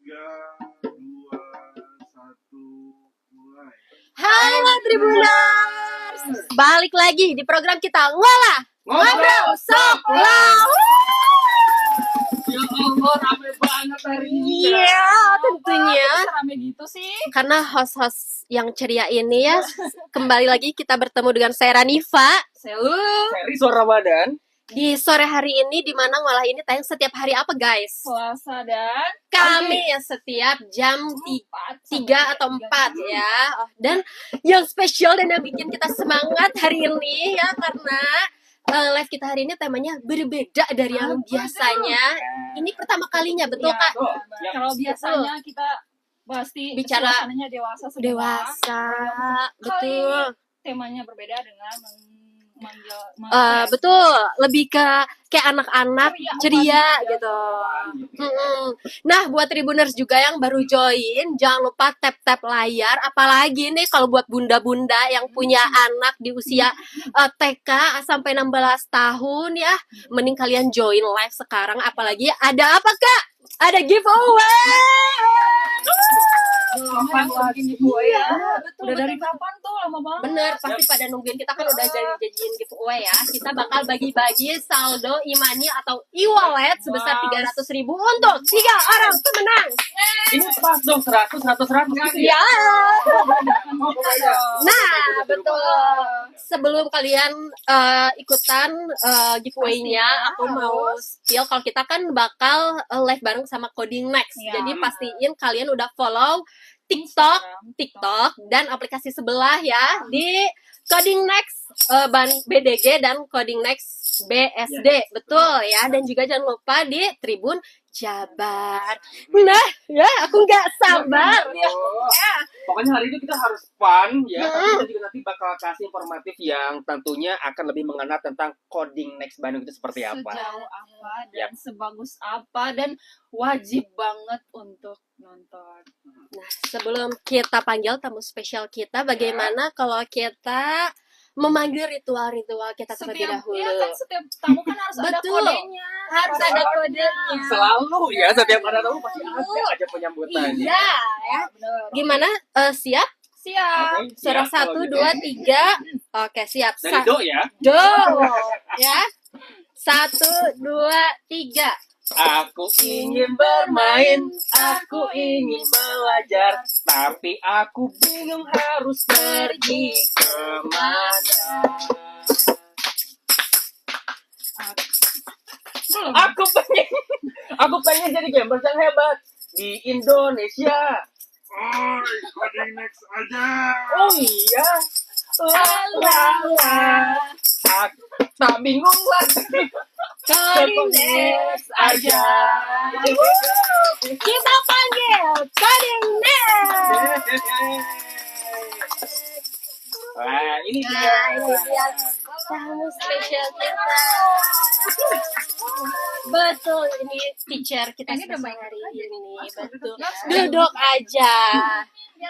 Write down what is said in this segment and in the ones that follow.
3, 2, 1, mulai. Halo Tribuners, balik lagi di program kita Ngobrol Sok Lau. Ya Allah, rame banget hari ini. Iya, tentunya Rame gitu sih. karena host-host yang ceria ini ya kembali lagi kita bertemu dengan saya Ranifa Seri Suara Ramadan. di sore hari ini, di mana Ngolah ini tayang setiap hari apa guys? Selasa dan Kamis setiap jam 3 atau 4 3. ya. Dan yang spesial dan yang bikin kita semangat hari ini ya karena live kita hari ini temanya berbeda dari yang biasanya. Ini pertama kalinya, betul Kak? Ya. Kalau biasanya kita pasti Bicara suasananya dewasa semua. Dewasa, Kali betul. ini temanya berbeda dengan memanggil Betul, lebih ke kayak anak-anak ceria gitu. Nah, buat Tribuners juga yang baru join, jangan lupa tap-tap layar. Apalagi nih kalau buat bunda-bunda yang punya anak di usia TK sampai 16 tahun ya, mending kalian join live sekarang. Apalagi ada apa Kak? Ada giveaway. ya. Betul. Udah dari kapan tuh? Lama banget. Bener, pasti pada nungguin kita kan udah janjiin giveaway ya. Kita bakal bagi-bagi saldo e-money atau e-wallet sebesar 300.000 untuk 3 orang pemenang. Ini pas dong 100 gitu ya. Ya. Nah, betul. Sebelum kalian ikutan giveaway-nya, aku mau spill kalau kita kan bakal live bareng sama Coding Next. Ya. Jadi pastiin kalian udah follow TikTok dan aplikasi sebelah ya di Coding Next BDG dan Coding Next BSD. Betul ya, dan juga jangan lupa di Tribun Jabar. Nah, ya aku nggak sabar ya. Pokoknya hari ini kita harus fun ya. Tapi kita juga nanti bakal kasih informatif yang tentunya akan lebih mengenal tentang Coding Next Bandung itu seperti apa. Sejauh apa dan sebagus apa dan wajib banget untuk nonton. Nah, sebelum kita panggil tamu spesial kita, bagaimana kalau kita memanggil ritual-ritual kita terlebih dahulu? Ya kan setiap tamu kan harus ada Betul. kodenya. Harus ada kodenya. Selalu ya, setiap ada tamu pasti ada aja penyambutannya. Iya, ya. Bener. Gimana? Siap? Siap. Oke, Suara siap, kalau 1, gitu. 2, 3. Oke, siap. Dari Do ya. Do. Ya. 1, 2, 3. Aku ingin bermain, aku ingin belajar, tapi aku bingung harus pergi kemana. Aku pengen jadi gamers yang hebat di Indonesia. Oi, Coding Next aja. Oh iya, aku tak bingung lagi. Coding Next aja. Kita panggil Coding Next. Wah, ini dia. Nah, ini dia tamu spesial kita. Betul, ini teacher kita Ini udah spesial baik hari ini. Betul. Ya. Duduk aja.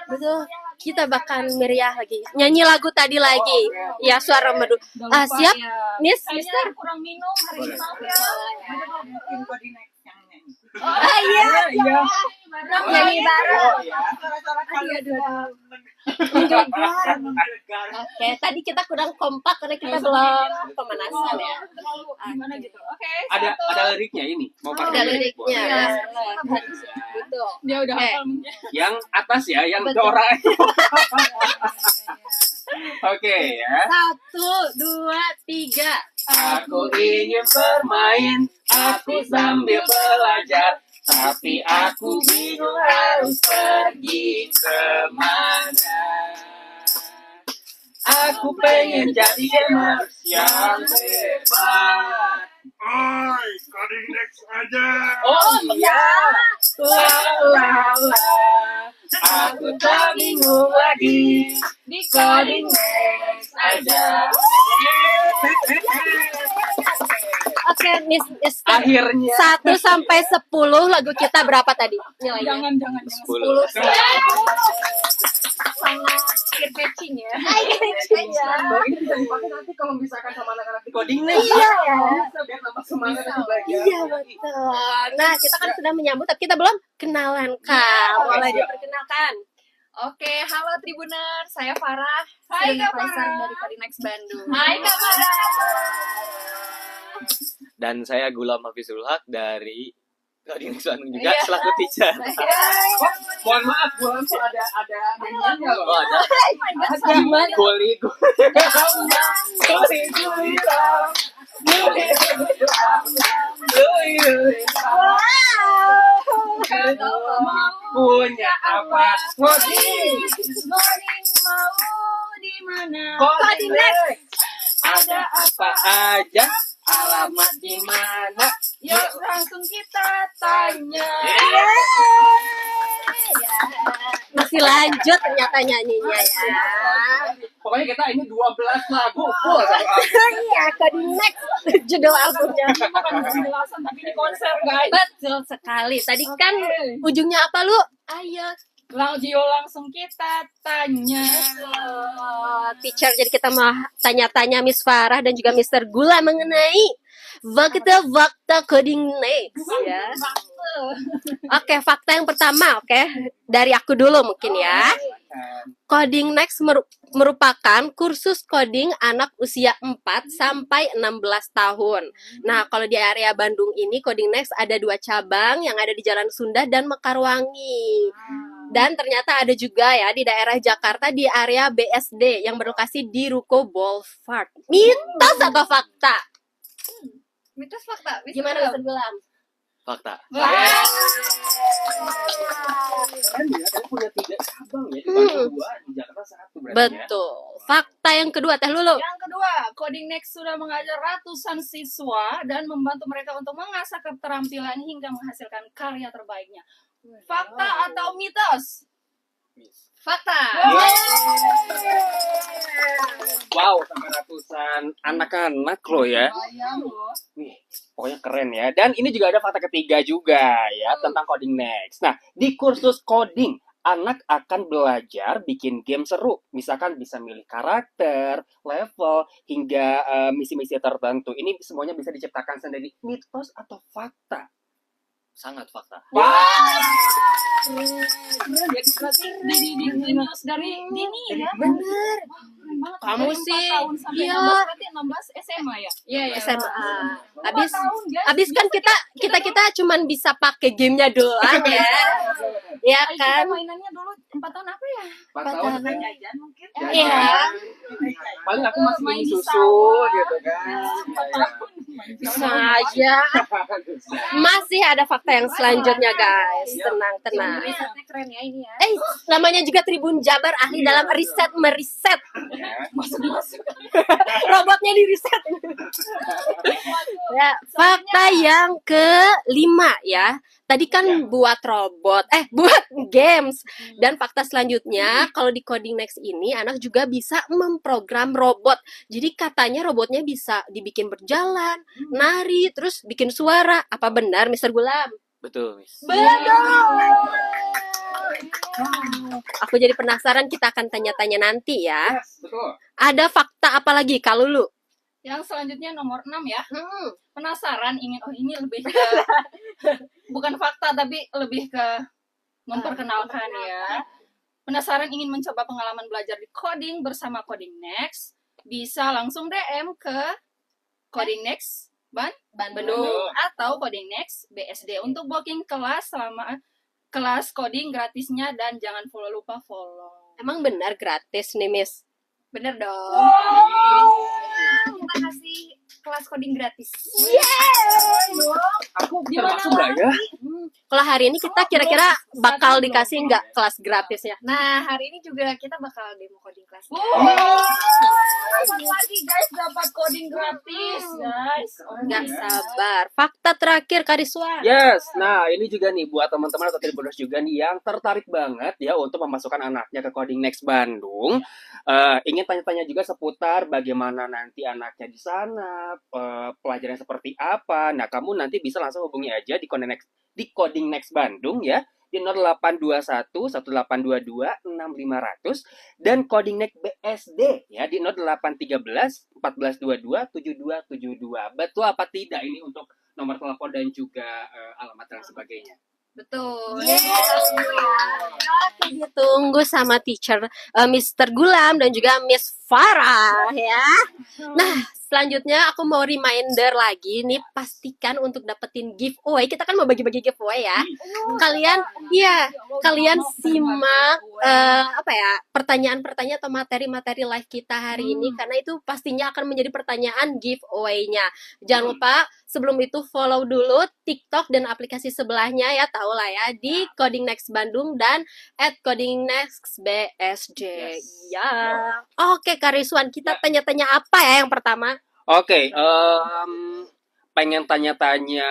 Betul. Kita bakal meriah lagi. Nyanyi lagu tadi lagi. Ya, suara merdu. Udah lupa Siap? ya. Miss, Kayaknya Mister? kurang minum hari ini, maaf ya. Iya. Iya. Nyanyi bareng. Oh, ya. Oke, tadi kita kurang kompak karena kita belum pemanasan ya. Gimana gitu? Oke. Ada satu. liriknya ini. Mau Ada pakai liriknya. Iya. Betul. Dia udah Oke. hafal. Yang atas ya, yang Betul. Dora. Oke ya. 1, 2, 3. Aku ingin bermain, aku sambil belajar, tapi aku bingung harus pergi kemana. Aku pengen jadi gamers yang hebat. Oi, Coding Next aja. Oh iya, la la la. Aku tak bingung lagi, di Coding Next aja. Oke, Miss Mister. Akhirnya 1 sampai 10 lagu kita berapa tadi nilainya? Jangan. 10. ear catching ya. Oh, ini bisa dipakai nanti kalau misalkan sama anak-anak di coding nih. Iya. Bisa biar tambah semangat untuk belajar. Iya betul. Nah kita kan sudah menyambut, tapi kita belum kenalan Kak. Boleh diperkenalkan? Oke, halo Tribuner, saya Farah. Hai, Student Kak advisor Farah. dari Coding Next Bandung. Hai, Kak Farah. Dan saya Gulam Hafizul Haq dari Coding Next Bandung juga Iya. selaku teacher. Mohon maaf, gue langsung ada nyanyiannya loh. Oh, ada Gimana? Goli. Punya apa? Coding. Morning mau di mana? Coding Next. Ada apa aja? Alamat di mana? Yuk langsung kita tanya. Masih lanjut ternyata nyanyinya ya. Pokoknya kita ini 12 lagu full. Iya, Coding Next judul albumnya. Bukan penjelasan tapi di konser guys. Betul sekali. Tadi kan ujungnya apa lu? Ayo. Langsung kita tanya. Teacher, jadi kita mau tanya-tanya Miss Farah dan juga Mr. Gula mengenai fakta coding next ya. Oke, fakta yang pertama, oke. Dari aku dulu mungkin ya. Coding Next merupakan kursus coding anak usia 4 sampai 16 tahun. Nah, kalau di area Bandung ini Coding Next ada 2 cabang yang ada di Jalan Sunda dan Mekarwangi. Dan ternyata ada juga ya di daerah Jakarta di area BSD yang berlokasi di Ruko Boulevard. Mitos atau fakta? Mitos fakta. Gimana Mr. Gulam? Fakta. Kan ya, kan punya 3 cabang ya. Di Bandung 2, di Jakarta 1 berarti ya. Betul. Fakta yang kedua, Teh Lulu. Yang kedua, Coding Next sudah mengajar ratusan siswa dan membantu mereka untuk mengasah keterampilan hingga menghasilkan karya terbaiknya. Fakta atau mitos? Fakta. Wow, sampai ratusan anak-anak loh ya. Bayang loh. Nih, pokoknya keren ya. Dan ini juga ada fakta ketiga juga ya tentang Coding Next. Nah, di kursus coding, anak akan belajar bikin game seru. Misalkan bisa milih karakter, level, hingga misi-misi tertentu. Ini semuanya bisa diciptakan sendiri. Mitos atau fakta? Sangat fakta. Wah! Keren ya, berarti di news dari dini ya. Bener. Keren banget. Kamu Dari 4 sih, tahun sampai iya. 16, berarti 16 SMA ya? Iya, SMA. 4 Abis tahun, guys. abis kan kita cuman bisa pakai gamenya doang ya. Ya Ayo, kita kan? mainannya dulu 4 tahun apa ya? 4 tahun kan? Jajan mungkin. Iya. Paling aku masih Main minum di susu sawah. gitu kan. Bisa aja. Masih ada fakta yang selanjutnya guys. Tenang. Risetnya keren ya ini ya. Namanya juga Tribun Jabar, ahli dalam riset meriset. Masuk. Robotnya di riset. Ya, fakta yang kelima ya. Tadi kan buat robot, buat games. Dan fakta selanjutnya, kalau di Coding Next ini anak juga bisa memprogram robot. Jadi katanya robotnya bisa dibikin berjalan, nari, terus bikin suara. Apa benar, Mr. Gulam? Betul, Miss. Aku jadi penasaran, kita akan tanya-tanya nanti ya. Yes, betul. Ada fakta apa lagi, Kak Lulu? Yang selanjutnya nomor 6 ya. Penasaran ingin ini lebih ke bukan fakta tapi lebih ke memperkenalkan ya. Penasaran ingin mencoba pengalaman belajar di coding bersama Coding Next? Bisa langsung DM ke Coding Next Bandung atau Coding Next BSD untuk booking kelas selama kelas coding gratisnya dan jangan lupa follow. Emang benar gratis nih, Miss? Bener dong. Kita kasih kelas coding gratis. Aku termasuk nggak ya? Kalau hari ini kita kira-kira bakal dikasih nggak kelas gratisnya? Nah, hari ini juga kita bakal demo coding kelas. Dapat lagi guys, dapat coding gratis guys. Nggak sabar. Fakta terakhir, Kariswa. Yes, nah ini juga nih buat teman-teman atau tribuners juga nih yang tertarik banget ya untuk memasukkan anaknya ke Coding Next Bandung. Ingin tanya-tanya juga seputar bagaimana nanti anaknya di sana, pelajarannya seperti apa. Nah, kamu nanti bisa langsung hubungi aja di Coding Next Bandung ya di 0821 1822 6500 dan Coding Next BSD ya di 0813 1422 7272. Betul apa tidak ini untuk nomor telepon dan juga alamat dan sebagainya? Betul. Oke, ditunggu sama teacher Mr. Gulam dan juga Miss Farah ya. Nah, selanjutnya aku mau reminder lagi nih, pastikan untuk dapetin giveaway. Kita kan mau bagi-bagi giveaway ya. Kalian simak pertanyaan-pertanyaan atau materi-materi live kita hari ini karena itu pastinya akan menjadi pertanyaan giveaway-nya. Jangan lupa sebelum itu follow dulu TikTok dan aplikasi sebelahnya ya, tahu lah ya, di Coding Next Bandung dan @codingnextbsd. Ya. Oke, Kak Rizwan, kita tanya-tanya apa ya yang pertama? Oke, pengen tanya-tanya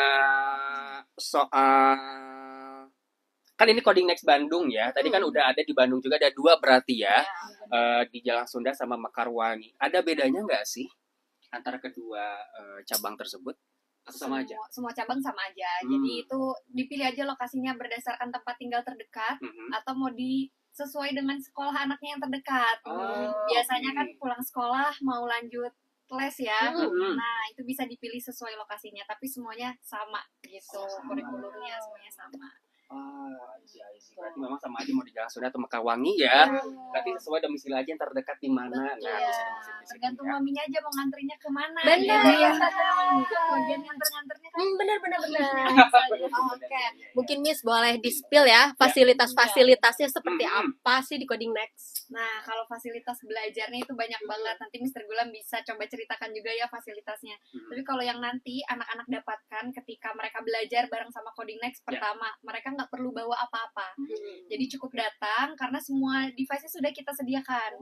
soal kan ini Coding Next Bandung ya. Tadi kan udah ada di Bandung juga, ada 2 berarti ya. Di Jalan Sunda sama Mekarwangi. Ada bedanya nggak sih antara kedua cabang tersebut? Atau sama aja? Semua cabang sama aja. Jadi itu dipilih aja lokasinya berdasarkan tempat tinggal terdekat atau mau sesuai dengan sekolah anaknya yang terdekat. Biasanya kan pulang sekolah mau lanjut les ya. Nah, itu bisa dipilih sesuai lokasinya, tapi semuanya sama gitu. Kurikulumnya semuanya sama. Iya. Berarti memang sama aja mau di Jalan Sunda atau Mekarwangi ya. Berarti sesuai domisili aja yang terdekat di mana. Tergantung maminya aja mau ngantrinya kemana. Benar. Bagian nganter-nganternya kan. Benar. Oke, mungkin Miss boleh di-spill ya fasilitas-fasilitasnya seperti apa sih di Coding Next? Nah, kalau fasilitas belajarnya itu banyak banget. Nanti Mr. Gulam bisa coba ceritakan juga ya fasilitasnya. Tapi kalau yang nanti anak-anak dapatkan ketika mereka belajar bareng sama Coding Next, pertama, mereka nggak perlu bawa apa-apa. Jadi cukup datang karena semua device-nya sudah kita sediakan.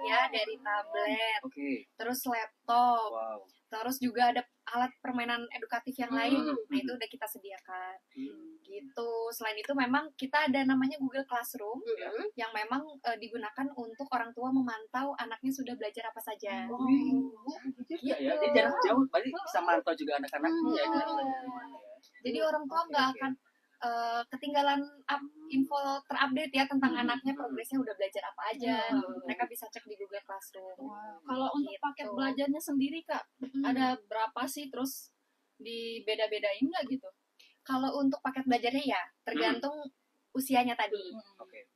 Ya, dari tablet, terus laptop, terus juga ada alat permainan edukatif yang lain. Nah, itu udah kita sediakan. Gitu. Selain itu memang kita ada namanya Google Classroom yang memang digunakan untuk orang tua memantau anaknya sudah belajar apa saja. Ya, dia jarak jauh, berarti bisa mantau juga anak-anaknya. Jadi orang tua nggak akan ketinggalan info terupdate ya tentang anaknya, progresnya udah belajar apa aja. Mereka bisa cek di Google Classroom. Kalau untuk paket belajarnya sendiri Kak, ada berapa sih, terus dibeda-bedain nggak gitu? Kalau untuk paket belajarnya ya tergantung usianya tadi.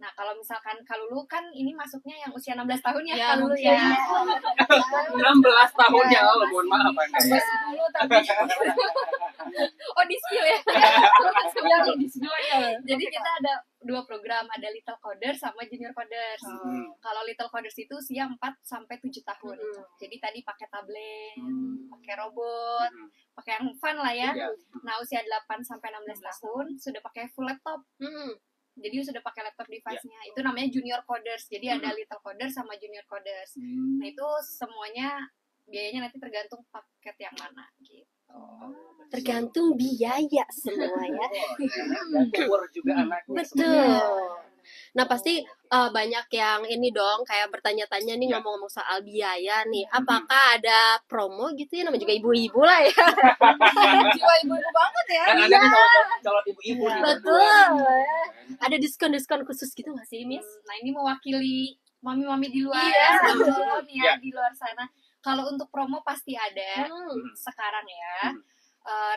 Nah, kalau misalkan Kalulu kan ini masuknya yang usia 16 tahun ya, Kalulu ya. 16 tahun ya, mohon maaf Anda. 10 tapi oh, di skill ya. Jadi kita ada 2 program, ada Little Coders sama Junior Coders. Kalau Little Coders itu usia 4 sampai 7 tahun. Jadi tadi pakai tablet, pakai robot, pakai yang fun lah ya. Nah, usia 8 sampai 16 tahun sudah pakai full laptop. Jadi sudah pakai laptop device-nya. Itu namanya Junior Coders. Jadi ada Little Coders sama Junior Coders. Nah, itu semuanya biayanya nanti tergantung paket yang mana gitu. Tergantung biaya semua ya. Dan umur juga anaknya. Betul. Nah, pasti banyak yang ini dong kayak bertanya-tanya nih ngomong-ngomong soal biaya nih. Apakah ada promo gitu ya, namanya juga ibu-ibu lah ya. Jiwa ibu-ibu banget ya. Kan ada nih calon ibu-ibu nih. Betul. Ada diskon-diskon khusus gitu nggak sih, Miss? Nah, ini mewakili mami-mami di luar di luar sana. Kalau untuk promo pasti ada sekarang ya.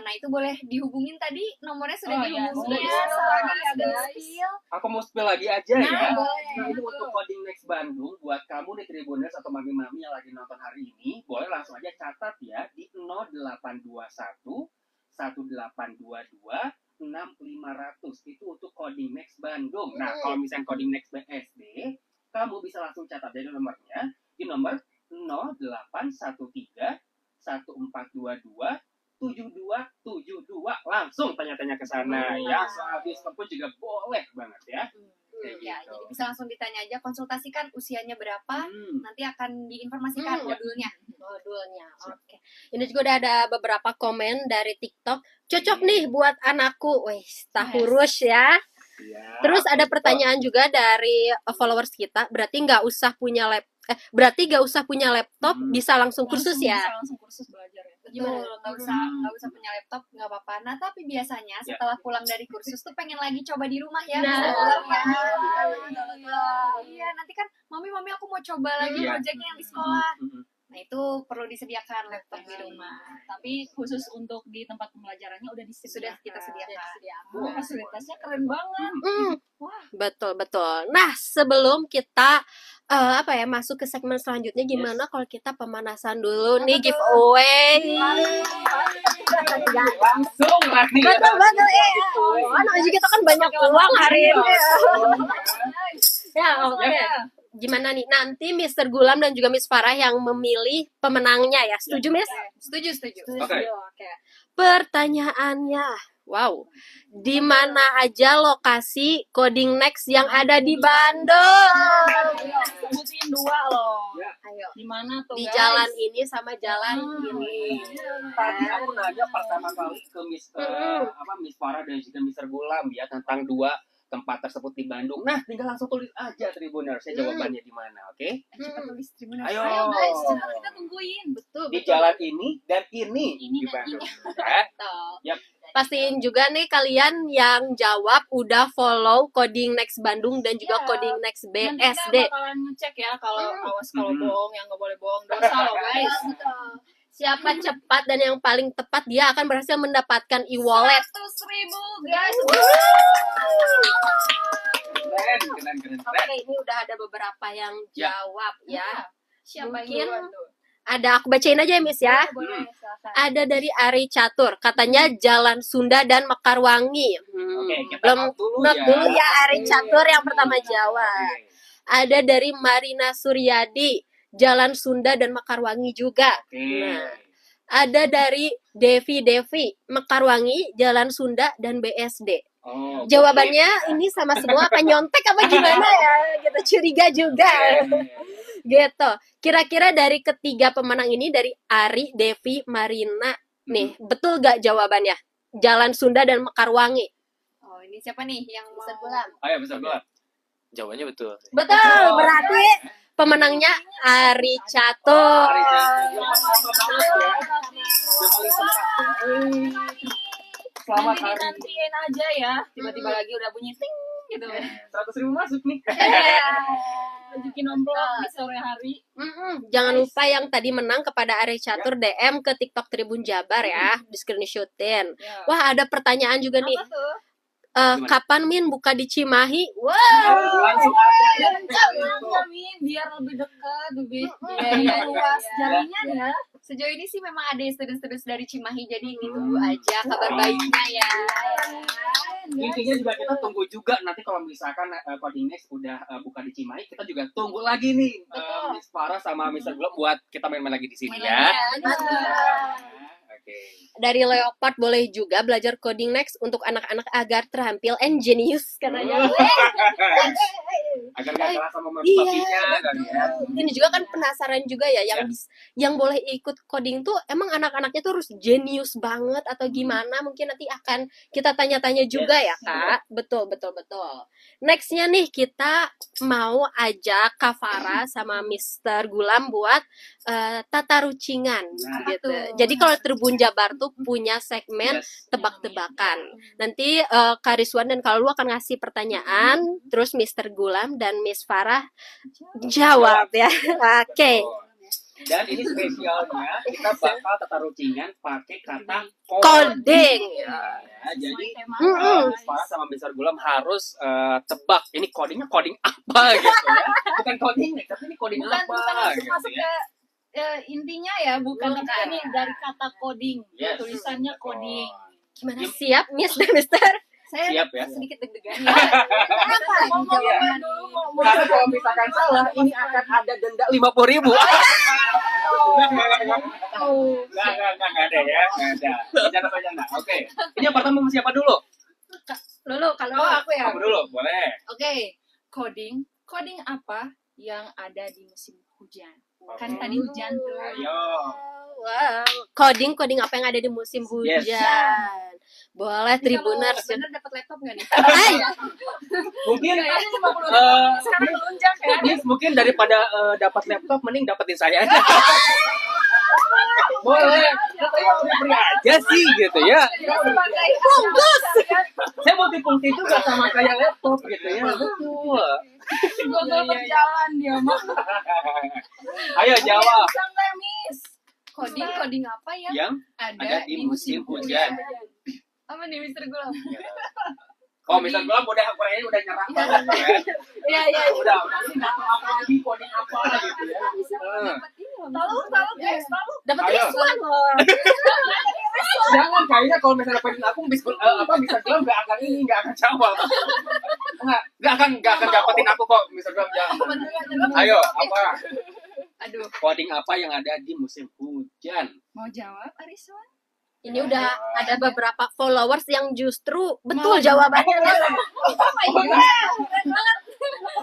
Nah, itu boleh dihubungin tadi, nomornya sudah dihubungin ya. Ada spill. Aku mau spill lagi aja ya. Boleh. Nah, itu untuk Coding Next Bandung buat kamu di Tribuners atau mami-mami yang lagi nonton hari ini, boleh langsung aja catat ya di 0821 1822 6500. Itu untuk Coding Next Bandung. Nah, kalau misalnya Coding Next BSD, kamu bisa langsung catat dari nomornya di nomor 0813 1422 7272. Langsung tanya-tanya ke sana ya. Soal diskon pun juga boleh banget ya. Ya, jadi bisa langsung ditanya aja, konsultasikan usianya berapa, nanti akan diinformasikan modulnya. Oke. Ini juga udah ada beberapa komen dari TikTok. Cocok nih buat anakku. Wih, tahurus ya. Terus ada pertanyaan juga dari followers kita. Berarti nggak usah punya laptop, bisa langsung kursus ya? Bisa langsung kursus belajar ya. Betul, nggak usah punya laptop nggak apa-apa. Nah tapi biasanya setelah pulang dari kursus tuh pengen lagi coba di rumah ya. Nah. Iya nanti kan mami aku mau coba lagi Iya. projectnya yang di sekolah. Nah itu perlu disediakan laptop di di rumah. rumah. Tapi khusus untuk di tempat pembelajarannya udah Sudah kita sediakan. Oh, fasilitasnya keren banget. Betul betul. Nah sebelum kita masuk ke segmen selanjutnya, gimana kalau kita pemanasan dulu nih giveaway? Langsung lah nih. Betul betul ya. Mana aja kita kan banyak uang hari ini. Ya oke. Gimana nih nanti Mr. Gulam dan juga Miss Farah yang memilih pemenangnya ya? Setuju Miss? Setuju. Oke. Pertanyaannya, wow, di mana aja lokasi Coding Next yang ada di Bandung? Sebutin 2 loh. Ayo. Di mana tuh, Di guys? jalan ini sama jalan ini. Tadi aku nanya pertama kali ke Miss Miss Farah dan juga Mr. Gulam ya tentang 2 tempat tersebut di Bandung. Nah, tinggal langsung tulis aja Tribuners ya jawabannya di mana, oke? Cepat tulis Tribuners. Ayo. Guys, cepat kita tungguin. Betul. Di jalan ini dan ini Ini di dan Bandung. Ya. Pastiin juga nih kalian yang jawab udah follow Coding Next Bandung dan juga Iya. Coding Next Nanti BSD. kita bakalan ngecek ya kalau awas kalau bohong yang nggak boleh bohong dosa loh guys. Siapa cepat dan yang paling tepat dia akan berhasil mendapatkan e-wallet. 100.000 guys. Keren. Oke, ini udah ada beberapa yang Ya. jawab ya. Siapa Mungkin yang duluan tuh? ada, aku bacain aja ya Miss ya. Boleh, silakan. Ada dari Ari Catur, katanya Jalan Sunda dan Mekarwangi. Oke, kita Belum note dulu ya. Ari Catur yang pertama jawab. Ada dari Marina Suryadi, Jalan Sunda dan Mekarwangi juga. Oke. Nah, ada dari Devi, Mekarwangi, Jalan Sunda dan BSD. Oh, Jawabannya ini sama semua apa nyontek apa gimana ya? Gitu curiga juga. Gitu. Kira-kira dari ketiga pemenang ini dari Ari, Devi, Marina. Nih, betul gak jawabannya? Jalan Sunda dan Mekarwangi. Oh ini siapa nih yang mau? Ayo bisa Gulam. Jawabannya betul. Betul, berarti pemenangnya Ari Catur. Selamat Nanti hari. dinantiin aja ya. Tiba-tiba lagi udah bunyi ting gitu. 100.000 masuk nih. Tunjukin amplop di sore hari. Jangan lupa yang tadi menang kepada Ari Catur DM ke TikTok Tribun Jabar ya, di screenshotin. Ya. Wah, ada pertanyaan juga nih. Apa tuh? Kapan Min buka di Cimahi? Wah, Langsung ada. Jangan Min, biar lebih dekat, lebih luas jalannya ya. Sejauh ini sih memang ada student-student dari Cimahi jadi ditunggu aja kabar baiknya ya. Intinya juga kita tunggu juga nanti kalau misalkan Coding Next udah buka di Cimahi, kita juga tunggu lagi nih Miss Farah sama Mr. Gulam buat kita main-main lagi di sini ya. Oke. dari Leopard boleh juga belajar coding next untuk anak-anak agar terampil and genius katanya. Agar gak kalah sama mami Iya, papinya kan ya. Ini juga kan penasaran juga ya yang boleh ikut coding tuh emang anak-anaknya tuh harus genius banget atau gimana? Mungkin nanti akan kita tanya-tanya juga ya, Kak. Betul. Nextnya nih kita mau ajak Kak Farah sama Mr. Gulam buat tata rucingan gitu. Jadi kalau Tribun Jabar tuh punya segmen tebak-tebakan. Nanti Kak Rizwan dan Kak Lulu akan ngasih pertanyaan, terus Mr. Gulam dan Miss Farah jawab ya. Oke. Dan ini spesialnya kita bakal tata rucingan pakai kata Coding. Ya, jadi Mm-mm. Miss Farah sama Mr. Gulam harus tebak ini codingnya coding apa gitu ya. Bukan coding tapi ini coding Bukan apa langsung gitu masuk ya. ke intinya ya, bukan ini dari kata coding. Yes. Tulisannya coding. Gimana siap Miss dan Mister? Saya Siap ya. sedikit deg-degan ya. Kenapa? Iya. Karena kalau misalkan salah ini akan ada denda 50.000. Enggak ada ya, enggak ada. Bercanda. Oke. Ini yang pertama mau siapa dulu? Lulu kalau aku ya. Kamu dulu, boleh. Oke, coding. Coding apa yang ada di musim hujan? Kan tadi hujan tuh. Ayo. Wow. Coding apa yang ada di musim hujan? Yes. Boleh Tribuners. Bener dapat laptop nggak nih? Hai. Mungkin Sekarang melunjak ya. mungkin daripada dapat laptop mending dapetin saya aja. Boleh. Katanya free aja sih gitu ya. Bungkus. Saya multifungsi juga sama kayak laptop gitu ya. Betul. Google berjalan dia mah. Ayo jawab. Santai, Miss. Coding apa yang Yang ada di musim hujan. apa nih Mister Gulam? Oh, misal gua kayaknya udah nyerah banget ya. Iya. Udah nggak tahu apa lagi coding apa gitu ya. Tahu guys, tahu. Dapat Ayo. risuan loh. Jangan kayaknya kalau misalnya pengen aku bisa bilang nggak akan jawab. Nggak akan dapetin aku kok misal bilang jangan. Ayo apa? Aduh, Coding apa yang ada di musim hujan? Mau jawab Ariswan? Ini udah ada beberapa followers yang justru betul jawabannya.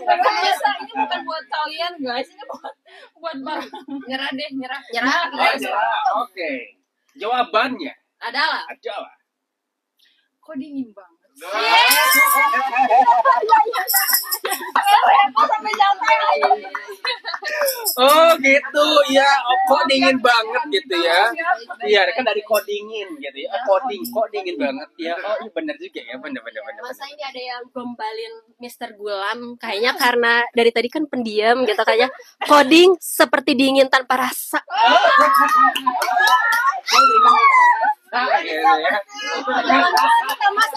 Biasa ini bukan buat kalian guys, ini buat bang. nyerah deh, nyerah. Oke. Jawabannya Adalah adalah Kok dingin banget? Oh gitu ya, kok dingin banget gitu ya. Iya kan dari codingin gitu ya. Coding kok dingin banget ya. Oh iya benar juga ya, benar. masa ini ada yang gombalin Mister Gulam kayaknya karena dari tadi kan pendiam gitu kayaknya coding seperti dingin tanpa rasa. Gitu ya. Mas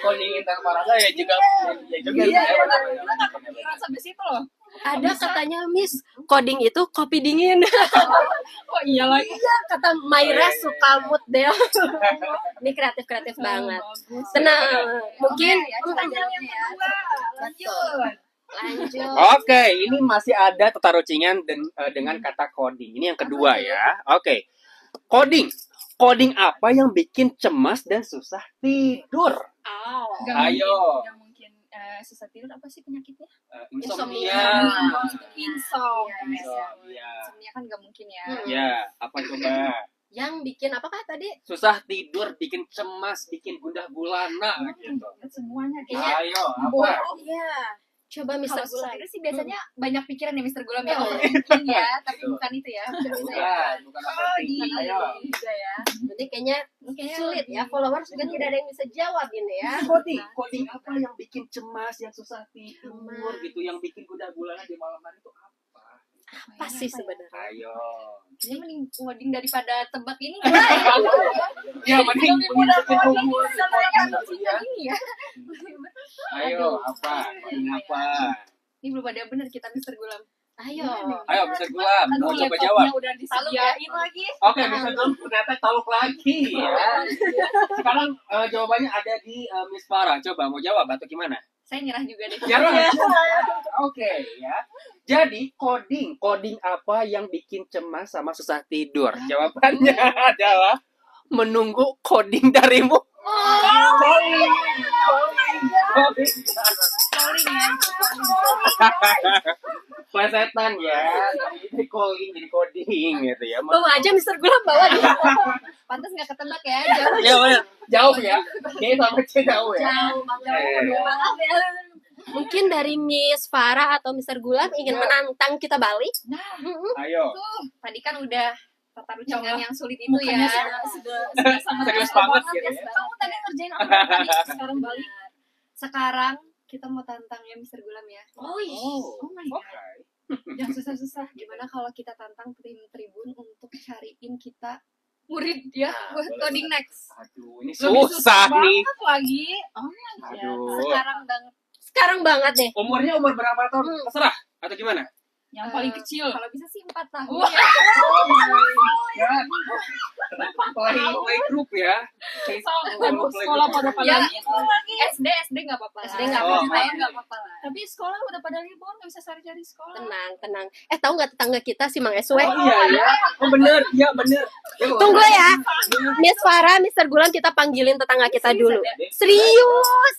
Codingin tanpa rasa ya juga Iya, ya, benar. sampai situ loh. ada katanya Miss coding itu kopi dingin. Oh iya lagi. Iya kata Mayra Sukamut deh. Ini kreatif banget. Tenang, mungkin lanjut. Oke, ini masih ada tata rucingan dengan kata coding. Ini yang kedua ya. Oke. Coding apa yang bikin cemas dan susah tidur? Ayo. Gak mungkin susah tidur, apa sih penyakitnya? Insomnia. Insomnia. Sebenarnya kan gak mungkin ya. Ya, apa coba? Yang bikin apakah tadi? Susah tidur, bikin cemas, bikin gundah gulana gitu. Semuanya Kayaknya Ayo, apa? Iya. Coba Mister Kalau susah Gulam. tidur sih biasanya banyak pikiran ya Mister Gulam ya, Oh. overthinking ya, tapi bukan itu ya. Bukan itu ya. Bukan overthinking. Ayo. Juga ya. Jadi kayaknya sulit ya. Followers juga tidak ada yang bisa jawab ini ya. Coding apa yang bikin cemas, yang susah tidur gitu, yang bikin gundah gulana di malam hari itu apa? Apa sih sebenarnya? Ayo. Ini mending ngoding daripada tebak ini. Ya, mending bikin umur. Ini ya. Ayo, apa? Coding apa? Ini belum ada benar kita Mister Gulam. Ayo. Ayo, bisa Gulam. Mau coba jawab. udah Disediain lagi. Oke, bisa Gulam ternyata tahu lagi ya. Sekarang jawabannya ada di Miss Farah. Coba mau jawab atau gimana? Saya nyerah juga deh. Jarang. Oke ya. Jadi coding apa yang bikin cemas sama susah tidur? Jawabannya adalah menunggu coding darimu. Coding. Plesetan ya. Jadi calling jadi coding gitu ya. Bawa aja Mister Gulam bawa dia. Pantas nggak ketebak ya. Jauh. Ya benar. Jauh ya. Kayaknya sama jauh ya. Jauh banget. Mungkin dari Miss Farah atau Mister Gulam ingin menantang kita balik. Ayo. Tadi kan udah tata rucingan yang sulit itu Mukanya ya. sudah sangat Serius banget gitu ya. Kamu tadi ngerjain apa tadi? Sekarang balik. Sekarang kita mau tantang ya Mister Gulam ya. Oh my god. Jangan susah-susah. Gimana kalau kita tantang tim Tribun untuk cariin kita murid ya buat boleh, coding boleh. next. Aduh, ini Lebih susah nih. banget lagi. Oh my god. Aduh. Sekarang banget deh. Umurnya umur berapa tahun? Terserah atau gimana? Yang paling kecil. Kalau bisa sih 4 tahun. Wah. Ya. Play group ya. Sekolah pada Ya, libur lagi. SD nggak apa-apa. SD nggak apa-apa. Main nggak apa-apa lah. Tapi sekolah udah pada libur, nggak bisa cari-cari sekolah. Tenang. Tahu nggak tetangga kita si Mang Eswe? Oh iya ya. Oh bener, iya bener. Tunggu ya. Miss Farah, Mister Gulam kita panggilin tetangga kita dulu. Serius?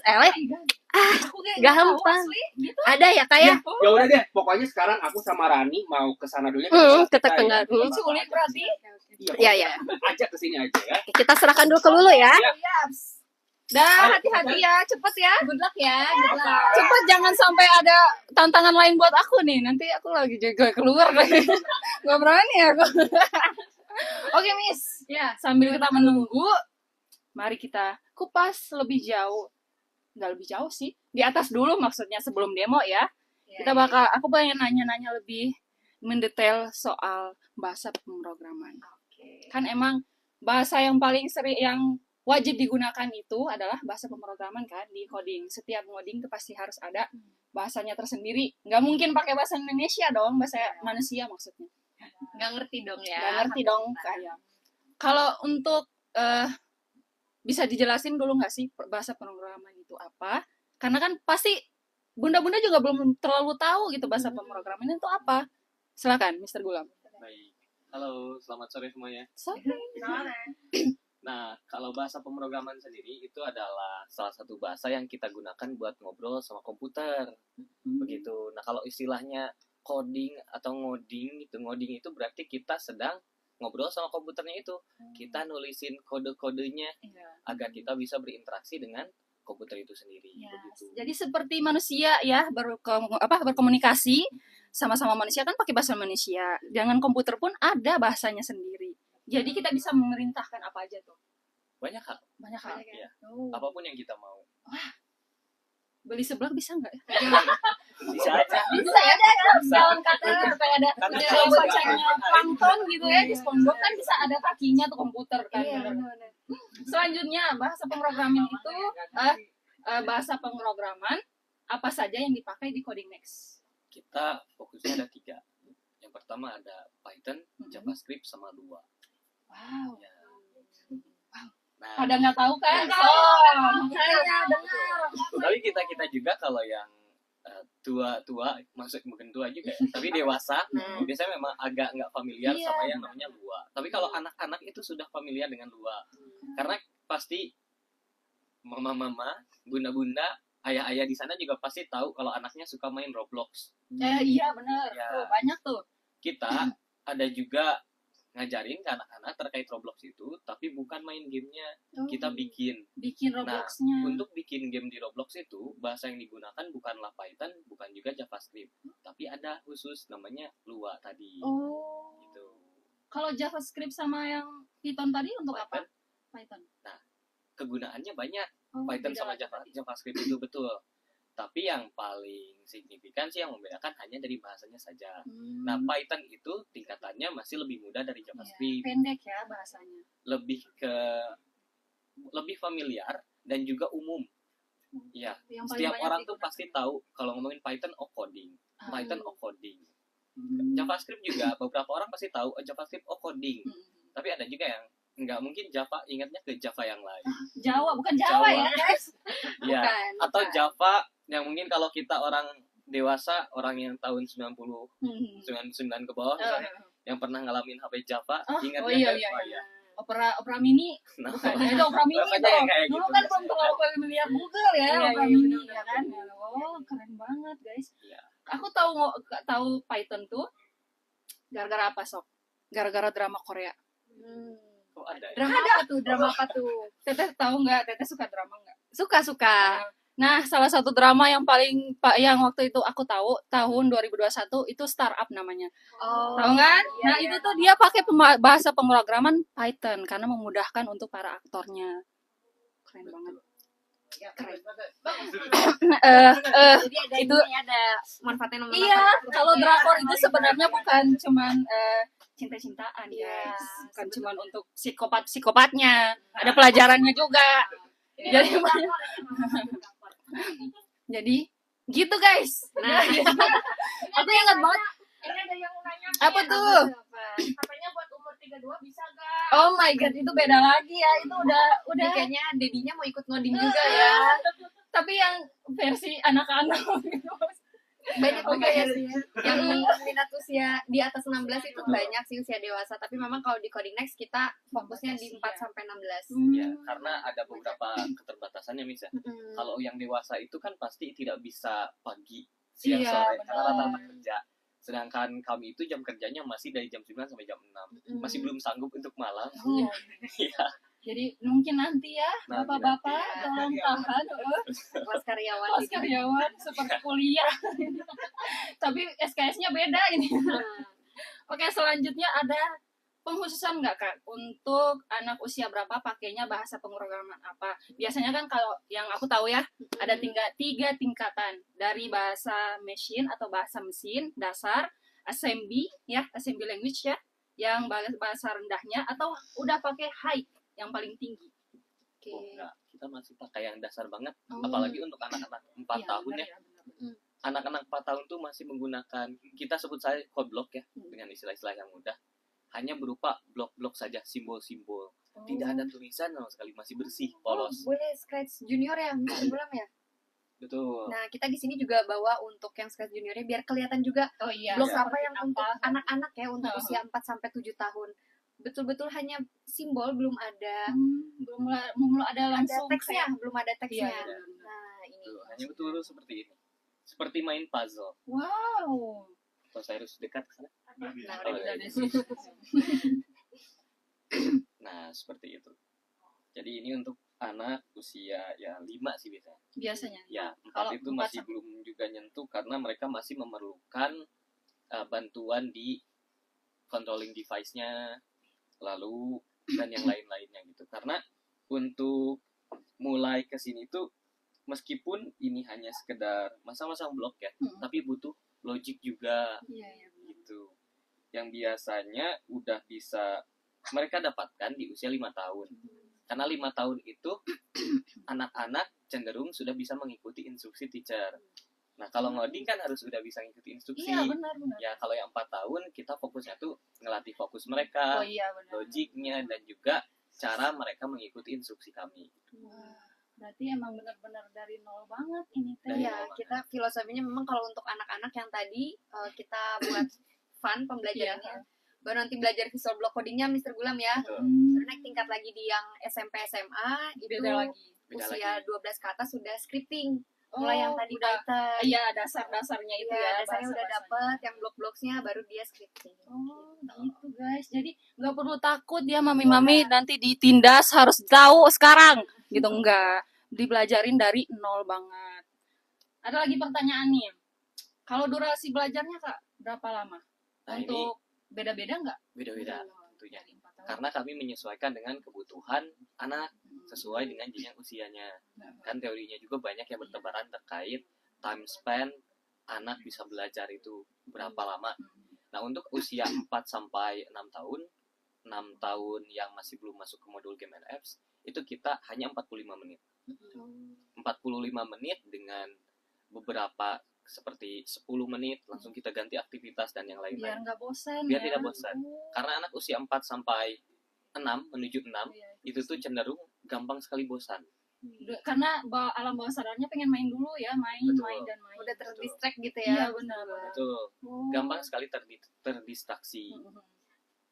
Aku kayak gampang. tahu asli, gitu. Ada ya kayak? Ya udah deh, pokoknya sekarang aku sama Rani mau ke sana dulu ya. Ke tetangga. Sulit berarti. Iya. Ajak ke sini aja ya. Kita serahkan dulu ke Lulu ya. Dah, hati-hati ya, cepet ya. Good luck ya, good luck. Cepet, jangan sampai ada tantangan lain buat aku nih. Nanti aku lagi jaga keluar lagi. Gak berani aku. Oke, Miss. Ya, Sambil kita menunggu, mari kita kupas lebih jauh. Nggak lebih jauh sih. Di atas dulu maksudnya sebelum demo ya. Aku pengen nanya-nanya lebih mendetail soal bahasa pemrograman. Kan emang bahasa yang paling sering yang wajib digunakan itu adalah bahasa pemrograman kan di coding. Setiap ngoding itu pasti harus ada bahasanya tersendiri. Nggak mungkin pakai bahasa Indonesia dong, bahasa manusia maksudnya. nggak ngerti dong ya. Nggak ngerti dong kayak. Kalau untuk bisa dijelasin dulu nggak sih bahasa pemrograman itu apa? Karena kan pasti bunda-bunda juga belum terlalu tahu gitu bahasa pemrograman itu apa. Silakan, Mr. Gulam. Baik. Halo, selamat sore semuanya. Sorry. Nah, kalau bahasa pemrograman sendiri itu adalah salah satu bahasa yang kita gunakan buat ngobrol sama komputer. Begitu. Nah, kalau istilahnya coding atau ngoding itu berarti kita sedang ngobrol sama komputernya itu. Kita nulisin kode-kodenya agar kita bisa berinteraksi dengan komputer itu sendiri. Ya, Begitu. jadi seperti manusia ya berkomunikasi sama-sama manusia kan pakai bahasa manusia. Dengan komputer pun ada bahasanya sendiri. Jadi kita bisa memerintahkan apa aja tuh. Banyak hal. Banyak hal. Iya. Oh. Apapun yang kita mau. Beli seblak bisa nggak? Bisa aja. Bisa ya, Bisa. jalan kaki kayak ada Kan kalau bisa. bacanya plankton gitu ya di SpongeBob kan bisa ada kakinya tuh komputer kan. Iya, bener. benar. Selanjutnya bahasa pemrograman itu bahasa pemrograman apa saja yang dipakai di Coding Next? Kita fokusnya ada 3. Yang pertama ada Python, JavaScript, sama Lua. Wow. Ya. Nah, Pada nggak tahu kan? Saya dengar. tapi kita juga kalau yang tua, maksud mungkin tua juga ya, tapi dewasa, biasanya memang agak nggak familiar Iya. sama yang namanya Lua. Tapi kalau anak-anak itu sudah familiar dengan Lua, karena pasti mama-mama, bunda-bunda, ayah-ayah di sana juga pasti tahu kalau anaknya suka main Roblox. Iya benar. Ya. Tuh, banyak tuh. Kita ada juga ngajarin ke anak-anak terkait Roblox itu, tapi bukan main gamenya, kita bikin. Bikin Roblox-nya. Untuk bikin game di Roblox itu, bahasa yang digunakan bukanlah Python, bukan juga JavaScript, tapi ada khusus namanya Lua tadi. Oh. Gitu. Kalau JavaScript sama yang Python tadi untuk apa? Python. Kegunaannya banyak, Oh, Python beda sama lagi. JavaScript itu betul. Tapi yang paling signifikan sih yang membedakan hanya dari bahasanya saja. Nah, Python itu tingkatannya masih lebih mudah dari Ya, JavaScript, pendek ya bahasanya. lebih familiar dan juga umum. Ya, Yang paling setiap banyak orang tuh digunakan. pasti tahu kalau ngomongin Python coding, Python coding. Hmm. JavaScript juga beberapa orang pasti tahu JavaScript coding. Hmm. Tapi ada juga yang nggak mungkin Java, ingatnya ke Java yang lain. Jawa bukan Jawa, Jawa. ya guys. Ya, Bukan, atau bukan. Java yang mungkin kalau kita orang dewasa, orang yang tahun 90 Hmm. 99 ke bawah misalnya, yang pernah ngalamin HP Java, Oh, ingat oh nggak, iya, guys? iya, Oh, iya. Opera mini Nah, bukan ya, itu Opera mini Pokoknya tuh. yang kayak Dulu gitu kan belum biasanya. terlalu familiar Google ya, Iya, Opera iya, mini benar, ya kan. Oh, keren banget guys. Iya. Aku tahu Python tuh gara-gara apa, Sob? Gara-gara drama Korea. Oh, ada ya? Drama apa tuh? Drama apa tuh? Teteh tahu nggak? Teteh suka drama nggak? Suka. Nah, salah satu drama yang yang waktu itu aku tahu tahun 2021 itu Startup namanya. Oh, Tahu kan? iya, Nah, iya. itu tuh dia pakai bahasa pemrograman Python karena memudahkan untuk para aktornya. Keren banget. Keren. Jadi ada itu- ini ada manfaatnya nomor Iya, kalau drakor itu sebenarnya bukan cuman cinta-cintaan, Iya, guys. Bukan cuman untuk psikopat-psikopatnya. Ada pelajarannya juga. Jadi jadi gitu, guys. Nah, Aku ingat banget. Ini ada yang nanya Apa tuh? katanya buat umur 32 bisa gak? Oh my god, itu beda lagi ya. Itu udah Ini kayaknya dedinya mau ikut ngoding juga ya. tapi yang versi anak-anak gitu. Banyak juga ya sih. Yang Iya. minat usia di atas 16 itu banyak sih usia dewasa. Tapi memang kalau di Coding Next kita fokusnya di 4 sampai 16. Ya, karena ada beberapa keterbatasannya, Miss ya. Mm. Kalau yang dewasa itu kan pasti tidak bisa pagi, siang, Iya, sore, benar. karena rata-rata kerja. Sedangkan kami itu jam kerjanya masih dari jam 9 sampai jam 6. Masih belum sanggup untuk malam. Oh. Iya. Jadi mungkin nanti ya, Nanti, bapak-bapak nanti. tolong tahan Kelas karyawan kelas karyawan seperti kuliah. Tapi SKS-nya beda ini. Oke, selanjutnya ada pengkhususan nggak Kak untuk anak usia berapa pakainya bahasa pemrograman apa? Biasanya kan kalau yang aku tahu ya ada tiga tingkatan dari bahasa machine atau bahasa mesin dasar, assembly ya, assembly language ya, yang bahasa rendahnya atau udah pakai high yang paling tinggi. Oh, enggak. Kita masih pakai yang dasar banget. Oh. Apalagi untuk anak-anak 4 Iya, tahun benar ya. benar. Anak-anak 4 tahun tuh masih menggunakan, kita sebut saya code block ya, dengan istilah-istilah yang mudah. Hanya berupa blok-blok saja, simbol-simbol. Tidak ada tulisan sama sekali, masih bersih, polos. boleh Scratch Junior ya, Mr. Gulam ya. Betul. Nah, kita di sini juga bawa untuk yang Scratch Juniornya biar kelihatan juga Oh iya. blok Iya. apa yang untuk anak-anak ya, untuk Oh. usia 4 sampai 7 tahun. Betul-betul hanya simbol, belum ada belum ada langsung teksnya, belum ada teksnya. Iya, iya. Nah, ini. Betul. Hanya betul-betul seperti ini. Seperti main puzzle. Wow. Kalau saya harus dekat ke sana. Nah, Oh, udah iya. di situ. Nah, seperti itu. Jadi ini untuk anak usia ya 5 sih biasanya. Biasanya. Ya, 4 Kalau itu 4 masih belum juga nyentuh karena mereka masih memerlukan bantuan di controlling device-nya, lalu dan yang lain-lainnya gitu. Karena untuk mulai ke sini tuh meskipun ini hanya sekedar masang-masang blok ya, tapi butuh logic juga Iya, iya. gitu. Yang biasanya udah bisa mereka dapatkan di usia 5 tahun. Karena 5 tahun itu anak-anak cenderung sudah bisa mengikuti instruksi teacher. Nah, kalau ngoding kan harus udah bisa ngikuti instruksi. Iya, benar benar. Ya, kalau yang 4 tahun kita fokusnya tuh ngelatih fokus mereka, Oh iya benar. logiknya dan juga cara mereka mengikuti instruksi kami. Wah, berarti emang benar-benar dari nol banget ini teh. Dari Iya, nol kita filosofinya memang kalau untuk anak-anak yang tadi kita buat fun pembelajarannya. Baru nanti belajar visual block codingnya Mr. Gulam ya. Baru naik tingkat lagi di yang SMP SMA itu Beda lagi. Beda usia lagi. 12 ke atas sudah scripting. Oh, Mulai yang tadi udah. Python. Iya, dasar-dasarnya itu Iya, ya. dasarnya udah bahasa-bahasanya. dapet, yang blok-bloknya baru dia scripting. Oh, gitu guys. Jadi nggak perlu takut ya mami-mami nanti ditindas harus tahu sekarang. Gitu enggak. Dibelajarin dari nol banget. Ada lagi pertanyaan nih. Kalau durasi belajarnya Kak, berapa lama? Nah, ini Untuk beda-beda nggak? beda-beda tentunya. Dari 4 tahun. Karena kami menyesuaikan dengan kebutuhan anak sesuai dengan jenjang usianya. Kan teorinya juga banyak yang bertebaran terkait time span anak bisa belajar itu berapa lama. Nah, untuk usia 4 sampai 6 tahun, 6 tahun yang masih belum masuk ke modul Game and Apps, itu kita hanya 45 menit. 45 menit dengan beberapa seperti 10 menit langsung kita ganti aktivitas dan yang Biar lain-lain. nggak bosan Biar ya. tidak bosan. Karena anak usia 4 sampai 6 menuju 6 Iya. itu tuh cenderung gampang sekali bosan. Karena alam bawah sadarnya pengen main dulu ya, main Betul. dan main. Udah terdistract gitu Iya, ya. benar. Betul. Oh. Gampang sekali terdistraksi. Mhm.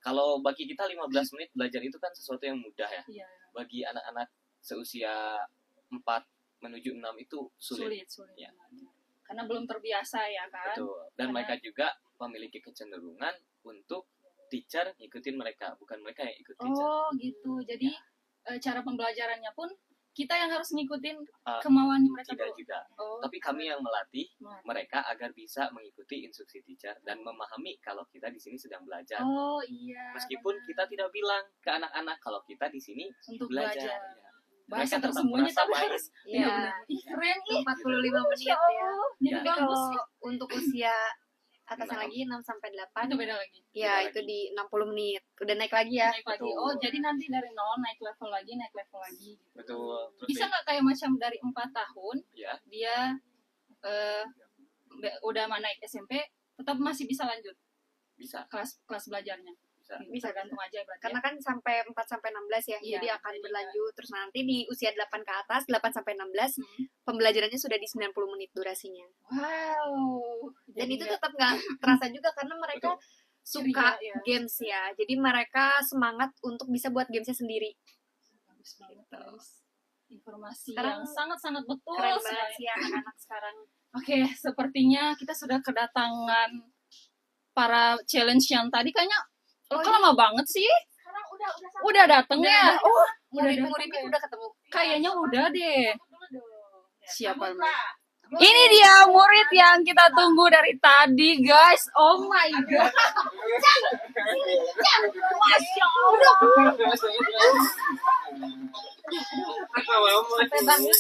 Kalau bagi kita 15 menit belajar itu kan sesuatu yang mudah ya. Iya, Bagi anak-anak seusia 4 menuju 6 itu sulit. sulit. Ya. Karena belum terbiasa ya kan. Betul. Dan Karena- mereka juga memiliki kecenderungan untuk teacher ngikutin mereka, bukan mereka yang ikut teacher. Oh gitu. Jadi cara pembelajarannya pun kita yang harus ngikutin Ah, kemauan mereka Tidak dulu. juga. Oh, Tapi kami yang melatih melatih. mereka agar bisa mengikuti instruksi teacher dan memahami kalau kita di sini sedang belajar. Oh iya. Meskipun benar. kita tidak bilang ke anak-anak kalau kita di sini untuk belajar. belajar. Ya. Bahasa Mereka tetap tersembunyi merasa tapi main. harus Iya. benar. Ih, keren ih. 45 menit Masya ya. Allah. Jadi Ya. Tapi bagus kalau ya. untuk usia atasnya 6. lagi 6 sampai 8 Itu beda lagi. ya Beda itu lagi. di 60 menit. Udah naik lagi ya. Naik lagi. Betul. Oh, jadi nanti dari nol naik level lagi, naik level lagi. Betul. Terus Bisa nggak kayak macam dari 4 tahun ya, dia udah naik SMP tetap masih bisa lanjut bisa. kelas belajarnya. Bisa. Bisa gantung aja berarti. Karena Ya? kan sampai 4 sampai 16 ya. Iya, jadi akan jadi berlanjut terus nanti di usia 8 ke atas, 8 sampai 16 Hmm. pembelajarannya sudah di 90 menit durasinya. Wow. Dan Jadi itu nggak- tetap nggak terasa juga karena mereka suka Ceria, ya. games ya. Jadi mereka semangat untuk bisa buat gamesnya sendiri. bagus banget, guys. Informasi Sekarang yang sangat-sangat betul Keren sekali. banget sih anak-anak sekarang. Oke, sepertinya kita sudah kedatangan para challenge yang tadi kayaknya kok lama banget sih? Sekarang udah Udah dateng ya? Oh, Murid-muridnya udah ketemu. kayaknya udah deh. Siapa? Ini dia murid yang kita tunggu dari tadi, guys. Oh my god. Masya Allah. Capek banget.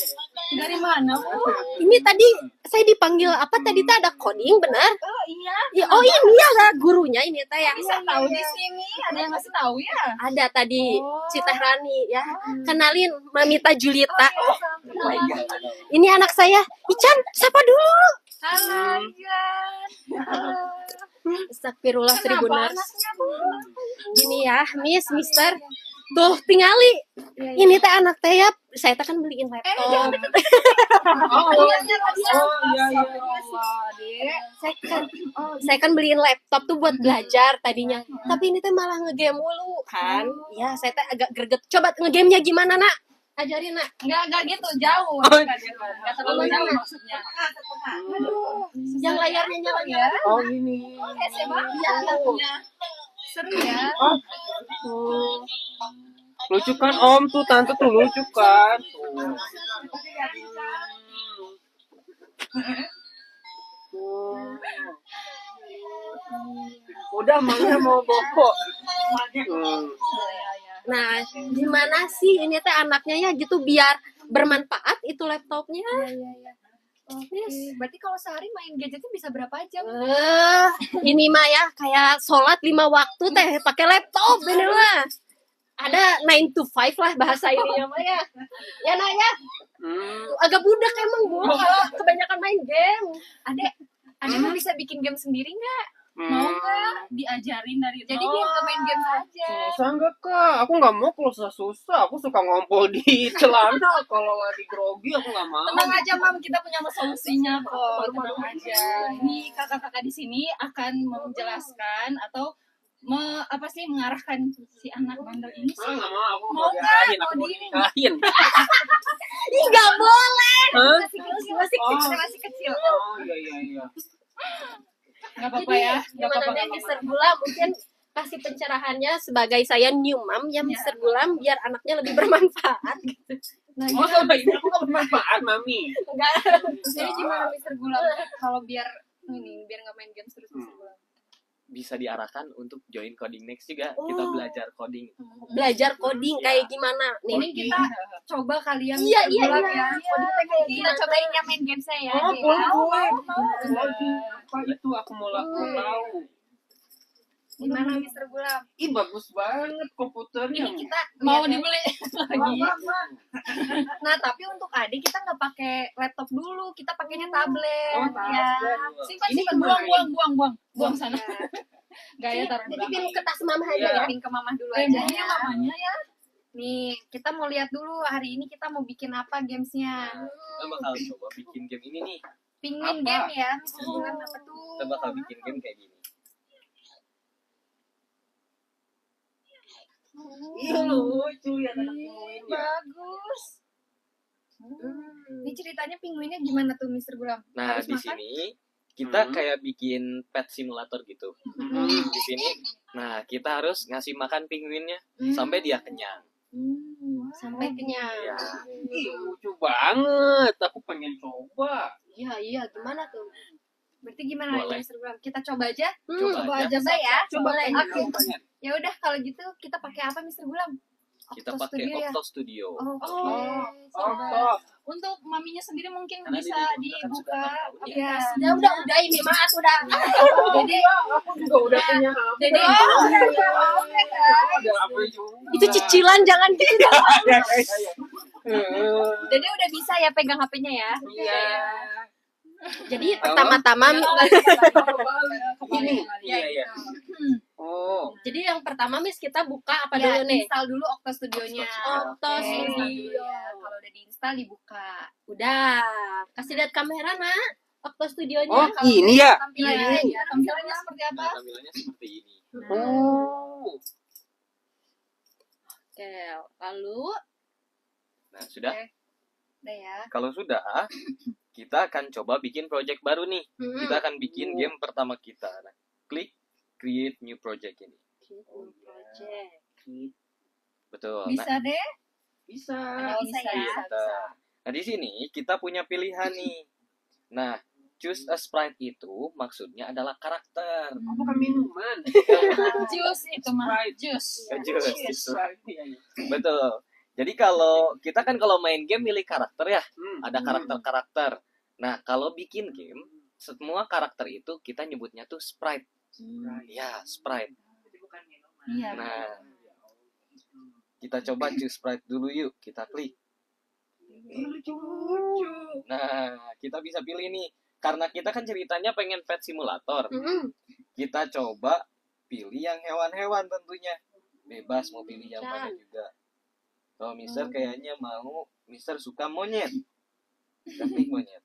Dari mana, Bu? Ini tadi saya dipanggil apa tadi tuh ada coding benar? Oh iya. Ya, oh ini ya lah gurunya ini teh ya. Bisa tahu di sini. Ada yang ngasih tahu ya? Ada tadi Oh. si Teh Rani ya. Kenalin Mamita Julita. Oh my God. Ini anak saya. Ican, sapa dulu. Halo, Ijan. Astagfirullah Kenapa Tribuners. anaknya, Bu? Gini ya, Miss, Mister. Tuh, tingali. Ini teh anak teh ya. Saya teh kan beliin laptop. Oh, Saya kan beliin laptop tuh buat belajar tadinya. Tapi ini teh malah ngegame mulu kan. Ya, saya teh agak greget. Coba ngegamenya gimana, Nak? Ajarin, Nak. Enggak gitu, jauh. Oh. Enggak terlalu jauh maksudnya. Yang layarnya nyala ya. Oh ini. Iya, seru ya. Lucu kan Om tuh, tante tuh lucu kan. Tuh. Udah mangnya mau bokok. Nah, gimana sih ini teh anaknya ya gitu biar bermanfaat itu laptopnya. Oke, berarti kalau sehari main gadgetnya bisa berapa jam? Ini mah ya kayak sholat 5 waktu teh pakai laptop ini mah. Ada 9 to 5 lah bahasa ini mah ya. Ya Nak ya. Agak budak emang Bu kalau kebanyakan main game. Ada mah bisa bikin game sendiri nggak? Mau nggak diajarin dari Jadi nol? biar nggak main game aja. Susah enggak kak? Aku nggak mau kalau susah-susah. Aku suka ngompol di celana. Kalau lagi grogi aku nggak mau. Tenang aja, Mam, kita punya solusinya kok. Tenang aja. Ini kakak-kakak di sini akan menjelaskan atau mengarahkan si anak bandel ini Ah, sih. nggak mau. Aku Mau mau dinikahin. Aku mau nggak? dinikahin. Ih enggak boleh. Hah? Masih kecil. Oh iya. Nggak apa-apa ya. Nggak Gimana apa-apa. deh Mister Gulam mungkin kasih pencerahannya sebagai saya new mom ya Mister Gulam biar anaknya lebih bermanfaat gitu. Nah, Oh sama ini aku nggak bermanfaat mami. jadi gimana Mister Gulam kalau biar nggak main game terus Mister Gulam? Bisa diarahkan untuk join Coding Next juga. Kita Oh. belajar coding. Belajar coding kayak gimana nih? Ini kita coba kalian Iya, Mister iya, Gulam iya. ya. Coding teh kayak Kita gimana? cobain yang main game saya Oh ya. boleh. Apa itu aku mau tahu. Gimana Mister Gulam? Ih bagus banget komputernya. Ini kita Mau lihat ya. dibeli lagi. Nah, tapi untuk adik kita nggak pakai laptop dulu, kita pakainya tablet. Oh, Ya. Simpan, Ini simpan. kemarin. Buang sana. Gaya taruh di Jadi belakang. pindah ke tas mama aja Iya. ya. Pindahin ke mama dulu aja Emangnya ya. mamanya ya? Nih, kita mau lihat dulu hari ini kita mau bikin apa gamesnya. Kita bakal coba bikin game ini nih. Penguin Apa? game ya, Mister Gulam apa tuh? Kita bakal bikin game kayak gini. Iya lucu ya anak Ih, penguin ya. bagus. Ini ceritanya pinguinnya gimana tuh Mister Gulam? Nah, Harus di makan? sini kita kayak bikin pet simulator gitu. Di sini, nah kita harus ngasih makan penguinnya sampai dia kenyang. Sampai kenyang. Ya. Ih, lucu banget. Aku pengen coba. Iya, gimana tuh? Berarti gimana Boleh. Mister Gulam? Kita coba aja. Coba aja. Coba ya. Coba Boleh. pengen, Oke. Pengen. Ya udah kalau gitu kita pakai apa Mister Gulam? Kita Octo pakai Studio ya? Octo Studio. Oke. Oh, Coba. toh. Untuk maminya sendiri mungkin Karena bisa dia kan dibuka sudah tahu ya. Ya. Udah ini maaf udah. Jadi Aku juga udah punya HP. jadi Ada HP juga. Itu cicilan jangan gitu. jadi udah bisa ya pegang HP-nya ya. Iya. Jadi pertama-tama Ini. Iya. Oh. jadi yang pertama Miss kita buka apa Ya, dulu nih? install dulu Octo Studio-nya. Octo Oke. Studio. Kalau udah diinstal dibuka. Udah. Kasih lihat kamera, Nak. Octo Studionya. Oh, Kalau ini ya. Tampilannya ya, Tampilannya seperti apa? Nah, tampilannya seperti ini. Oh. Oke, lalu Nah, sudah. Udah ya. Kalau sudah, kita akan coba bikin project baru nih. Kita akan bikin game pertama kita. Nah, klik create new project ini. project. Betul. Bisa deh. Bisa. Oh, bisa ya. Bisa. Nah, di sini kita punya pilihan nih. Nah, choose a sprite itu maksudnya adalah karakter. Oh, bukan minuman. Jus itu mah. Jus. Jus. Betul. Jadi kalau kita kan kalau main game milih karakter ya, ada karakter-karakter. Nah, kalau bikin game, semua karakter itu kita nyebutnya tuh sprite. Ya, sprite. Iya. Nah, kita coba choose sprite dulu yuk. Kita klik. Nah, kita bisa pilih nih. Karena kita kan ceritanya pengen pet simulator. Kita coba pilih yang hewan-hewan tentunya. Bebas mau pilih yang mana juga. Kalau Mister kayaknya mau, Mister suka monyet. Kita klik monyet.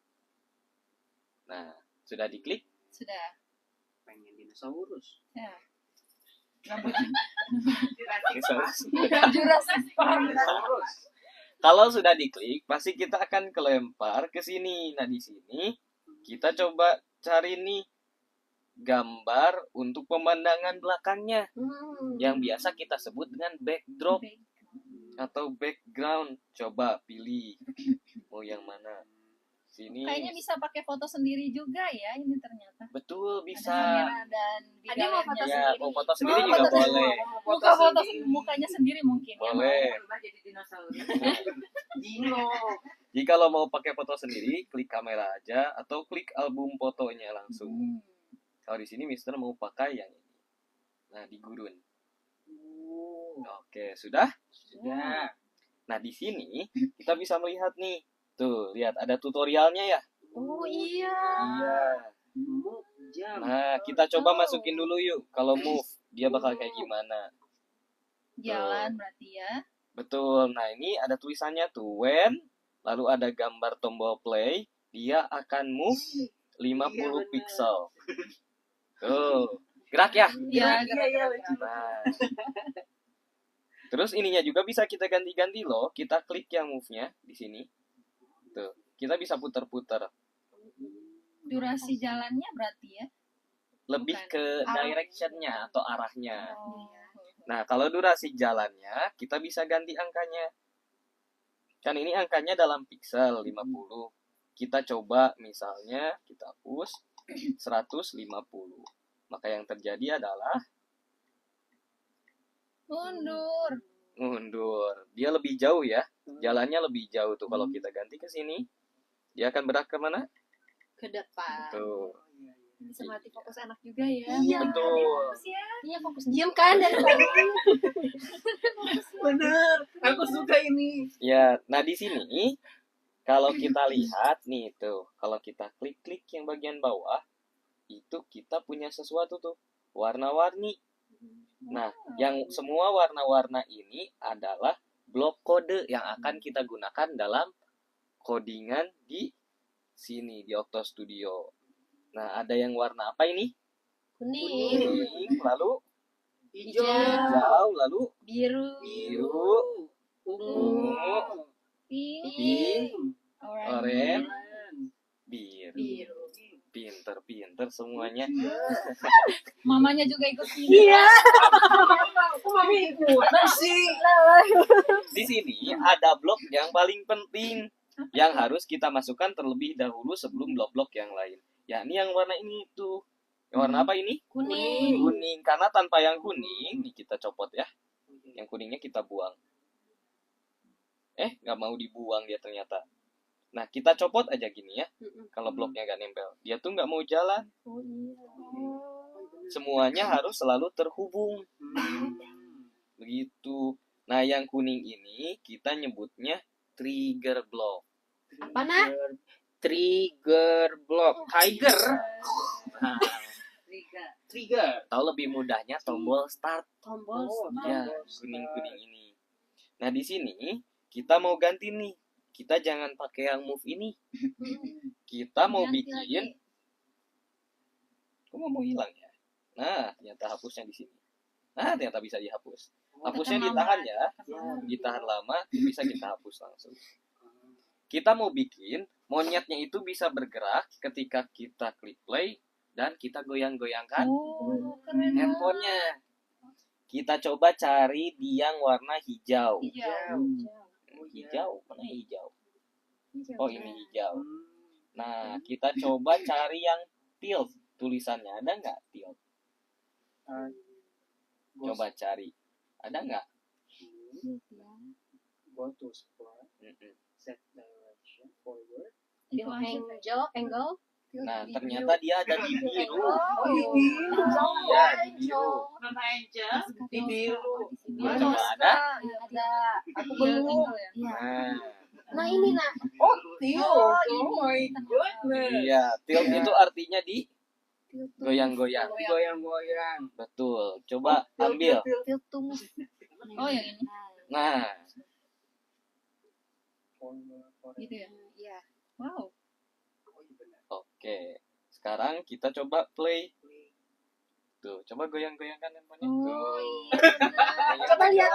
Nah, sudah diklik? Sudah. Pengen dinosaurus. Ya. Dinosaurus. Kalau sudah diklik, pasti kita akan kelempar ke sini. Nah, di sini kita coba cari nih gambar untuk pemandangan belakangnya yang biasa kita sebut dengan backdrop atau background. Coba pilih mau yang mana. Sini. Kayaknya bisa pakai foto sendiri juga ya ini ternyata. Betul, bisa. Ada kamera dan di Ada mau foto galernya. Ya, mau foto sendiri Mau juga foto boleh. Buka foto mukanya sendiri mungkin. Boleh. Jadi dinosaurus. Dino. Jadi kalau mau pakai foto sendiri, klik kamera aja atau klik album fotonya langsung. Kalau di sini Mister mau pakai yang ini. Nah, di gurun. Oke, sudah? Sudah. Nah, di sini kita bisa melihat nih. Tuh, lihat ada tutorialnya ya. Oh iya. Iya. Jam. Nah, kita coba masukin dulu yuk. Kalau move, dia bakal kayak gimana. Jalan berarti ya. Betul. Nah, ini ada tulisannya tuh when, lalu ada gambar tombol play, dia akan move 50 pixel. Tuh. Gerak ya? Iya, Nah. Terus ininya juga bisa kita ganti-ganti loh. Kita klik yang move-nya di sini. Tuh. Kita bisa putar-putar. Durasi jalannya berarti ya. Lebih Bukan. ke direction-nya atau arahnya. Oh. Nah, kalau durasi jalannya, kita bisa ganti angkanya. Kan ini angkanya dalam pixel 50. Kita coba misalnya kita hapus 150. Maka yang terjadi adalah mundur. Dia lebih jauh ya. Jalannya lebih jauh tuh. Kalau kita ganti ke sini, dia akan bergerak ke mana? Ke depan. Tuh. Bisa mati fokus anak juga ya. Iya. Betul. Iya fokus Diam kan dari tadi. Bener. Aku suka ini. Ya, nah di sini kalau kita lihat nih tuh, kalau kita klik-klik yang bagian bawah, itu kita punya sesuatu tuh, warna-warni. Nah, yang semua warna-warna ini adalah blok kode yang akan kita gunakan dalam codingan di sini di Octo Studio. Nah, ada yang warna apa ini? Kuning, Kuning, lalu hijau, hijau, lalu biru, biru, ungu, pink, oranye, biru. Pinter semuanya. Mamanya juga ikut Iya. Aku mami ikutan sih. Di sini ada blok yang paling penting yang harus kita masukkan terlebih dahulu sebelum blok-blok yang lain. Yakni yang warna ini tuh. Yang warna apa ini? Kuning. Kuning. Karena tanpa yang kuning, nih kita copot ya. Yang kuningnya kita buang. Nggak mau dibuang dia ternyata. Nah, kita copot aja gini ya. Kalau bloknya nggak nempel. Dia tuh nggak mau jalan. Oh iya. Semuanya harus selalu terhubung. Begitu. Nah, yang kuning ini kita nyebutnya trigger block. Apa nah? Trigger block. Tiger. Nah, Trigger. atau lebih mudahnya tombol start. Tombol. Ya, kuning-kuning ini. Nah, di sini kita mau ganti nih. Kita jangan pakai yang move ini. Kita mau Ganti bikin. Kok mau hilang ya? Nah, ternyata hapusnya di sini. Nah, ternyata bisa dihapus. Hapusnya ditahan ya. Ditahan lama, bisa kita hapus langsung. Kita mau bikin monyetnya itu bisa bergerak ketika kita klik play dan kita goyang-goyangkan Oh, keren. handphonenya. kita coba cari biang warna hijau. Hijau. Hijau, mana hijau? Oh, ini hijau. Nah, kita coba cari yang tilt. Tulisannya ada nggak tilt? Coba cari. Ada nggak? Go to spot, Mm-mm. set direction forward. Bill angle. Nah, ternyata dia ada di biru. Oh, Iya, di biru. Nona Angel di biru. Coba ada? Ada. Aku belum. Nah, Nah ini nah. tilt. Oh my goodness. iya, tilt itu artinya di goyang-goyang. Goyang-goyang. Betul. Coba ambil. Tilt to move. Oh, yang ini. Nah, Gitu ya. Iya. Wow. oke. Sekarang kita coba play. Tuh, coba goyang-goyangkan handphonenya. Oh, Tuh. Coba lihat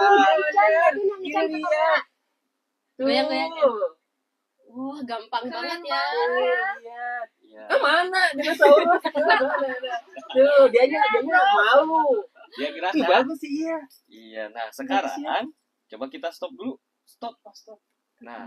Ini dia. Goyang-goyang. Wah, gampang banget ya. Lihat. Iya. Mana dinosaurus? Tuh, dia mau. Dia Ih, gerasa. bagus sih iya. Iya, nah sekarang coba kita stop dulu. Stop. Nah,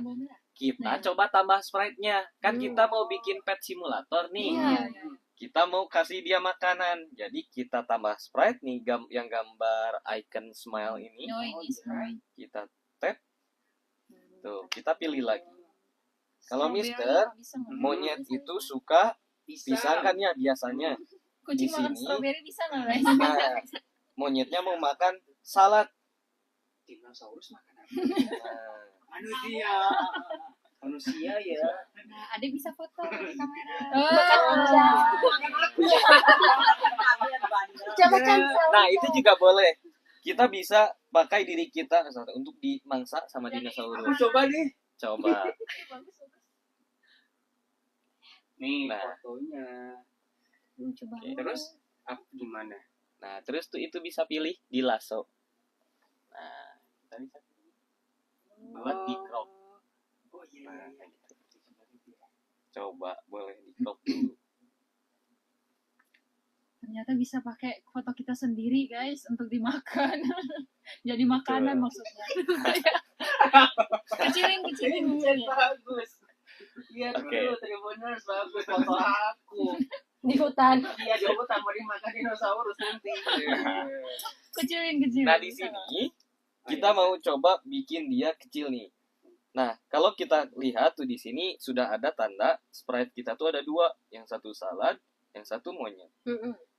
kita coba tambah sprite-nya. Kan kita mau bikin pet simulator nih. Iya. Kita mau kasih dia makanan. Jadi kita tambah sprite nih yang gambar icon smile ini. Oh, ini Sprite. Kita tap. Tuh, kita pilih lagi. Kalau Strawberry Mister, bisa nggak? monyet itu suka pisang kan ya biasanya. Kucing di makan sini. strawberry bisa nggak, guys? Nah, monyetnya mau makan salad. Dinosaurus makan apa? Nah, Manusia ya. Nah, Ade bisa foto di kamera. Coba cancel. nah, itu juga boleh. Kita bisa pakai diri kita untuk dimangsa sama dinosaurus. Coba nih. Coba. Nih Nah. fotonya. Coba. Oke, terus? Gimana? Nah, terus tuh itu bisa pilih di lasso. Nah, kita bisa pilih buat di crop. Oh iya. Nah, kayak gitu. Coba boleh di crop dulu. Ternyata bisa pakai foto kita sendiri, guys, untuk dimakan. Jadi makanan maksudnya. kecilin. Bagus. Lihat Oke. dulu Tribuners, bagus foto aku. Di hutan. Iya, di hutan mau dimakan dinosaurus nanti. Kecilin. Nah, di sini kita mau coba bikin dia kecil nih. Nah, kalau kita lihat tuh di sini sudah ada tanda sprite kita tuh ada dua, yang satu salad, yang satu monyet.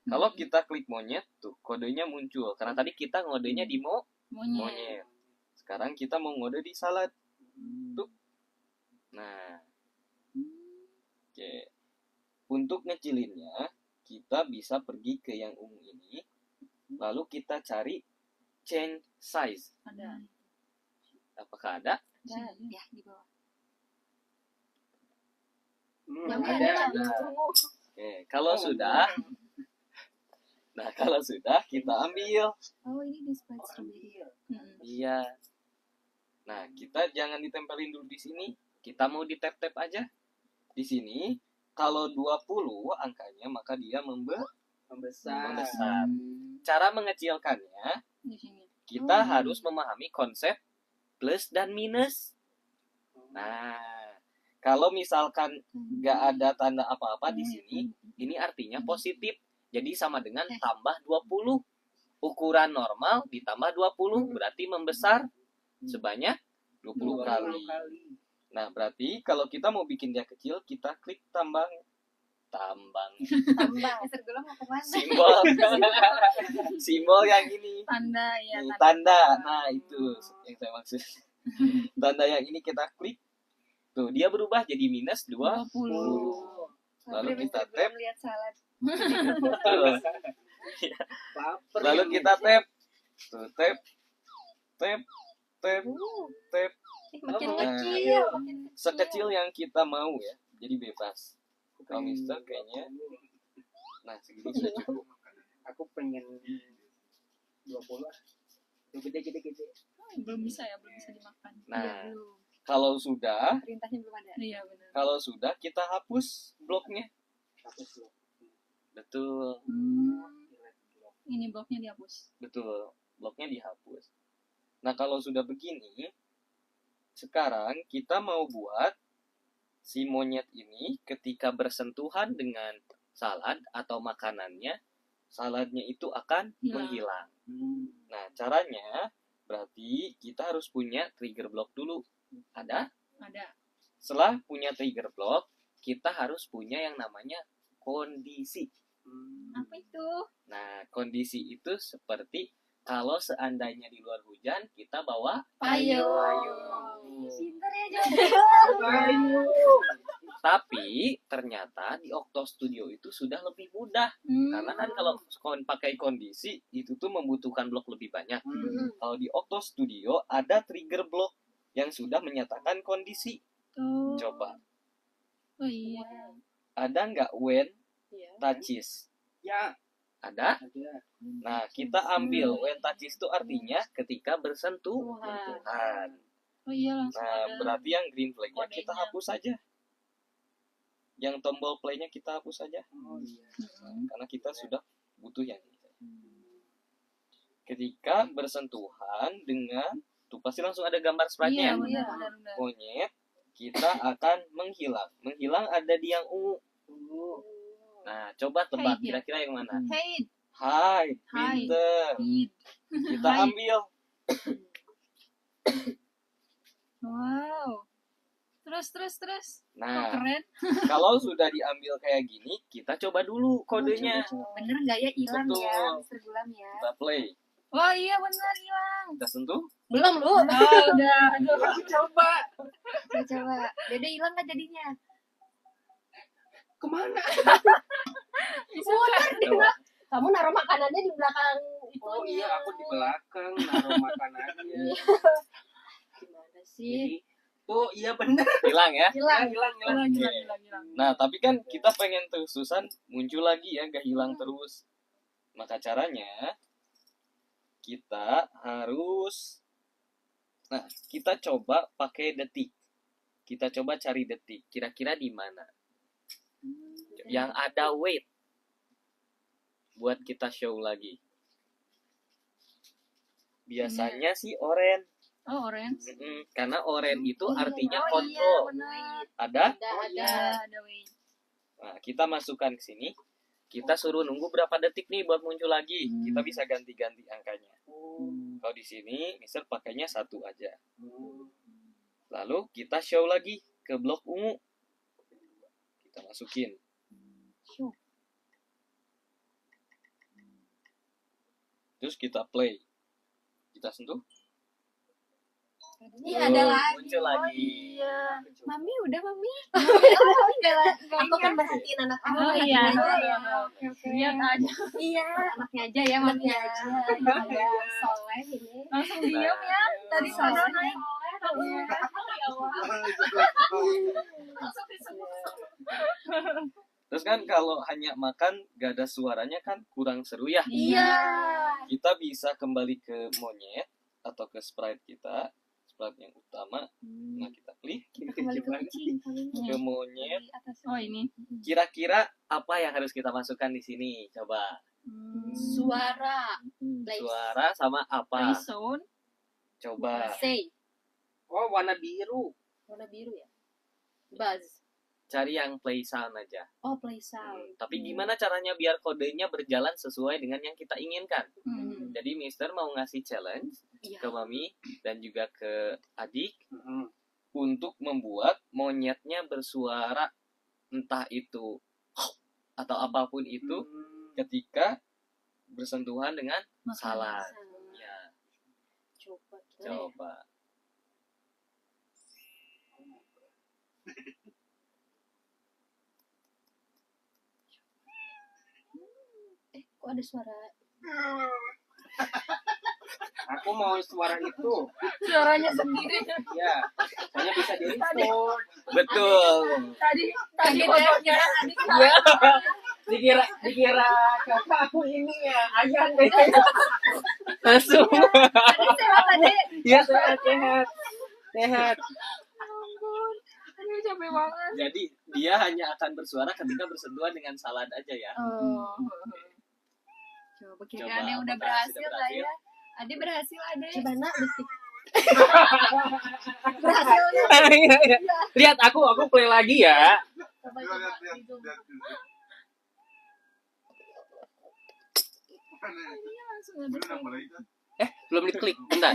Kalau kita klik monyet tuh kodenya muncul karena tadi kita ngodenya di monyet. Sekarang kita mau ngode di salad. Tuh. Nah. Oke. Untuk ngecilinnya kita bisa pergi ke yang ungu ini. Lalu kita cari change size. Ada. Apakah ada? Ya, di bawah. Ada. Oke, kalau sudah nah, kalau sudah kita ambil. Oh, ini display strawberry. Iya. Nah, kita jangan ditempelin dulu di sini. Kita mau di tap-tap aja. Di sini kalau 20 angkanya maka dia Membesar. membesar. Cara mengecilkannya Di sini. kita harus memahami konsep plus dan minus. Nah, kalau misalkan nggak ada tanda apa-apa di sini, ini artinya positif. Jadi sama dengan tambah 20. Ukuran normal ditambah 20 berarti membesar sebanyak 20 kali. Nah, berarti kalau kita mau bikin dia kecil, kita klik tambang. Mister Gula mau kemana? Simbol yang ini. Tanda ya. Nih, tanda. Nah, itu yang saya maksud. Tanda yang ini kita klik. Tuh, dia berubah jadi minus 20. 20. Lalu kita Mister Gula tap. melihat salad. Tuh. Lalu kita tap. Tuh, tap. Tap. Tap. Tap. Makin Nah, kecil. sekecil yang kita mau ya. Jadi bebas. Kalau Mister kayaknya nah segini sudah cukup. Aku pengen 20 lah. Itu gede. Belum bisa dimakan. Nah, kalau sudah, Perintahnya belum ada. Iya benar. kalau sudah kita hapus bloknya. Hapus loh. Betul, Ini bloknya dihapus. betul. bloknya dihapus. Nah, kalau sudah begini, sekarang kita mau buat si monyet ini ketika bersentuhan dengan salad atau makanannya, saladnya itu akan menghilang. Nah, caranya berarti kita harus punya trigger block dulu. Ada? Ada. Setelah punya trigger block, kita harus punya yang namanya kondisi. Apa itu? Nah, kondisi itu seperti kalau seandainya di luar hujan, kita bawa Payung. Pintar ya jadi. Tapi ternyata di Octo Studio itu sudah lebih mudah. Karena kan kalau pakai kondisi, itu tuh membutuhkan blok lebih banyak. Kalau di Octo Studio ada trigger block yang sudah menyatakan kondisi. Coba. Oh iya. Ada nggak when Iya. touches? Ya, Ada? ada. Nah, kita ambil when touches itu artinya ketika bersentuhan. Oh iya langsung Nah, ada. berarti yang green flag-nya kita kodenya. hapus saja. Yang tombol play-nya kita hapus saja. Oh iya. Karena kita sudah butuh yang ini. Ketika bersentuhan dengan, tuh pasti langsung ada gambar sprite-nya. Iya, benar. Monyet, kita akan menghilang. Menghilang ada di yang ungu. Nah, coba tebak Hide ya? kira-kira yang mana? Hide. Hide, Hide. pinter. Hide. Kita Hide. ambil. Wow. Terus. Oh, Nah, keren. kalau sudah diambil kayak gini, kita coba dulu kodenya. Bener nggak ya hilang Betul. ya, Mr. Gulam ya? Kita play. Wah, iya benar hilang. Kita sentuh. Belum lu. Udah. Aduh. Coba. Saya coba. Dede hilang nggak jadinya? Kemana? Coba. Kamu naruh makanannya di belakang itu. Oh iya, aku di belakang naruh makanannya. Gimana sih? Jadi, tuh iya bener. Hilang ya. Hilang. Hilang. Oke. Nah, tapi kan kita pengen terus-terusan muncul lagi ya, gak hilang terus. Maka caranya kita harus, nah, kita coba pakai detik. Kita coba cari detik. Kira-kira di mana? Yang ada wait. Buat kita show lagi. Biasanya sih orange. Oh, orange. Karena orange itu artinya Oh iya, kontrol. benar. Ada? Ada wait. Nah, kita masukkan ke sini. Kita suruh nunggu berapa detik nih buat muncul lagi. Kita bisa ganti-ganti angkanya. Kalau di sini, Mister pakainya 1 aja. Lalu kita show lagi ke blok ungu. Kita masukin. Terus kita play. Kita sentuh. Iya ada lagi. Muncul lagi. Mami udah mami. Aku kan merhatiin anak Oh anak. iya. Oke. Lihat aja. Iya, anaknya aja ya mami Anaknya aja. aja. Ada soleh ini. Langsung diam ya. Tadi Iya. sono naik. Terus kan kalau hanya makan gak ada suaranya kan kurang seru ya. Iya. Kita bisa kembali ke monyet atau ke sprite kita, sprite yang utama. Nah, kita klik Kembali ke kucing kalinya. ke monyet. Di atas. Oh, ini. Kira-kira apa yang harus kita masukkan di sini? Coba. Suara. Play. Suara sama apa? Play sound. Coba. Say. Oh, warna biru. Warna biru ya. Buzz. Cari yang play sound aja. Oh, play sound. Tapi gimana caranya biar kodenya berjalan sesuai dengan yang kita inginkan? Jadi Mister mau ngasih challenge Iya. ke Mami dan juga ke adik untuk membuat monyetnya bersuara, entah itu atau apapun itu ketika bersentuhan dengan salad. Ya, Coba. coba. Kok ada suara? Aku mau suara itu. Suaranya sendiri. Ya, soalnya bisa di record. Betul. Tadi fotonya adik. Dikira kakak aku ini ya, ayah deh. Langsung. Tadi sehat tadi. Ya, sehat. Sehat. Aduh, capek banget. Jadi dia hanya akan bersuara ketika bersentuhan dengan salad aja ya. Oh. Coba kira-kira Coba, yang udah apakah berhasil sudah lah ya. Ade berhasil, Ade. Gimana detik? Berhasil. Lihat aku play lagi ya. Coba Lihat. di zoom. Iya, langsung ada Mana mulai itu? Belum diklik. Bentar.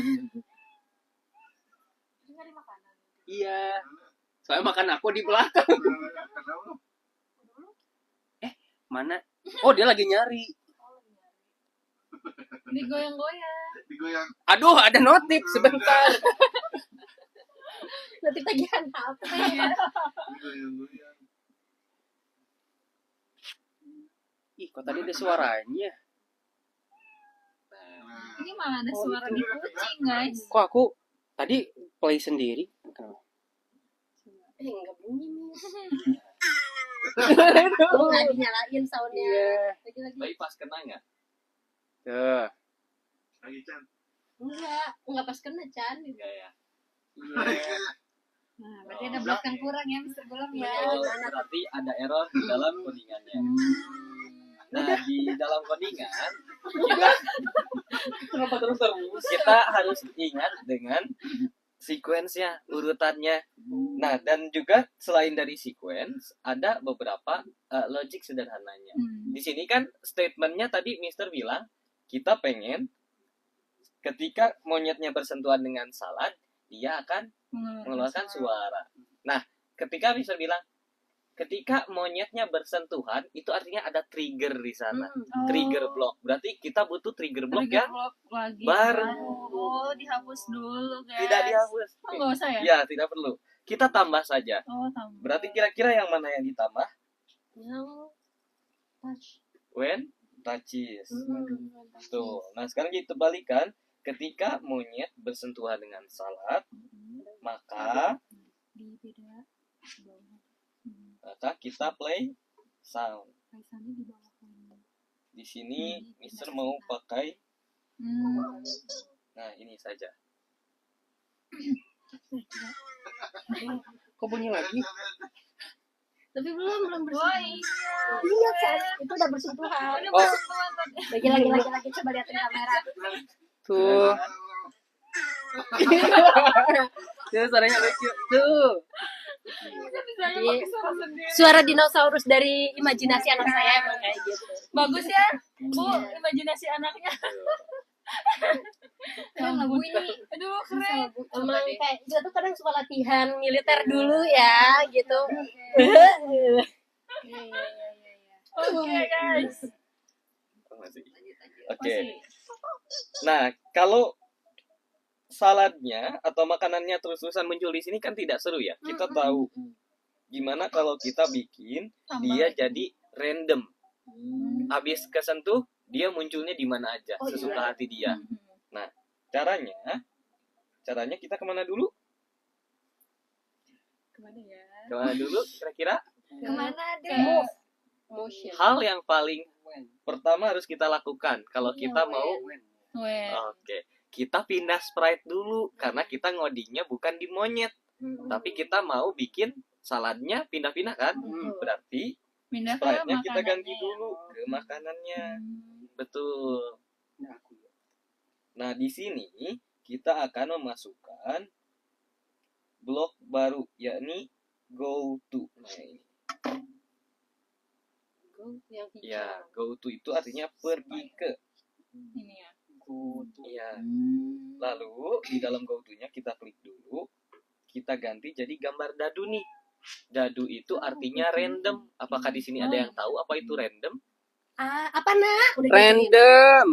nyari makanan. Iya. Soalnya makan aku di belakang. Mana? Oh, dia lagi nyari. Digoyang-goyang. Digoyang. Aduh, ada notif sebentar. Nanti tagihan apa? Digoyang. Ih, kok tadi ada suaranya? Ini malah ada suara di kucing, guys. Kok aku tadi play sendiri? Enggak bunyi nih. Oh, nggak dinyalain soundnya. Iya. Lagi-lagi. Tapi pas kena nggak? Tuh. Lagi Chan. Enggak pas kena Chan. Enggak ya. Iya. Nah, berarti ada blok yang kurang ya, Mr. Gulam ya. Itu berarti ada error di dalam codingannya. Nah, di dalam codingan Kenapa terus? kita harus ingat dengan sequence-nya, urutannya. Nah, dan juga selain dari sequence, ada beberapa logic sederhananya. Di sini kan statementnya tadi Mister bilang, kita pengen ketika monyetnya bersentuhan dengan salad, dia akan mengeluarkan suara. Nah, ketika Mister bilang, ketika monyetnya bersentuhan, itu artinya ada trigger di sana. Trigger block. Berarti kita butuh trigger block Trigger ya? block lagi. Baru. Oh, dihapus dulu, guys. Tidak dihapus. Oh, nggak usah ya? Ya, tidak perlu. Kita tambah saja. Oh, tambah. Berarti kira-kira yang mana yang ditambah? Yang touch. When touches. Tuh. Nah, sekarang kita balikan. Ketika monyet bersentuhan dengan salad, maka Di beda kita play sound. kaisannya di bawah ini. Di sini Mister mau pakai, nah ini saja. Kok bunyi lagi? Tapi belum Oh bersentuhan. iya. Iya kan, itu udah bersentuhan. Oh, Lagi coba liatin kamera. tuh. Tuh suaranya lucu. Tuh. Jadi, suara dinosaurus dari imajinasi anak saya emang kayak gitu. Bagus ya, Bu, imajinasi anaknya. Keren lagu ini. Aduh, keren. Emang kayak kita tuh kadang suka latihan militer dulu ya gitu. Oke, guys. Oke. Nah, kalau saladnya atau makanannya terus-terusan muncul di sini kan tidak seru ya. Kita tahu gimana kalau kita bikin dia jadi random. Habis kesentuh, dia munculnya di mana aja, sesuka hati dia. Nah, caranya kita kemana dulu? Kemana ya? Kemana dulu kira-kira? Kemana deh? Motion. Hal yang paling pertama harus kita lakukan kalau kita mau, Weh. oke, kita pindah sprite dulu karena kita ngodingnya bukan di monyet, tapi kita mau bikin saladnya pindah-pindah kan? Berarti Pindah ke sprite-nya kita makanannya ganti ya. dulu ke makanannya. Betul. Nah, di sini kita akan memasukkan blok baru, yakni go to. Nah, ini. Yang hijau. Ya, go to itu artinya pergi ke. Ini ya. Iya. Lalu di dalam go to-nya kita klik dulu. Kita ganti jadi gambar dadu nih. Dadu itu artinya random. Apakah di sini ada yang tahu apa itu random? Apa nak? Udah Random.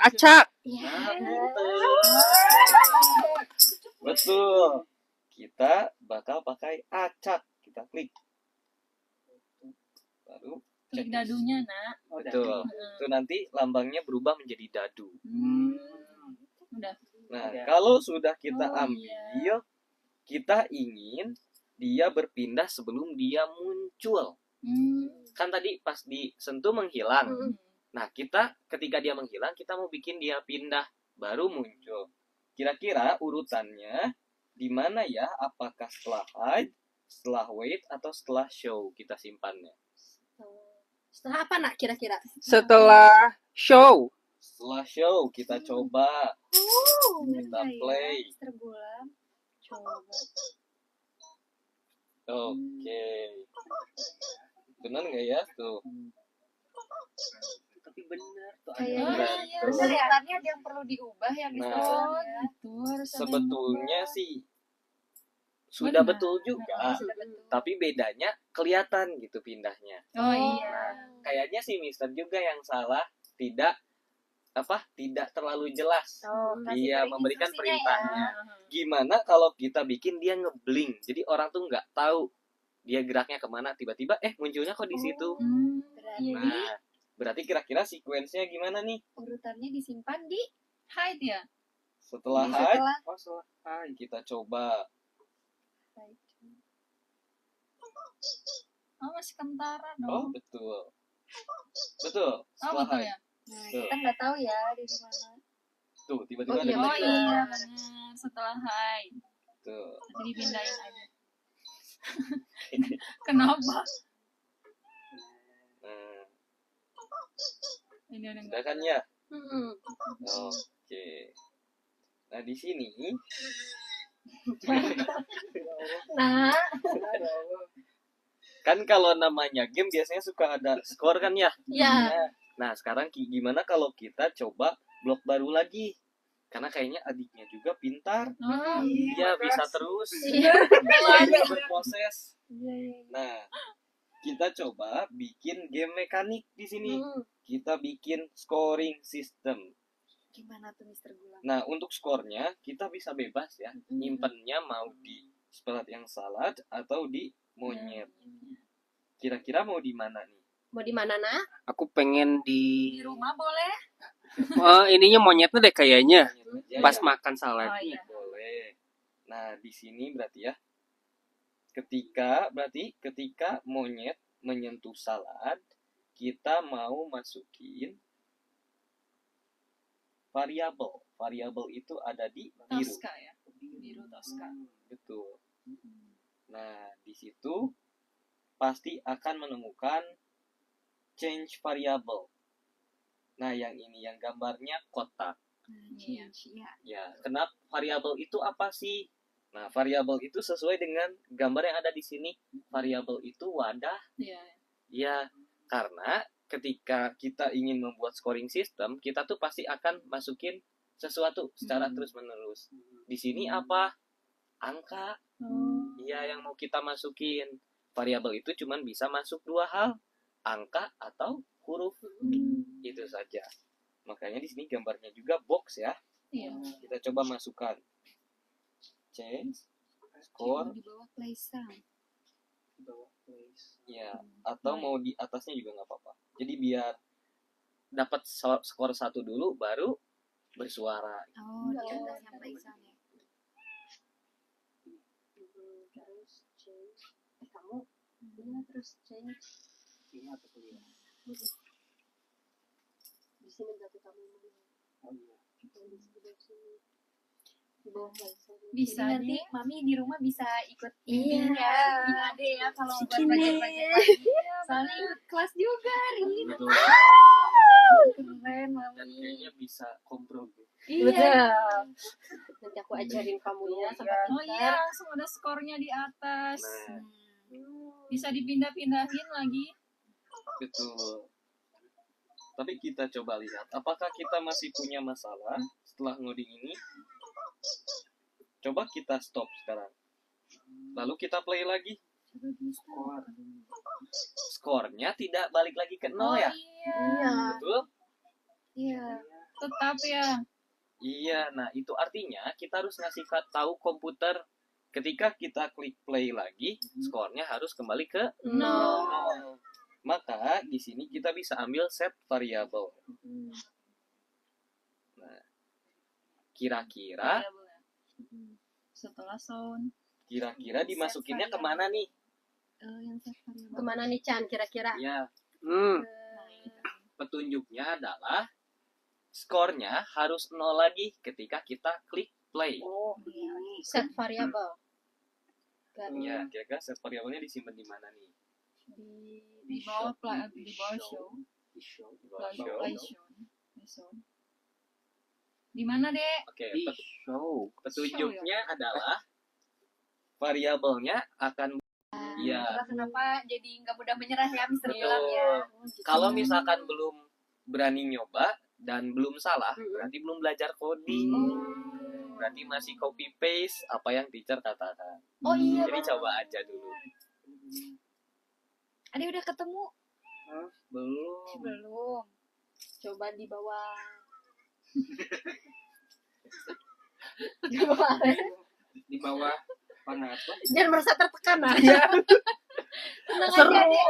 Acak. Betul. Kita bakal pakai acak. Kita klik. Lalu Klik dadunya, Nak. betul. Itu nanti lambangnya berubah menjadi dadu. Udah. Nah, kalau sudah kita Oh, ambil, kita ingin dia berpindah sebelum dia muncul. Kan tadi pas disentuh menghilang. Nah, kita ketika dia menghilang, kita mau bikin dia pindah baru muncul. Kira-kira urutannya di mana ya? Apakah setelah hide, setelah wait, atau setelah show kita simpannya? Setelah apa nak kira-kira? Setelah show. setelah show kita coba, Bener kita nggak ya, play. Mister Gulam? Coba. Oke. Benar nggak ya tuh? Tapi benar tuh Kayaknya Benar. iya. Kelihatannya ada yang perlu diubah ya, Mister Nah. Gulam ya. Itu harus ada yang Sebetulnya berubah. sih sudah Benar. betul juga, Sudah betul. tapi bedanya kelihatan gitu pindahnya. Oh iya. Kayaknya sih Mister juga yang salah, tidak terlalu jelas. Oh, kasih Dia tahu memberikan instruksinya perintahnya. ya. Gimana kalau kita bikin dia ngeblink, jadi orang tuh nggak tahu dia geraknya kemana, tiba-tiba munculnya kok di situ. Berarti Nah, berarti kira-kira sequence-nya gimana nih? urutannya disimpan di Hide ya. Setelah Setelah- hide, setelah hide kita coba. Oh masih kentara Oh, dong. betul. Betul. Oh Setelah betul hide. ya. Nah, Tuh. kita nggak tahu ya dia di mana. Tuh, tiba-tiba Oh, ada iya, Oh di betul. iya benar. Setelah hide. Tuh. Jadi dipindahin aja. Kenapa? Nah, Ini udah sudah enggak. kan ya? Mm-mm. Oke. Nah, di sini Nah, kan kalau namanya game biasanya suka ada skor kan ya? ya. Nah, sekarang gimana kalau kita coba blok baru lagi? Karena kayaknya adiknya juga pintar. Oh, Dia bisa terus. Iya. Bisa berproses. Iya, iya. Nah, kita coba bikin game mekanik di sini. Mm. Kita bikin scoring system. Gimana tuh Mister Gulam? Nah, untuk skornya kita bisa bebas ya. Nyimpennya mau di splat yang salad atau di monyet. Kira-kira mau di mana nih? Mau di mana, Nak? Aku pengen di rumah boleh? ininya monyetnya deh kayaknya. Monyet aja Pas ya? makan salad. Oh iya. Boleh. Nah, di sini berarti ya. Ketika monyet menyentuh salad, kita mau masukin variabel. Variabel itu ada di biru. Tosca ya. Biru Tosca. Betul. Nah, di situ pasti akan menemukan change variable. Nah, yang ini yang gambarnya kotak. Iya. Iya. Ya, kenapa variabel itu apa sih? Nah, variabel itu sesuai dengan gambar yang ada di sini. Variabel itu wadah. Iya. Ya, karena ketika kita ingin membuat scoring system, kita tuh pasti akan masukin sesuatu secara terus-menerus. Di sini apa? Angka. Oh. Iya, yang mau kita masukin. Variabel itu cuman bisa masuk dua hal, angka atau huruf. Itu saja. Makanya di sini gambarnya juga box ya. Iya. Kita coba masukkan change score Di bawah play sound. ya, atau mau di atasnya juga nggak apa-apa. Jadi biar dapat skor satu dulu baru bersuara. Oh, di atasnya play sound ya. Terus change. Kamu iya, terus change. Ini atau kuliah? Di sini berarti kamu mana? Oh iya. Yang di sebelah sini. Di bawah laser. Bisa Jadi nanti di Mami di rumah bisa ikut Iya. bimbing ya. Bimbing Ade ya kalau buat Sikini. belajar-belajar lagi. Soalnya ikut kelas juga hari ini. Betul. Keren Dan Mami. kayaknya bisa kompromi. Iya. Betul. Nanti aku ajarin kamu ya sampai Oh iya, langsung ada skornya di atas. Nah, Bisa dipindah-pindahin lagi. betul. Tapi kita coba lihat, apakah kita masih punya masalah setelah ngoding ini? Coba kita stop sekarang. Lalu kita play lagi. Skornya tidak balik lagi ke nol ya? Iya. Betul? Iya. Tetap ya. Iya, nah itu artinya kita harus ngasih tahu komputer ketika kita klik play lagi, skornya harus kembali ke nol. nol. Maka di sini kita bisa ambil set variabel. Nah, kira-kira Setelah sound. dimasukinnya kemana nih? Yang set variabel. Kemana nih Chan kira-kira? Ya, Hmm. petunjuknya adalah skornya harus nol lagi ketika kita klik play. Oh, Iya. set variabel. Ya, kira-kira set variabelnya disimpan di mana nih? Di bawah play, di bawah show. Di bawah show. Play show. Di mana, Dek? Oke, Di show. petunjuknya adalah variabelnya akan ya. Itulah kenapa jadi nggak mudah menyerah ya Mister Betul. Gulam ya. Kalau misalkan belum berani nyoba dan belum salah, Mm-mm. berarti belum belajar coding. Berarti masih copy paste apa yang teacher katakan. Oh iya. Jadi coba aja dulu. Ade udah ketemu? Belum. Belum. Coba di bawah. Di bawah panas. Jangan merasa tertekan ah. Tenang Seru. aja Ade.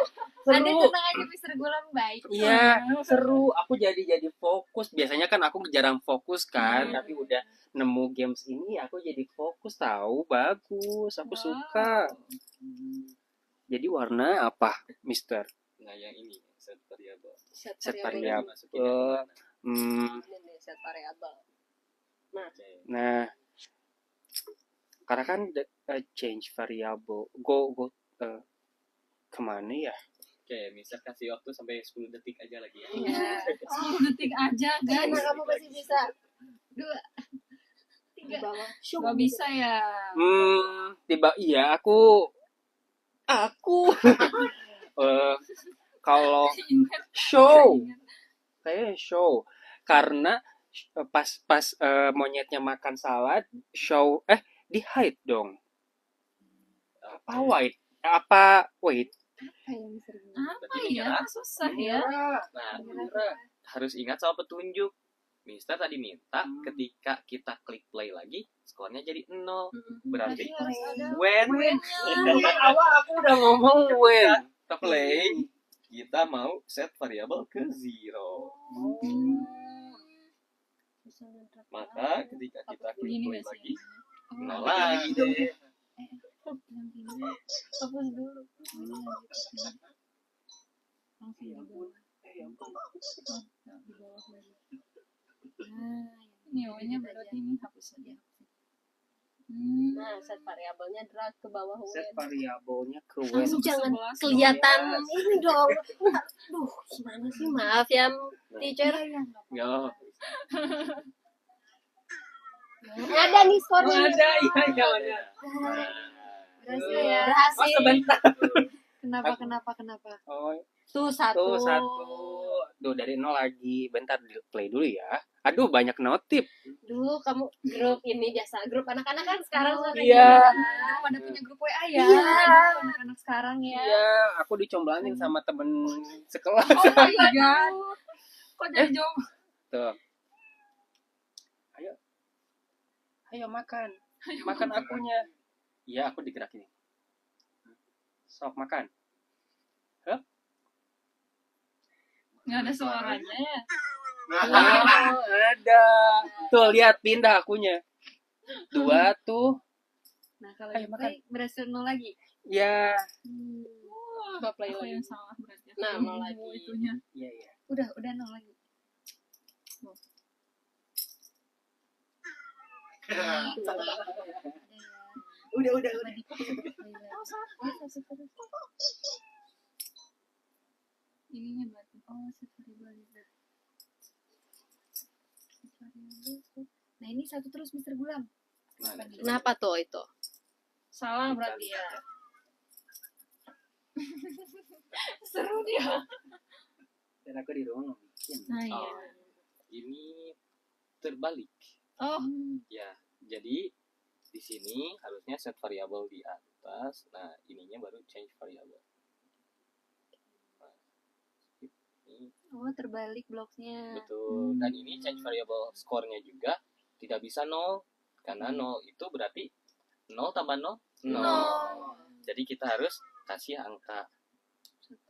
Ade Seru. tenang aja Mister Gulam baik. Iya, seru. Aku jadi fokus. Biasanya kan aku jarang fokus kan, tapi udah nemu games ini aku jadi fokus tahu. Bagus, aku suka. Jadi warna apa, Mister? Nah, yang ini set variabel. Set Variabel variabel. masukin yang mana? Ini set variabel. Oke. Nah, karena kan change variable. Go kemana ya? Oke, Mister kasih waktu sampai 10 detik aja lagi ya. Iya. 10 detik aja, guys. Karena kamu masih bisa. 2 Di 3. bawah. Gak bisa ya. Tiba iya aku kalau show saya show karena pas monyetnya makan salad show di hide dong apa wait Apa ya Mister Gulam? Apa Berarti ya? menyerah. Susah ya. Nah, harus ingat soal petunjuk. Mister tadi minta ketika kita klik play lagi, skornya jadi 0. Berarti Harus ada when awal aku udah ngomong when kita play, kita mau set variabel ke 0. Maka ketika kita klik Begini play nggak lagi, sih? 0 lagi deh. Hapus dulu. Langsung di bawah. Nah, Ini O-nya berarti ini hapus aja. Nah, set variabelnya drag ke bawah set when. variabelnya ke when Langsung ke Jangan 11. kelihatan ini dong. Duh, gimana sih? Maaf ya, teacher. Ya, Ada nih skornya. ada iya ada berhasil ya. Berhasil. sebentar Kenapa? oh Tuh satu. Tuh dari 0 lagi bentar di play dulu ya aduh banyak notif Dulu kamu grup ini biasa grup anak-anak kan sekarang suka Iya. Pada punya grup WA ya. Iya. Anak-anak sekarang ya. iya aku dicomblangin sama temen sekelas Oh my god. Kok jadi jauh? tuh ayo makan makan akunya iya aku digerakin sok makan Nggak ada suaranya ya. oh, ada tuh lihat pindah akunya 2 tuh Nah, kalau Ayo, di play berhasil 0 lagi. ya Coba play Aku lagi. yang salah berarti. Nah, mau lagi. Itunya. iya iya Udah 0 lagi. Udah. Ininya berarti. Oh, set variable. Nah, ini satu terus Mister Gulam. Kenapa tuh itu? Salah berarti ya. Seru dia. dan aku di rumah mau bikin Nah iya. ini terbalik. Oh, Ya, jadi di sini harusnya set variabel di atas. Nah, ininya baru change variabel. Nah, ini Oh, terbalik bloknya. betul. Dan ini change variabel skornya juga tidak bisa 0 karena 0 itu berarti 0 tambah 0 0. Jadi kita harus kasih angka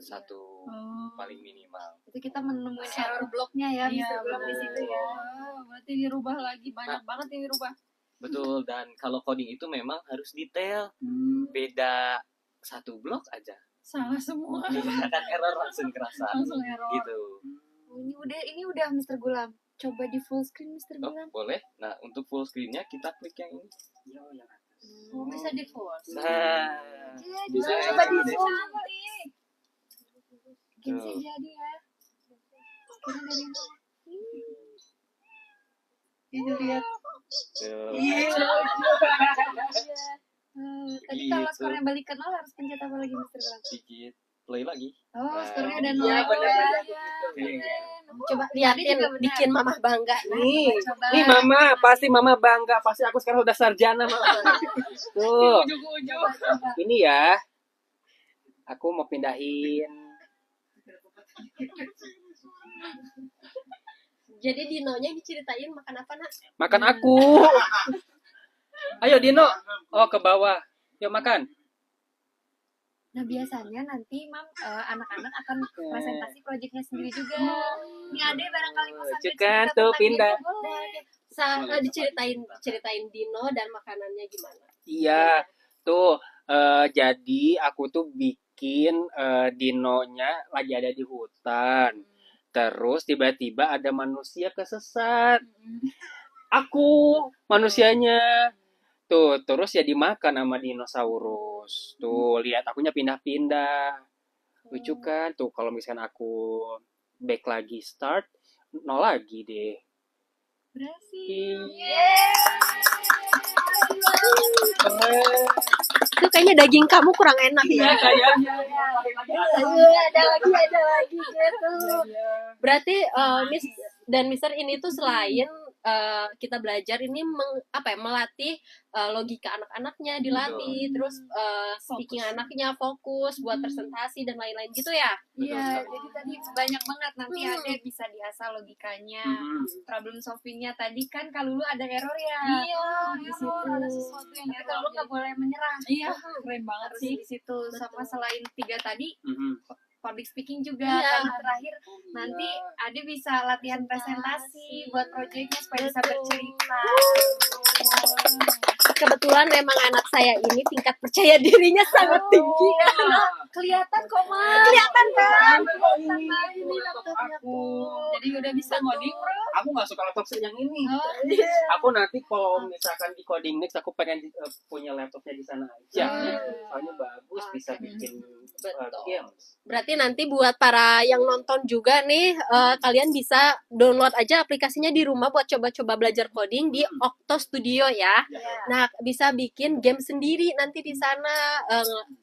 1 paling minimal. Itu kita menemukan error bloknya ya, iya. Mister Gulam di situ ya. Oh, berarti dirubah lagi banyak banget yang dirubah. Betul, dan kalau coding itu memang harus detail. Beda 1 blok aja. Salah semua. Kan error langsung kerasa. Langsung error. Gitu. Oh, ini udah Mister Gulam. Coba di full screen Mister Oh, Gulam. boleh. Nah, untuk full screen-nya kita klik yang ini. yo yang atas Oh, bisa di force. Nah, Ya, bisa coba di ya. full. Gamesnya jadi ya. Sekarang dari nol. Ini lihat. Tuh. Tadi kalau Gitu. skornya balik ke 0 harus pencet apa lagi Mister Gulam? Dikit play lagi. Oh, Nah, skornya udah 0. iya, bener. Coba liatin, juga benar. bikin mamah bangga nih. Coba. Nih mama, pasti mama bangga. Pasti aku sekarang udah sarjana mama. Tuh, Coba. ini ya. Aku mau pindahin. Jadi Dinonya diceritain makan apa nak? Makan aku. Ayo Dino. Oh ke bawah. Yuk makan. Nah biasanya nanti anak-anak akan presentasi proyeknya sendiri juga. Ini Ade barangkali mau sambil Juga cerita tuh, tentang pindah. gamenya, boleh. Diceritain Dino dan makanannya gimana? Iya. Tuh. Jadi aku tuh bikin Dinonya lagi ada di hutan. Terus tiba-tiba ada manusia kesesat. Aku manusianya. Tuh, terus ya dimakan sama dinosaurus. Tuh, lihat akunya pindah-pindah. Lucu kan? Tuh, kalau misalkan aku back lagi start, 0 lagi deh. Berhasil. Keren. Itu kayaknya daging kamu kurang enak Iya, ya. kayaknya. Ada lagi gitu. Berarti Miss dan Mister ini tuh selain kita belajar ini melatih logika anak-anaknya dilatih, terus speaking anaknya fokus buat presentasi dan lain-lain gitu ya. Iya, jadi tadi banyak banget nanti Ade bisa diasah logikanya, problem solvingnya. Tadi kan kalau lu ada error ya. Iya, di situ ada sesuatu yang Tapi kalau lu nggak boleh menyerah. Iya, keren banget Harus sih. di situ. Sama selain 3 tadi, Mhm. public speaking juga. Iya. Karena terakhir nanti Ade bisa latihan presentasi buat proyeknya supaya bisa bercerita. Kebetulan memang anak saya ini tingkat percaya dirinya sangat tinggi. Kelihatan kok, Ma. Kelihatan kan? Ini laptop aku. Jadi udah bisa ngoding, bro. Aku nggak suka laptop yang ini. Oh, Aku nanti kalau misalkan di coding next aku pengen punya laptopnya di sana aja. Soalnya bagus bisa bikin Betul. games. Berarti nanti buat para yang nonton juga nih, kalian bisa download aja aplikasinya di rumah buat coba-coba belajar coding di Octo Studio ya. Nah, bisa bikin game sendiri nanti di sana,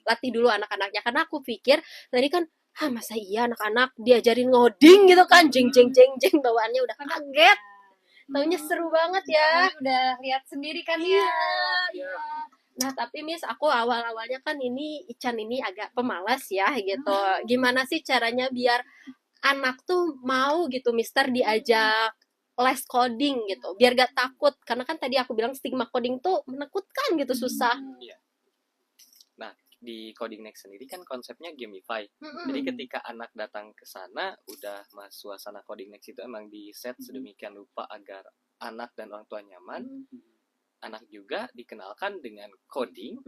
latih dulu anak-anaknya. Karena aku pikir tadi kan, masa iya anak-anak diajarin ngoding gitu kan, jeng bawaannya udah kaget. Taunya seru banget ya. udah lihat sendiri kan ya. Nah, tapi Miss, aku awal-awalnya kan Ican ini agak pemalas ya gitu. Gimana sih caranya biar anak tuh mau gitu, Mister, diajak les coding gitu, biar gak takut. Karena kan tadi aku bilang stigma coding tuh menakutkan gitu, susah. Di Coding Next sendiri kan konsepnya gamify. Jadi ketika anak datang ke sana, udah suasana Coding Next itu emang di set sedemikian rupa agar anak dan orang tua nyaman. Anak juga dikenalkan dengan coding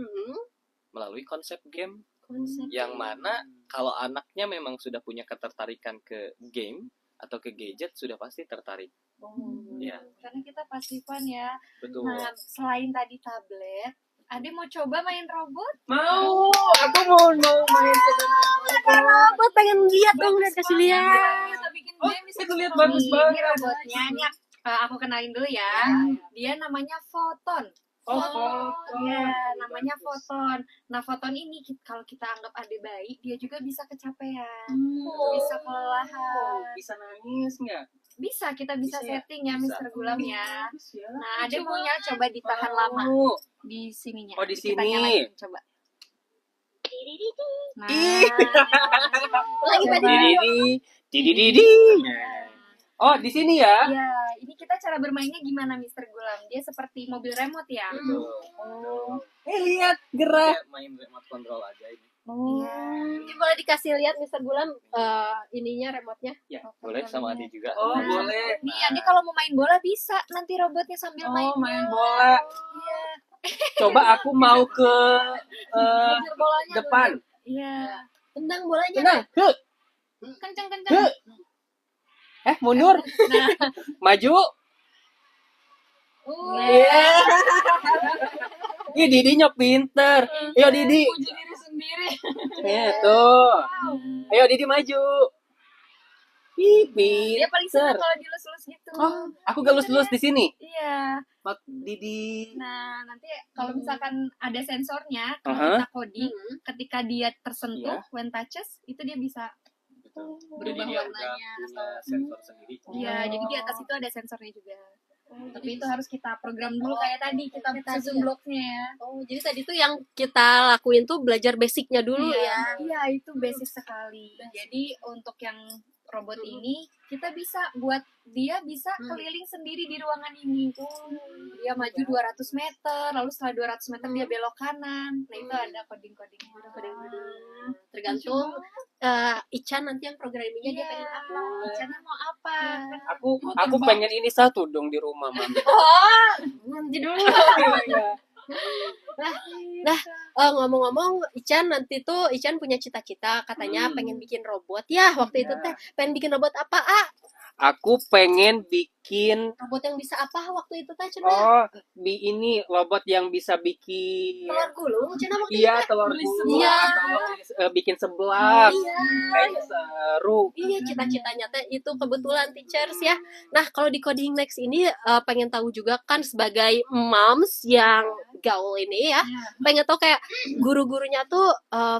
melalui konsep game. Konsep. Yang mana kalau anaknya memang sudah punya ketertarikan ke game atau ke gadget, sudah pasti tertarik. Ya, Karena kita pasifan ya. betul. Nah, selain tadi tablet, Ade mau coba main robot? Mau, aku mau main. Robot pengen lihat dong, kasih lihat. Bisa bikin Oh, game, bisa itu lihat bikin bagus Ini banget. robotnya. Ini aku kenalin dulu ya. Dia namanya Photon. Oh, Iya, namanya Photon. Nah, Photon ini kalau kita anggap Ade bayi, dia juga bisa kecapean, bisa kelelahan. bisa nangis nggak? Bisa, kita bisa Bisa ya? setting ya, Bisa. Mr. Gulam ya. Bisa. Nah, Ade maunya coba ditahan lama di sininya. Oh, di Kita sini. nyalain, coba. Nah, Lagi tadi. Didi. Oh, di sini ya? ya, ini kita cara bermainnya gimana, Mr. Gulam? Dia seperti mobil remote ya. Lihat gerak. Kayak main remote control aja ini. Iya. Ini boleh dikasih lihat, Mister Gulam, ininya remote-nya. Ya, boleh sama Adi juga. Oh, Nah, boleh. Nih, Ade kalau mau main bola bisa nanti robotnya sambil main. Main bola. Iya. Coba aku mau ke Hajar bolanya depan. dulu. Iya. Tendang bolanya. Tenang. Huh. Kencang-kencang. Mundur. Maju. Iya. Ih, Didinya pinter. Ayo Didi. puji diri sendiri. Ya, tuh. Ayo Didi maju. Ih, Dia paling senang pinter. kalau dilus-lus gitu. Oh, aku gak lulus di sini. Iya. Pak Didi. Nah, nanti kalau misalkan ada sensornya, kalau Aha. kita coding, ketika dia tersentuh, Iya. when touches, itu dia bisa Betul. Jadi berubah dia udah warnanya. punya sensor sendiri. Iya, jadi di atas itu ada sensornya juga. Tapi itu harus kita program dulu kayak tadi, kita susun bloknya ya. Oh, jadi tadi tuh yang kita lakuin tuh belajar basicnya dulu ya. Iya, itu basic sekali. Jadi untuk yang robot ini kita bisa buat dia bisa keliling sendiri di ruangan ini. Dia maju 200 meter, lalu setelah 200 meter dia belok kanan. Nah, itu ada coding-codingnya. Tergantung Ican nanti yang programmingnya dia pengen apa. Icannya mau apa? Aku pengen ini satu dong di rumah, Mami. Oh, nanti dulu. Nah, ngomong-ngomong, Ican nanti tuh Ican punya cita-cita katanya pengen bikin robot ya. Waktu itu teh pengen bikin robot apa? Aku pengen bikin Robot yang bisa apa waktu itu teh Cina? oh, ini robot yang bisa bikin Telur gulung Cina waktu iya itu. telur Iya. gulung atau bikin seblak. Iya. Kayaknya seru. Iya, cita-citanya teh itu kebetulan teachers ya. Nah, kalau di Coding Next ini pengen tahu juga kan sebagai moms yang gaul ini ya, pengen tahu kayak guru-gurunya tuh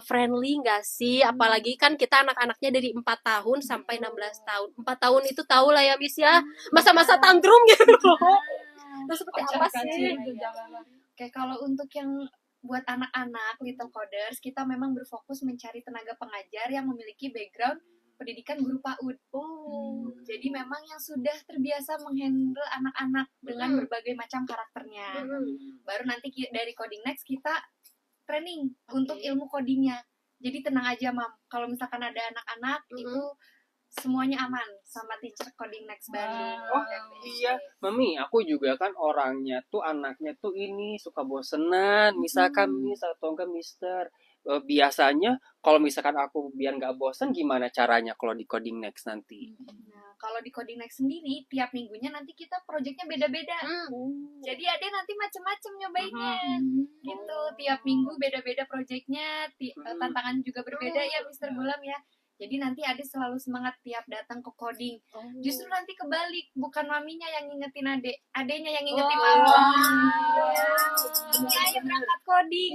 friendly nggak sih? Apalagi kan kita anak-anaknya dari 4 tahun sampai 16 tahun. 4 tahun itu tahu lah ya, Miss ya. Masa-masa tantrum gitu loh. Nah, seperti apa sih? Kayak kalau untuk yang buat anak-anak little coders, kita memang berfokus mencari tenaga pengajar yang memiliki background pendidikan guru PAUD. Jadi memang yang sudah terbiasa menghandle anak-anak dengan berbagai macam karakternya. Baru nanti dari Coding Next kita training untuk ilmu codingnya. Jadi tenang aja, Mam. Kalau misalkan ada anak-anak itu semuanya aman sama teacher Coding Next Bali. Oh, iya, Mami, aku juga kan orangnya tuh anaknya tuh ini suka bosenan, misalkan Miss atau enggak Mister. Biasanya kalau misalkan aku biar nggak bosen, gimana caranya kalau di Coding Next nanti? Nah, kalau di Coding Next sendiri, tiap minggunya nanti kita proyeknya beda-beda. Jadi ada nanti macam-macam nyobainnya. Gitu, tiap minggu beda-beda proyeknya, tantangan juga berbeda ya, Mr. Gulam ya. Jadi nanti Ade selalu semangat tiap datang ke coding. Justru nanti kebalik, bukan maminya yang ngingetin Ade, adenya yang ngingetin mami. Ini ayo berangkat coding.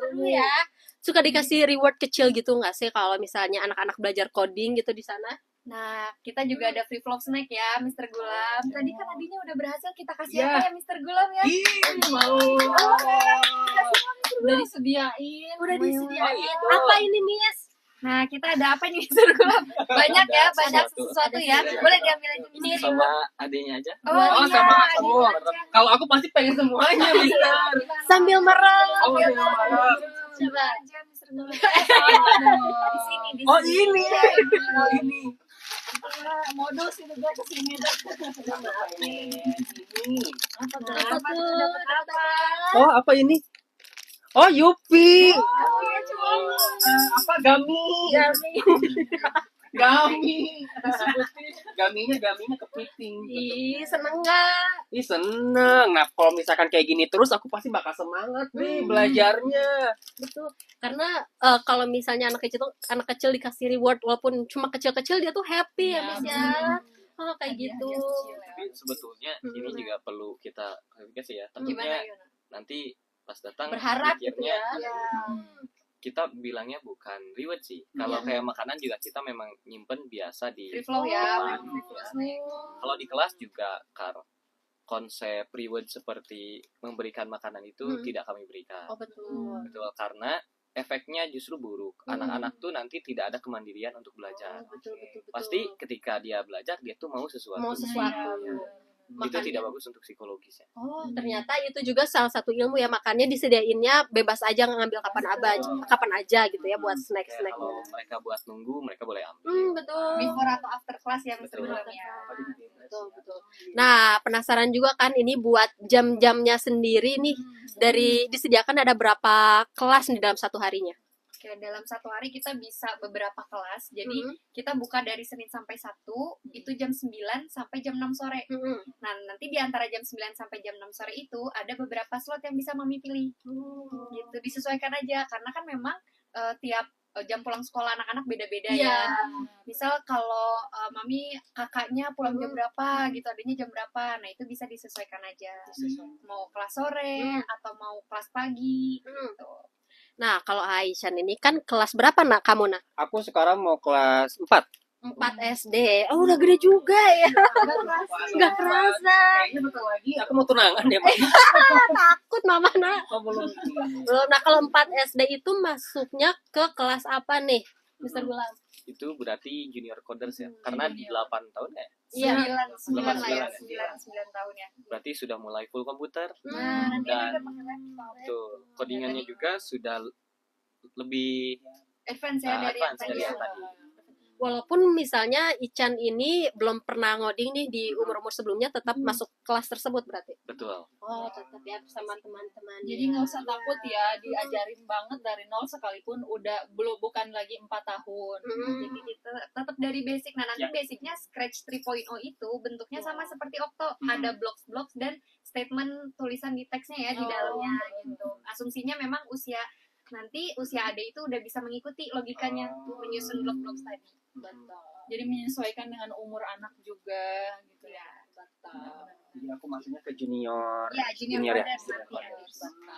Seru ya. Suka dikasih reward kecil gitu nggak sih kalau misalnya anak-anak belajar coding gitu di sana? Nah, kita juga ada free vlog snack ya, Mr. Gulam. Tadi kan adinya udah berhasil, kita kasih apa ya, Mr. Gulam ya? Mau. Udah disediain. Udah disediain. Apa ini, Miss? Nah, kita ada apa nih, Mr. Gulam? Banyak ya, banyak sesuatu ya. Boleh diambil aja ini. Sama adanya aja. Oh, sama semua. Kalau aku pasti pengen semuanya, Mister. Sambil merem. Oh, iya, maaf. Coba aja, Mr. Gulam. Di sini, di sini. Oh, ini. Oh, ini. Modus itu gue kesini dah. Ini. Apa tuh? Dapat apa? Oh, apa ini? Oh, Yupi. Apa Gami? Gami. Gaminya kepiting. Ih, seneng nggak? Ih, seneng. Nah, kalau misalkan kayak gini terus, aku pasti bakal semangat nih belajarnya. Betul. Karena kalau misalnya anak kecil dikasih reward walaupun cuma kecil-kecil dia tuh happy ya, Miss ya. Oh, kayak gitu. Tapi sebetulnya ini juga perlu kita klarifikasi ya. Gimana, Takutnya nanti pas datang Berharap gitu mikirnya ya. kita bilangnya bukan reward sih. Kalau kayak makanan juga kita memang nyimpen biasa di Free flow ya. rumah. Kalau di kelas juga konsep reward seperti memberikan makanan itu tidak kami berikan. Oh, betul. Betul, karena efeknya justru buruk. Anak-anak tuh nanti tidak ada kemandirian untuk belajar. Betul. Pasti ketika dia belajar dia tuh mau sesuatu. Mau sesuatu. Itu Makanya- tidak bagus untuk psikologisnya. Oh, ternyata itu juga salah satu ilmu ya, makanya disediainnya bebas aja ngambil kapan aja gitu ya buat Kayak snack-snack. kalau mereka buat nunggu, mereka boleh ambil. Betul. Before atau after class ya, Mr. Betul. Gulam ya. Betul. Nah, penasaran juga kan ini buat jam-jamnya sendiri nih. Dari disediakan ada berapa kelas nih dalam satu harinya? Oke, dalam satu hari kita bisa beberapa kelas. Jadi kita buka dari Senin sampai Sabtu, itu jam 9 sampai jam 6 sore. Nah, nanti di antara jam 9 sampai jam 6 sore itu ada beberapa slot yang bisa Mami pilih. Gitu, disesuaikan aja. Karena kan memang tiap jam pulang sekolah anak-anak beda-beda Iya. ya. Misal kalau mami kakaknya pulang jam berapa gitu, adanya jam berapa. Nah, itu bisa disesuaikan aja. Mau kelas sore atau mau kelas pagi gitu. Nah, kalau Aisyah ini kan kelas berapa nak kamu nak? Aku sekarang mau kelas 4. 4 SD. Oh, udah gede juga ya. Nggak kerasa. Kayaknya bentar lagi aku mau tunangan deh, Mas. Takut mama nak. Oh, belum. Belum. Nah, kalau 4 SD itu masuknya ke kelas apa nih, Mister Gulam? Itu berarti junior coders ya. Karena di 8 tahun ya. Iya. 9 lah ya, 9. 9 tahun ya. Berarti sudah mulai full komputer. Nah, nanti Dan ada pakai laptop. tuh codingannya juga sudah lebih Advance ya dari yang advance dari yang tadi. Walaupun misalnya Ican ini belum pernah ngoding nih di umur-umur sebelumnya, tetap masuk kelas tersebut berarti. Betul. Oh, tetap ya bersama teman-teman. Jadi nggak usah takut ya, diajarin banget dari nol sekalipun udah bukan lagi 4 tahun. Jadi kita tetap dari basic. Nah, nanti basicnya Scratch 3.0 itu bentuknya sama seperti Okto, ada blocks-blocks dan statement tulisan di teksnya ya di dalamnya gitu. Asumsinya memang usia adik itu udah bisa mengikuti logikanya menyusun blok-blok tadi. Jadi menyesuaikan dengan umur anak juga gitu ya. Jadi aku masuknya ke junior. Ya, junior ya. coders nanti ya.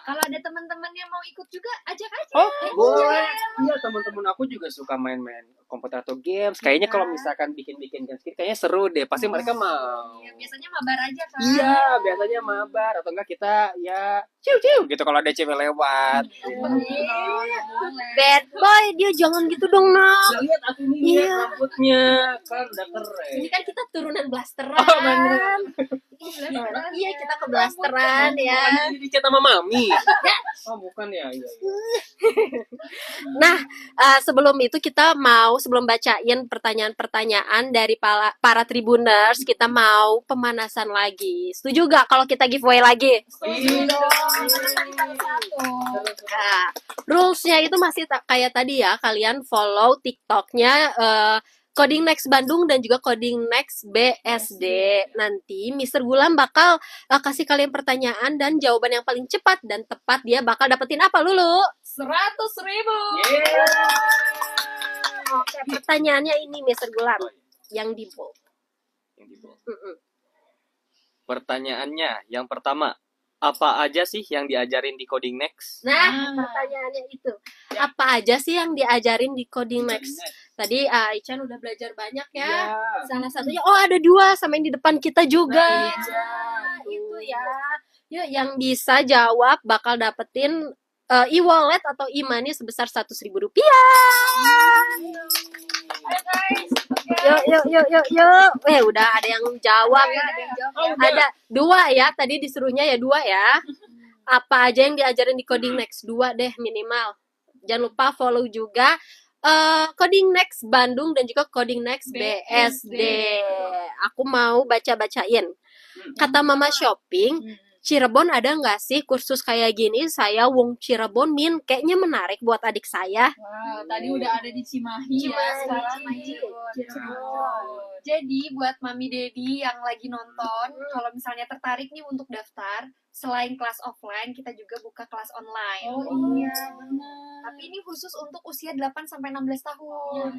Kalau ada teman-teman yang mau ikut juga, ajak aja. Oh, boleh. Iya, teman-teman aku juga suka main-main komputer atau games. Kayaknya kalau misalkan bikin-bikin games gitu, kayaknya seru deh. Pasti mereka mau. Ya, biasanya mabar aja kan. Iya, biasanya mabar atau enggak kita ya ciu-ciu gitu kalau ada cewek lewat. Bad boy, dia jangan gitu dong nak. Lihat aku nih Iya. lihat rambutnya kan udah keren. Ini kan kita turunan blasteran. Oh, bener. Iya, kita ke blasteran ya. Bukan dicat sama mami. Oh, bukan ya. Iya, iya. Nah, sebelum itu kita mau sebelum bacain pertanyaan-pertanyaan dari para Tribuners, kita mau pemanasan lagi. Setuju gak kalau kita giveaway lagi? Nah, rulesnya itu masih kayak tadi ya, kalian follow TikToknya Coding Next Bandung dan juga Coding Next BSD. Nanti Mister Gulam bakal kasih kalian pertanyaan dan jawaban yang paling cepat dan tepat dia bakal dapetin apa Lulu? 100.000. Oke, pertanyaannya ini Mister Gulam yang di bold. Yang di bawah. Pertanyaannya yang pertama, apa aja sih yang diajarin di Coding Next? Nah, pertanyaannya itu. Apa aja sih yang diajarin di Coding Next? Tadi Aichan udah belajar banyak ya. Salah satunya ada 2 sama yang di depan kita juga. Itu ya. Yuk yang bisa jawab bakal dapetin e-wallet atau e-money sebesar Rp100.000. Yuk. Udah ada yang jawab. Ada 2 ya. Tadi disuruhnya ya 2 ya. Apa aja yang diajarin di Coding Next? 2 deh minimal. Jangan lupa follow juga Coding Next Bandung dan juga Coding Next BSD. Aku mau baca-bacain. Kata Mama Shopping, Cirebon ada nggak sih kursus kayak gini? Saya wong Cirebon, Min. Kayaknya menarik buat adik saya. Wow, tadi udah ada di Cimahi ya, sekarang main Cirebon. Jadi buat Mami Dedi yang lagi nonton, kalau misalnya tertarik nih untuk daftar, selain kelas offline, kita juga buka kelas online. Oh iya, benar. Tapi ini khusus untuk usia 8 sampai 16 tahun.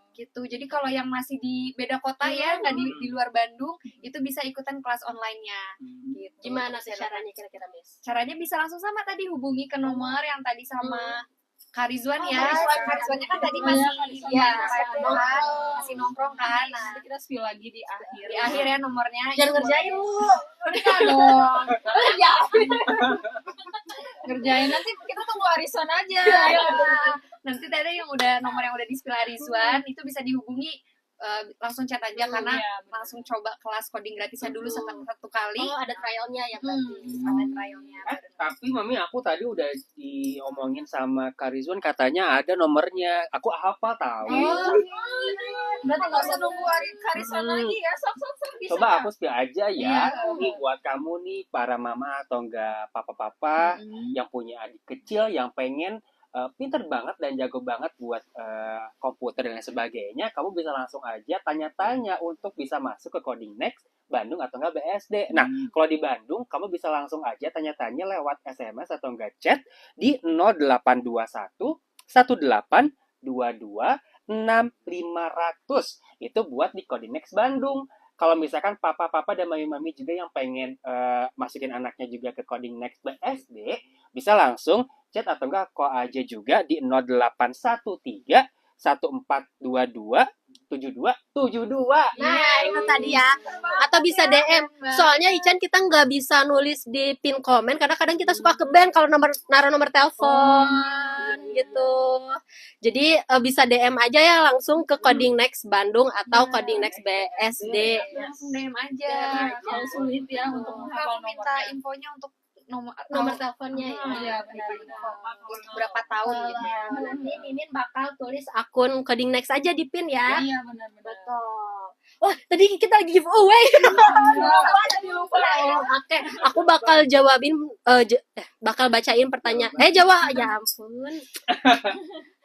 Gitu. Jadi kalau yang masih di beda kota ya, nggak di luar Bandung, itu bisa ikutan kelas online-nya. Gitu. Gimana sih caranya kira-kira, Miss? Caranya bisa langsung sama tadi hubungi ke nomor yang tadi sama Kak Rizwan ya. Kak Rizwannya kan tadi masih masih nongkrong kan. Nah, Nanti kita spill lagi di akhir. di akhir ya nomornya. Jangan Itu ngerjain boleh. lu. Enggak dong. Ngerjain nanti kita tunggu Arison aja. Nanti tadi yang nomor yang udah di spill Rizwan itu bisa dihubungi langsung chat aja karena Iya, benar. langsung coba kelas coding gratisnya dulu satu kali. Oh, ada trialnya ya berarti. Ada trialnya. Tapi mami aku tadi udah diomongin sama Karizwan katanya ada nomornya. Aku hafal tahu. Berarti nggak usah nunggu Arison lagi ya. Sok bisa. Coba aku spill aja ya. Iya. Nih buat kamu nih para mama atau enggak papa-papa yang punya adik kecil yang pengen pinter banget dan jago banget buat komputer dan lain sebagainya, kamu bisa langsung aja tanya-tanya untuk bisa masuk ke Coding Next Bandung atau enggak BSD. Nah, kalau di Bandung, kamu bisa langsung aja tanya-tanya lewat SMS atau enggak chat di 0821 18 0422 6500. Itu buat di Coding Next Bandung. Kalau misalkan papa-papa dan mami-mami juga yang pengen masukin anaknya juga ke Coding Next BSD, bisa langsung chat atau enggak call aja juga di 0813 1422 7272. Nah, itu tadi ya. Atau bisa DM. Soalnya Ican kita nggak bisa nulis di pin komen karena kadang kita suka ke band kalau naruh nomor telepon gitu. Jadi bisa DM aja ya langsung ke Coding Next Bandung atau Coding Next BSD. Langsung DM aja. Kalau sulit ya untuk Kamu menghafal minta infonya untuk nomor Teleponnya ya. Iya, benar. Berapa tahun gitu. Nanti Mimin bakal tulis akun Coding Next aja di pin ya. Iya benar-benar. Betul. Oh, tadi kita lagi giveaway. Oke, aku bakal jawabin bakal bacain pertanyaan. Jawab ya ampun.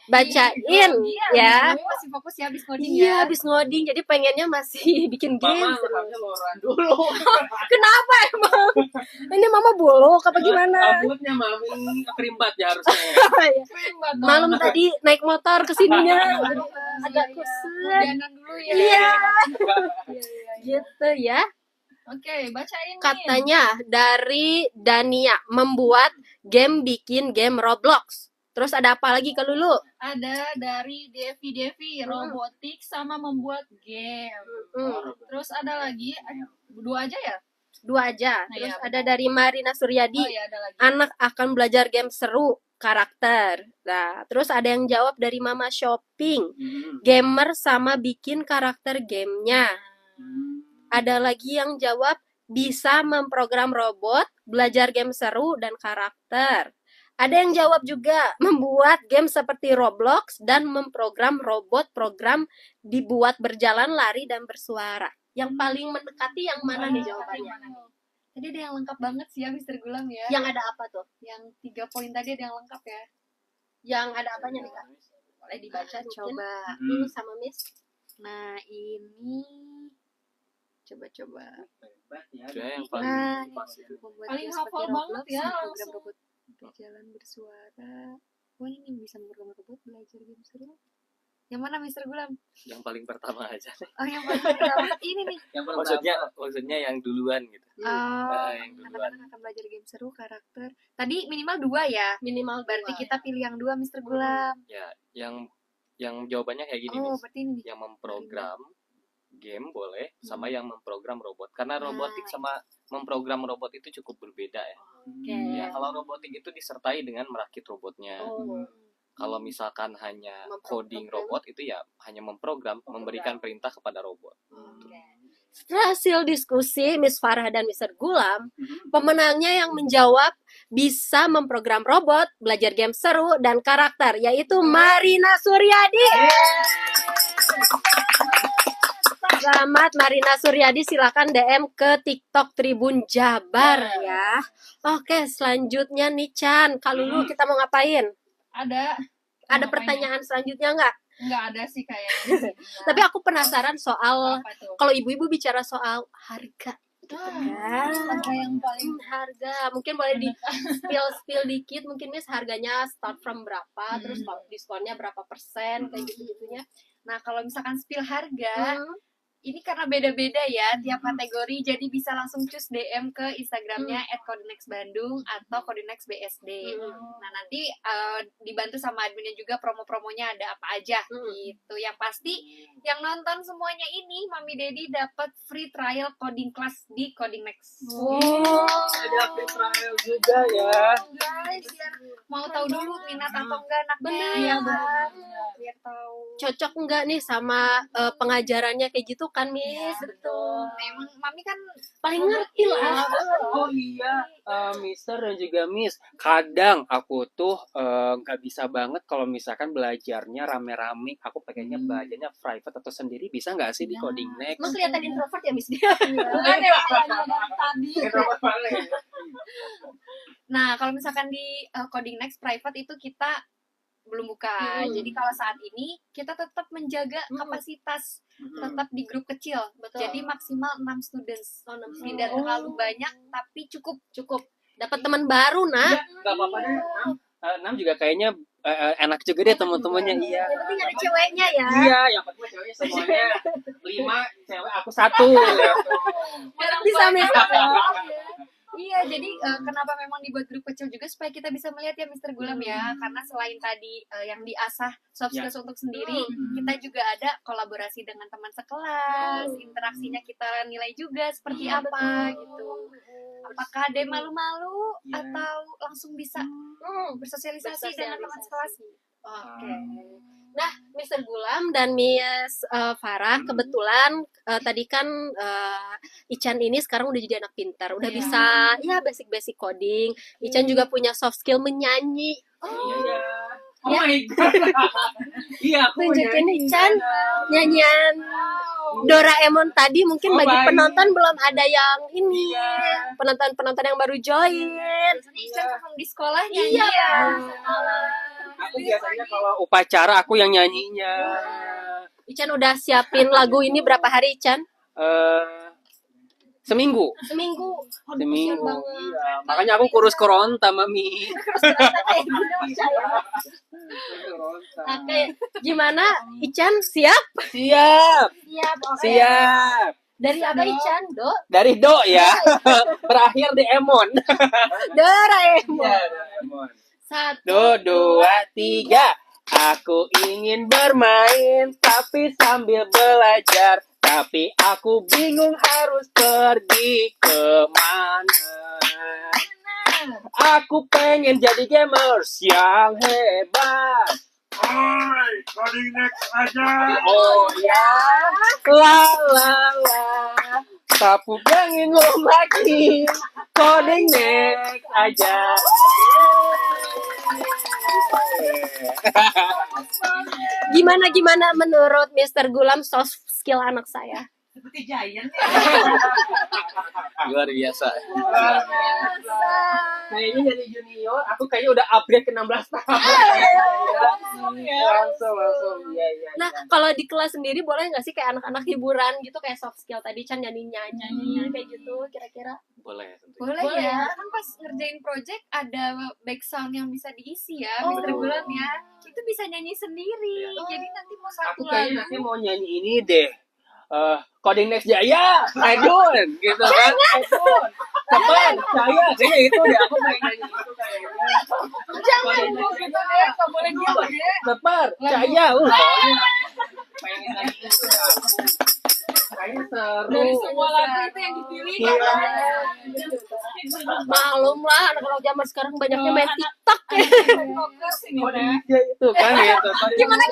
Bacain ya. Kamu masih fokus ya habis coding Iya, ya. habis ngoding jadi pengennya masih bikin game. Mama harusnya loran dulu. Kenapa emang? Ini mama bolok apa gimana? Rambutnya mami kerimbat ya harusnya. Malam tadi naik motor ke sininya agak kusut. Hujanan dulu ya. Iya. Gitu ya. Oke, bacain nih. Katanya dari Dania membuat bikin game Roblox. Terus ada apa lagi ke Lulu? Ada dari Devi robotik sama membuat game. Terus ada lagi, dua aja ya? Dua aja. Nah, Terus iya, ada dari Marina Suryadi. Oh ya, ada lagi. Anak akan belajar game seru karakter. Nah, terus ada yang jawab dari Mama Shopping. Gamer sama bikin karakter gamenya. Ada lagi yang jawab bisa memprogram robot, belajar game seru dan karakter. Ada yang jawab juga membuat game seperti Roblox dan memprogram robot program dibuat berjalan, lari dan bersuara. Yang paling mendekati yang mana nih jawabannya? Tadi ada yang lengkap banget sih ya Mr. Gulam ya. Yang ada apa tuh? Yang 3 poin tadi ada yang lengkap ya. Yang ada apanya nih Kak? Boleh dibaca coba. Dulu sama Miss. Nah, ini coba-coba. Dia yang paling Nah, pas itu. membuat Paling game hafal seperti banget Roblox, ya, program langsung. robot berjalan bersuara. Oh, ini bisa memprogram robot belajar game seru. Yang mana Mr. Gulam? Yang paling pertama aja. Oh, yang paling pertama ini nih. Yang maksudnya yang duluan gitu. Yang duluan. Anak-anak akan belajar game seru karakter. Tadi minimal 2 ya. Minimal Berarti dua. kita pilih yang 2 Mr. Gulam. Ya, yang jawabannya kayak gini Oh, Miss. berarti ini nih. Yang memprogram game boleh sama yang memprogram robot. Karena robotik sama memprogram robot itu cukup berbeda ya. Oke. Ya, kalau robotik itu disertai dengan merakit robotnya. Oh. Kalau misalkan hanya Memprogram coding robot itu ya hanya memprogram, memberikan perintah kepada robot. Setelah hasil diskusi Miss Farah dan Mr. Gulam, pemenangnya yang menjawab bisa memprogram robot, belajar game seru dan karakter, yaitu Marina Suryadi. Selamat Marina Suryadi, silakan DM ke TikTok Tribun Jabar ya. Oke, selanjutnya nih Chan, kalau dulu kita mau ngapain? Ada Ada pertanyaan selanjutnya nggak? Nggak ada sih kayaknya. Tapi aku penasaran soal Apa tuh? kalau ibu-ibu bicara soal harga. Harga yang paling Harga mungkin boleh di spill dikit, mungkin Miss harganya start from berapa, terus kalau diskonnya berapa persen kayak gitu-gitunya. Nah, kalau misalkan spill harga, ini karena beda-beda ya tiap kategori, jadi bisa langsung cus DM ke Instagramnya @codinexbandung atau codinexbsd. Nah, nanti dibantu sama adminnya juga promo-promonya ada apa aja gitu. Yang pasti yang nonton semuanya ini Mami Dedi dapat free trial coding class di Coding Next. Ada free trial juga ya. Guys, biar mau tahu dulu minat atau enggak anaknya. Bener. Iya, biar tahu. Cocok nggak nih sama pengajarannya kayak gitu kan Miss? Betul. Memang Mami kan Paling ngerti lah. Oh iya, Mister dan juga Miss. Kadang aku tuh nggak bisa banget kalau misalkan belajarnya rame-rame. Aku pengennya belajarnya private atau sendiri. Bisa nggak sih di Coding Next? Emang kelihatan introvert ya Miss dia? Nah, kalau misalkan di Coding Next private itu kita belum buka. Jadi kalau saat ini kita tetap menjaga kapasitas, tetap di grup kecil. Betul. Jadi maksimal 6 students. Oh, 6 Tidak terlalu banyak tapi cukup. Dapat teman baru, nah. Nggak apa-apa deh. 6 juga kayaknya enak juga deh teman-temannya. Iya. Yang penting ada ceweknya ya. Iya, yang penting ceweknya semuanya 5, cewek aku 1 gitu. Bisa misal. Iya, jadi kenapa memang dibuat grup kecil juga supaya kita bisa melihat ya Mister Gulam ya, karena selain tadi yang diasah soft skills untuk sendiri, kita juga ada kolaborasi dengan teman sekelas, interaksinya kita nilai juga seperti apa gitu. Apakah ada yang malu-malu atau langsung bisa bersosialisasi dengan teman sekelas? Oke. Nah, Mr. Gulam dan Miss Farah, kebetulan tadi kan Ican ini sekarang udah jadi anak pintar, udah bisa ya basic-basic coding. Ican juga punya soft skill menyanyi. Iya. Oh Ya. my god. Iya, aku Tunjukin nyanyi. Ican nyanyian Doraemon tadi, mungkin Oh, bagi baik. penonton belum ada yang ini. Iya. Penonton-penonton yang baru join. Biasanya Ican perform di sekolah nyanyi Iya. ya. Aku biasanya kalau upacara aku yang nyanyinya. Ican udah siapin lagu ini berapa hari, Ican? Seminggu. Seminggu. Aduh, Seminggu. kasihan banget. Iya. Makanya aku kurus keronta, Mami. Kayak gini, percaya. Oke, gimana? Ican siap? Siap. Siap. Siap. Dari apa Ican, Do? Dari Do ya. Berakhir di Emon. Doraemon. Satu. 2, 3. Aku ingin bermain tapi sambil belajar. Tapi aku bingung harus pergi kemana. Aku pengen jadi gamers yang hebat. Oi, coding next aja. Oh ya, la la la. Sapu angin belum lagi. Coding next aja. Gimana menurut Mr. Gulam soft skill anak saya? Seperti Giant. Luar biasa. Kayaknya jadi junior, aku kayaknya udah upgrade ke 16 tahun. Langsung. Iya. Nah, kalau di kelas sendiri boleh nggak sih kayak anak-anak hiburan gitu, kayak soft skill tadi Chan nyanyi kayak gitu kira-kira? Boleh tentunya. Boleh Boleh ya, ya. kan pas ngerjain project ada background yang bisa diisi ya, Oh. Mister Gulam ya. Itu bisa nyanyi sendiri, jadi nanti mau Aku satu kayaknya lagu. nanti mau nyanyi ini deh. Coding Next Jaya, Edun, gitu kan? Edun, Cepat, Jaya, kayaknya itu deh. Aku pengen nyanyi itu kayaknya. Coding Next Gitu deh, nggak boleh gitu deh. Cepat, Jaya, pokoknya pengen nyanyi itu deh aku. Kayaknya seru. Dari semua lagu itu yang dipilih. Iya. Malum lah, anak-anak zaman sekarang banyaknya main TikTok. Fokus ini Coding deh. Next Jaya itu kan gitu. Gimana?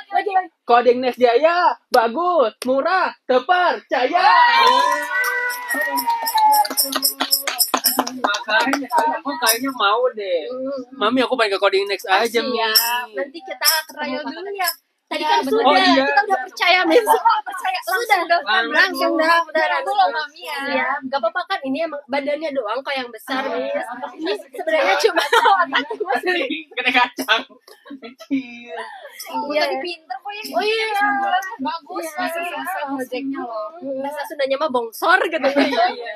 Lagi. Coding Next Jaya, bagus, murah, terpercaya. Makanya aku kayaknya mau deh. Mami, aku pengen ke Coding Next aja, Mi. Siap. Nanti kita trial dulu ya. Tadi Ya, kan betul. sudah, Oh, iya. kita udah percaya Miss. Percaya Sudah, langsung daftar. Itu loh Mami ya. Iya, gak apa-apa kan ini emang badannya doang kok yang besar Miss. Ini sebenarnya cuma masih. Gede kacang. Kecil. Aku Iya. tadi pinter kok ya. Oh iya. Bagus. Iya. Masih selesai projectnya loh. Bahasa Sundanya mah bongsor gitu. Iya.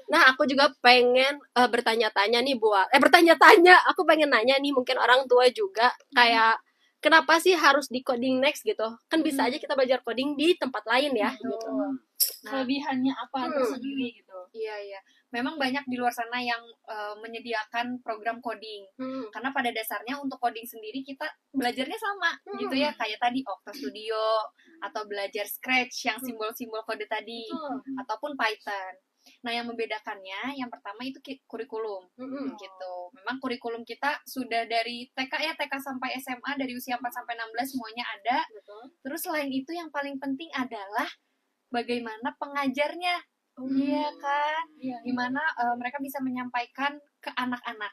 Nah, aku juga pengen bertanya-tanya nih buat bertanya-tanya. Aku pengen nanya nih mungkin orang tua juga kayak kenapa sih harus di Coding Next gitu? Kan bisa aja kita belajar coding di tempat lain ya gitu. Kelebihannya apa tersendiri gitu. Iya. Memang banyak di luar sana yang menyediakan program coding. Karena pada dasarnya untuk coding sendiri kita belajarnya sama gitu ya, kayak tadi Octa Studio atau belajar Scratch yang simbol-simbol kode tadi ataupun Python. Nah, yang membedakannya yang pertama itu kurikulum gitu. Memang kurikulum kita sudah dari TK sampai SMA, dari usia 4 sampai 16 semuanya ada. Terus selain itu yang paling penting adalah bagaimana pengajarnya. Iya kan? Gimana mereka bisa menyampaikan ke anak-anak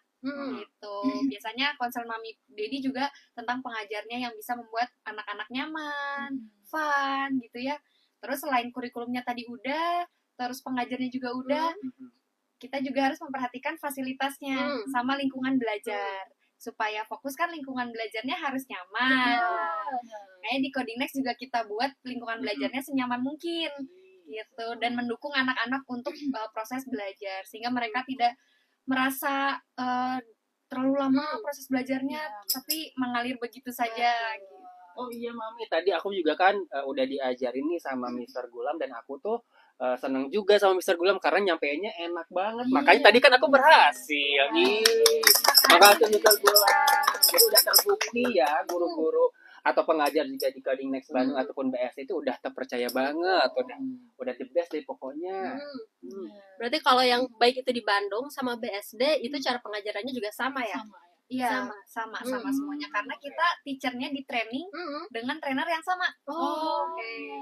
gitu. Biasanya konselor Mami Dedi juga tentang pengajarnya yang bisa membuat anak-anak nyaman, fun gitu ya. Terus selain kurikulumnya tadi udah, terus pengajarnya juga udah, kita juga harus memperhatikan fasilitasnya sama lingkungan belajar supaya fokus kan lingkungan belajarnya harus nyaman. Kayak di Coding Next juga kita buat lingkungan belajarnya senyaman mungkin gitu, dan mendukung anak-anak untuk proses belajar sehingga mereka tidak merasa terlalu lama proses belajarnya, tapi mengalir begitu saja. Oh iya Mami, tadi aku juga kan udah diajarin nih sama Mister Gulam dan aku tuh seneng juga sama Mister Gulam karena nyampeinnya enak banget. Makanya tadi kan aku berhasil. Makasih Mister Gulam. Jadi udah terbukti ya guru-guru atau pengajar juga di Coding Next Bandung ataupun BS itu udah terpercaya banget. Udah the best deh pokoknya. Berarti kalau yang baik itu di Bandung sama BSD itu cara pengajarannya juga sama ya? Iya, sama semuanya karena kita teachernya di training dengan trainer yang sama. Oke.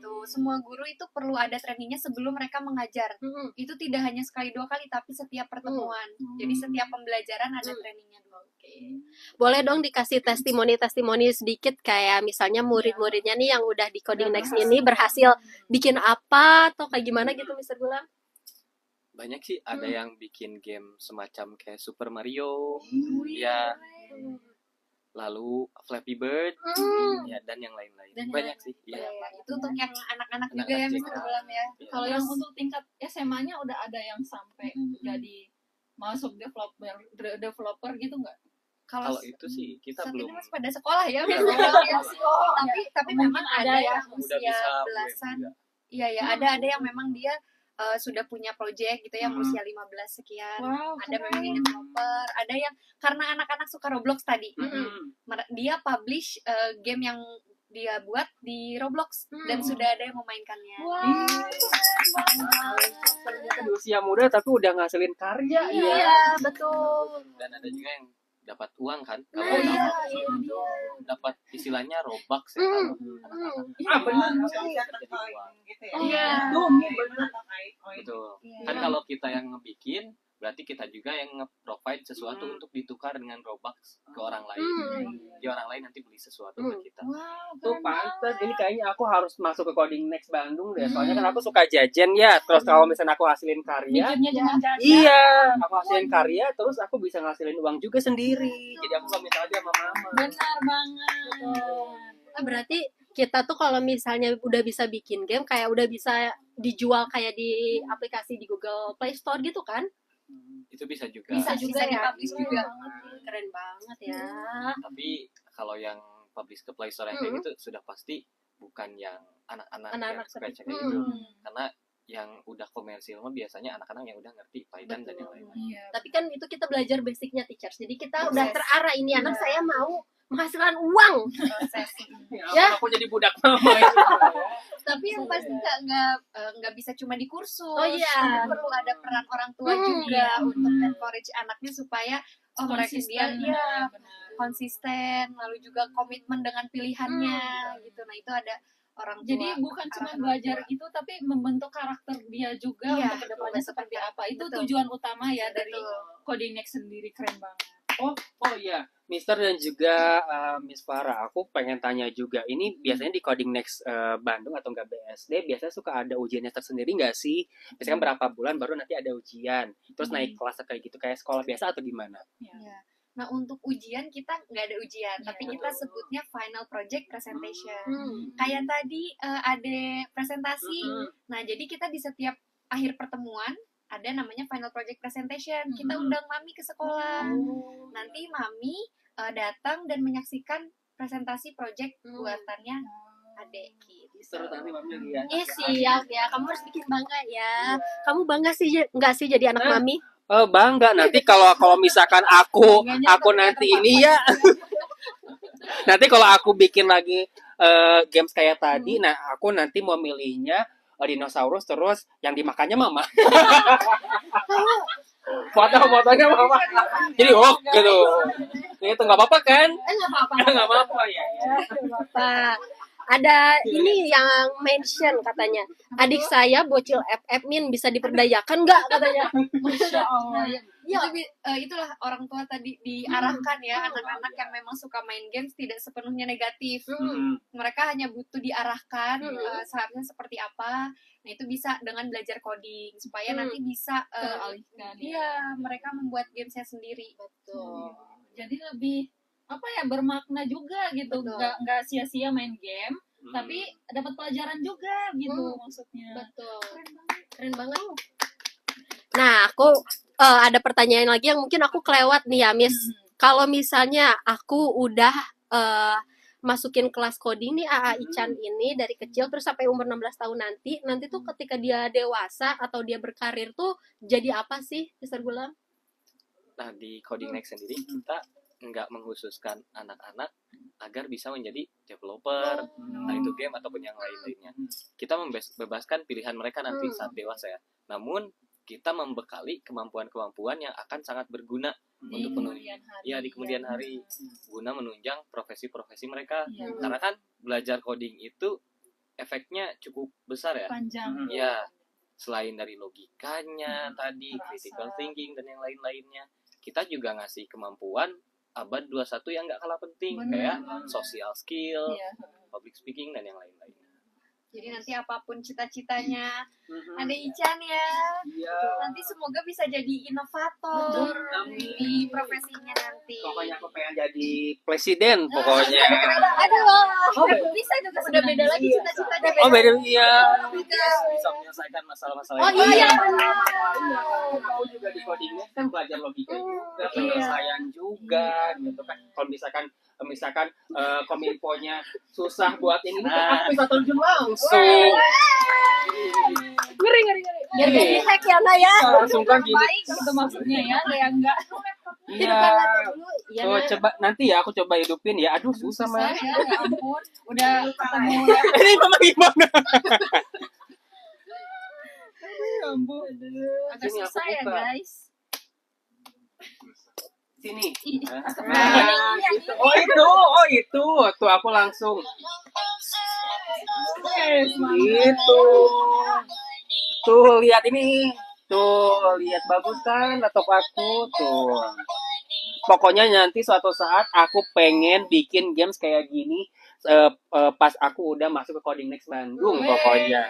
Tuh, semua guru itu perlu ada trainingnya sebelum mereka mengajar. Itu tidak hanya sekali 2 kali tapi setiap pertemuan. Jadi setiap pembelajaran ada trainingnya dulu. Boleh dong dikasih testimoni sedikit kayak misalnya murid-muridnya nih yang udah di Coding Next ini berhasil bikin apa atau kayak gimana gitu Mister Gulam? Banyak sih, ada yang bikin game semacam kayak Super Mario, ya, lalu Flappy Bird, ya, dan yang lain-lain. Banyak sih. Iya, itu untuk yang anak-anak juga Anak-anak ya juga. Mister Gulam ya. Kalau yang untuk tingkat SMA-nya udah ada yang sampai jadi masuk developer gitu nggak? Kalau itu sih kita saat belum ini masih pada sekolah ya, tapi memang ada yang udah usia bisa belasan. juga. Iya ya, ada yang memang dia sudah punya project gitu ya usia 15 sekian. Ada memang yang developer, ada yang karena anak-anak suka Roblox tadi. Dia publish game yang dia buat di Roblox dan sudah ada yang memainkannya. Ternyata di usia muda tapi udah ngasilin karya. Iya, betul. Dan ada juga yang dapat uang kan, kalau dapat istilahnya Robux ya, kalau anak-anak. Benar. Iya. Betul. Kan kalau kita yang ngebikin, berarti kita juga yang nge-provide sesuatu untuk ditukar dengan Robux ke orang lain. Jadi orang lain nanti beli sesuatu ke kita. Tuh pantes, ini kayaknya aku harus masuk ke Coding Next Bandung deh. Soalnya kan aku suka jajan ya. Terus kalau misalnya aku hasilin karya, Mikirnya jangan jajan. iya, aku hasilin karya, terus aku bisa ngasilin uang juga sendiri. Jadi aku gak minta lagi sama mama. Benar banget. Berarti kita tuh kalau misalnya udah bisa bikin game kayak udah bisa dijual kayak di aplikasi di Google Play Store gitu kan? Itu bisa juga. Bisa juga ya, publish juga. Keren banget ya. Tapi kalau yang publish ke Play Store yang kayak gitu sudah pasti bukan yang anak-anak yang Anak-anak scratch seperti kayak gitu. Karena yang udah komersil mah biasanya anak-anak yang udah ngerti Python dan yang lain-lain. Iya. Tapi kan itu kita belajar basicnya teachers. Jadi kita udah terarah ini anak saya mau menghasilkan uang. Ya, aku jadi budak mama itu. Tapi yang pasti nggak bisa cuma di kursus. Oh iya. Tapi perlu ada peran orang tua juga untuk encourage anaknya supaya mereka dia konsisten, lalu juga komitmen dengan pilihannya gitu. Nah itu ada orang tua. Jadi bukan cuma belajar itu, tapi membentuk karakter dia juga Iya, untuk kedepannya seperti apa. Itu betul. tujuan utama ya dari Betul. Coding Next sendiri, keren banget. Oh iya, Mister dan juga Miss Farah, aku pengen tanya juga. Ini biasanya di Coding Next Bandung atau enggak BSD, biasanya suka ada ujiannya tersendiri nggak sih? Biasanya berapa bulan baru nanti ada ujian. Terus naik kelas kayak gitu, kayak sekolah biasa atau gimana? Ya. Nah untuk ujian kita nggak ada ujian, tapi kita sebutnya final project presentation. Kayak tadi ada presentasi. Nah jadi kita di setiap akhir pertemuan ada namanya final project presentation. Kita undang mami ke sekolah. Nanti mami datang dan menyaksikan presentasi project buatannya adek gitu. Terus nanti mami lihat. Siap ya, kamu harus bikin bangga ya. Kamu bangga sih nggak sih jadi anak mami? Bangga nanti kalau misalkan aku nanti ini ya. Nanti kalau aku bikin lagi games kayak tadi, nah aku nanti mau milihnya dinosaurus terus yang dimakannya mama. Foto-fotonya mama. Jadi gitu. Itu nggak apa-apa kan? Nggak apa-apa. Nggak apa-apa ya. Pak, ada ini yang mention katanya adik saya bocil admin bisa diperdayakan nggak katanya. Masya Allah. Itulah orang tua tadi diarahkan ya anak-anak yang memang suka main games tidak sepenuhnya negatif. Mereka hanya butuh diarahkan seharusnya seperti apa. Nah itu bisa dengan belajar coding supaya nanti bisa Teralihkan. iya mereka membuat gamesnya sendiri. Betul. Jadi lebih bermakna juga gitu. Nggak sia-sia main game, tapi dapat pelajaran juga gitu maksudnya. Betul. Keren banget. Nah, aku ada pertanyaan lagi yang mungkin aku kelewat nih ya, Miss. Kalau misalnya aku udah masukin kelas coding nih AA Ican ini dari kecil terus sampai umur 16 tahun nanti tuh ketika dia dewasa atau dia berkarir tuh jadi apa sih, Mister Gulam? Nah, di Coding Next sendiri kita nggak mengkhususkan anak-anak agar bisa menjadi developer, entah itu game ataupun yang lain-lainnya. Kita membebaskan pilihan mereka nanti saat dewasa ya. Namun kita membekali kemampuan-kemampuan yang akan sangat berguna untuk menunjang di kemudian hari guna menunjang profesi-profesi mereka. Karena kan belajar coding itu efeknya cukup besar ya. Panjang. Ya, selain dari logikanya tadi, critical thinking dan yang lain-lainnya, kita juga ngasih kemampuan abad 21 yang nggak kalah penting, kayak social skill, public speaking dan yang lain-lainnya. Jadi nanti apapun cita-citanya ada Ican ya. Nanti semoga bisa jadi inovator di profesinya nanti. Pokoknya aku pengen jadi presiden pokoknya. Aduh, bisa juga Udah beda lagi cita-citanya. Oh beda iya. Bisa menyelesaikan masalah-masalah Oh yang iya. Kau juga di coding Next kan belajar logika juga, penyelesaian juga gitu kan. Kalau misalkan kominfonya susah buat ini, aku bisa terjun langsung. Ngeri. Biar jadi hack ya, Nak ya. Langsung kan gini. Baik gitu maksudnya ya, kayak enggak Iya. Iya, Oh, Nak. coba nanti ya aku coba hidupin ya. Aduh susah mah. ya, ya ampun. Udah ketemu ya. Ini mama gimana? Agak Sini, aku susah ya, buka. guys. Sini. Nah, Gitu. Oh itu. Tuh aku langsung. Gitu. Tuh lihat ini. Tuh lihat bagus kan laptop aku tuh. Pokoknya nanti suatu saat aku pengen bikin games kayak gini pas aku udah masuk ke Coding Next Bandung pokoknya.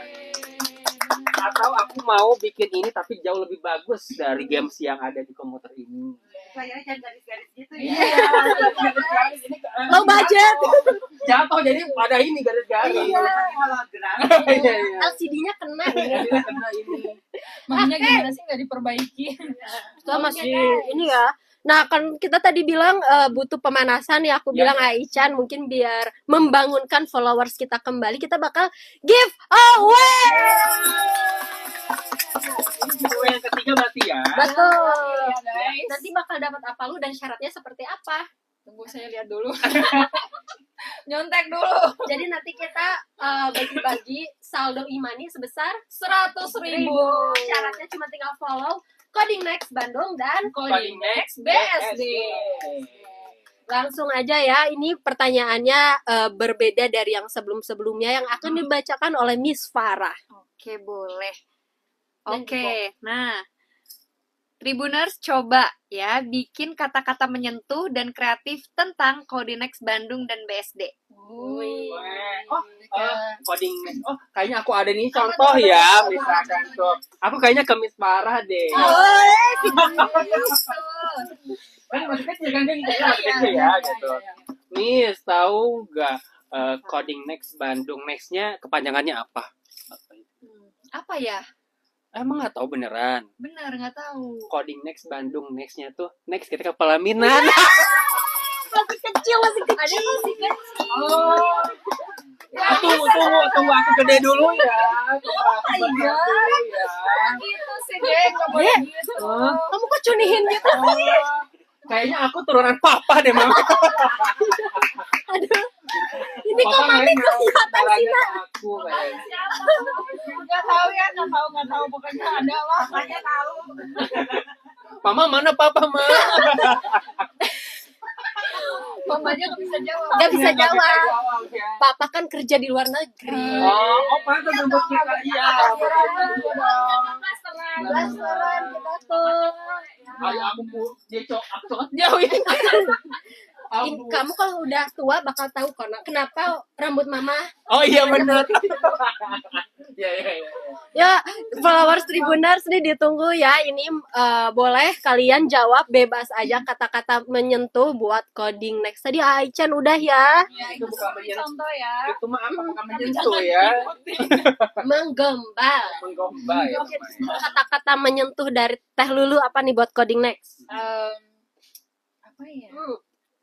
Atau aku mau bikin ini tapi jauh lebih bagus dari games yang ada di komputer ini. Kayaknya jangan garis-garis gitu ya. Low budget. Jatuh jadi pada ini garis-garis. Hologram. Iya. LCD-nya kena. Kena ini. makanya gimana sih nggak diperbaiki? Kita masih ini ya. Nah, kan kita tadi bilang butuh pemanasan ya. Aku bilang Aichan mungkin biar membangunkan followers kita kembali, kita bakal give away. Giveaway yang ketiga berarti ya. Betul. Ya, guys. Nanti bakal dapat apa lu dan syaratnya seperti apa? Tunggu saya lihat dulu. Nyontek dulu. Jadi nanti kita bagi-bagi saldo imani sebesar 100.000. Syaratnya cuma tinggal follow Coding Next Bandung dan Coding Next BSD. langsung aja ya. Ini pertanyaannya berbeda dari yang sebelum-sebelumnya yang akan dibacakan oleh Miss Farah. Oke, boleh. Oke, nah. Tribuners coba ya bikin kata-kata menyentuh dan kreatif tentang Coding Next Bandung dan BSD. Oh, Coding Next. Oh, kayaknya aku ada nih contoh ya, misalkan tuh. Aku kayaknya ke Miss Farah deh. Kan masih kecil kan dia masih kecil ya gitu. Miss, tahu nggak Coding Next Bandung Next-nya kepanjangannya apa? Apa ya? Emang nggak tahu beneran. Benar, nggak tahu. Coding Next Bandung Next-nya tuh next kita ke pelaminan. Masih kecil. Ada masih kecil. Oh. Tunggu aku gede dulu ya. Iya. Gitu sih, deh, nggak boleh gitu. Kamu kok cunihin gitu? Kayaknya aku turunan papa deh, Mama. Aduh. Ini kok Papa mami nggak kelihatan sih, Nak? aku kayaknya. Nggak tahu pokoknya ada lah. Makanya tahu. Mama mana papa, Ma? Mamanya nggak bisa jawab. Gak bisa jawab. Ya. Papa kan kerja di luar negeri. Oh, pantas jemput kita. Iya. Blasteran kita tuh. Ayo aku coklat jauh ini. Kamu kalau udah tua bakal tahu kok, Nak, kenapa rambut mama Oh iya benar. Iya. Ya, followers Tribuners nih ditunggu ya. Ini boleh kalian jawab bebas aja kata-kata menyentuh buat coding next. Tadi Aichan udah ya. Ya, Itu itu bukan seperti menyentuh. contoh ya. Itu mah apa bukan Tapi menyentuh jangan ya. diikutin. Menggembal. Menggombal ya. Mungkin kata-kata menyentuh dari Teh Lulu apa nih buat coding next? Apa ya? Hmm.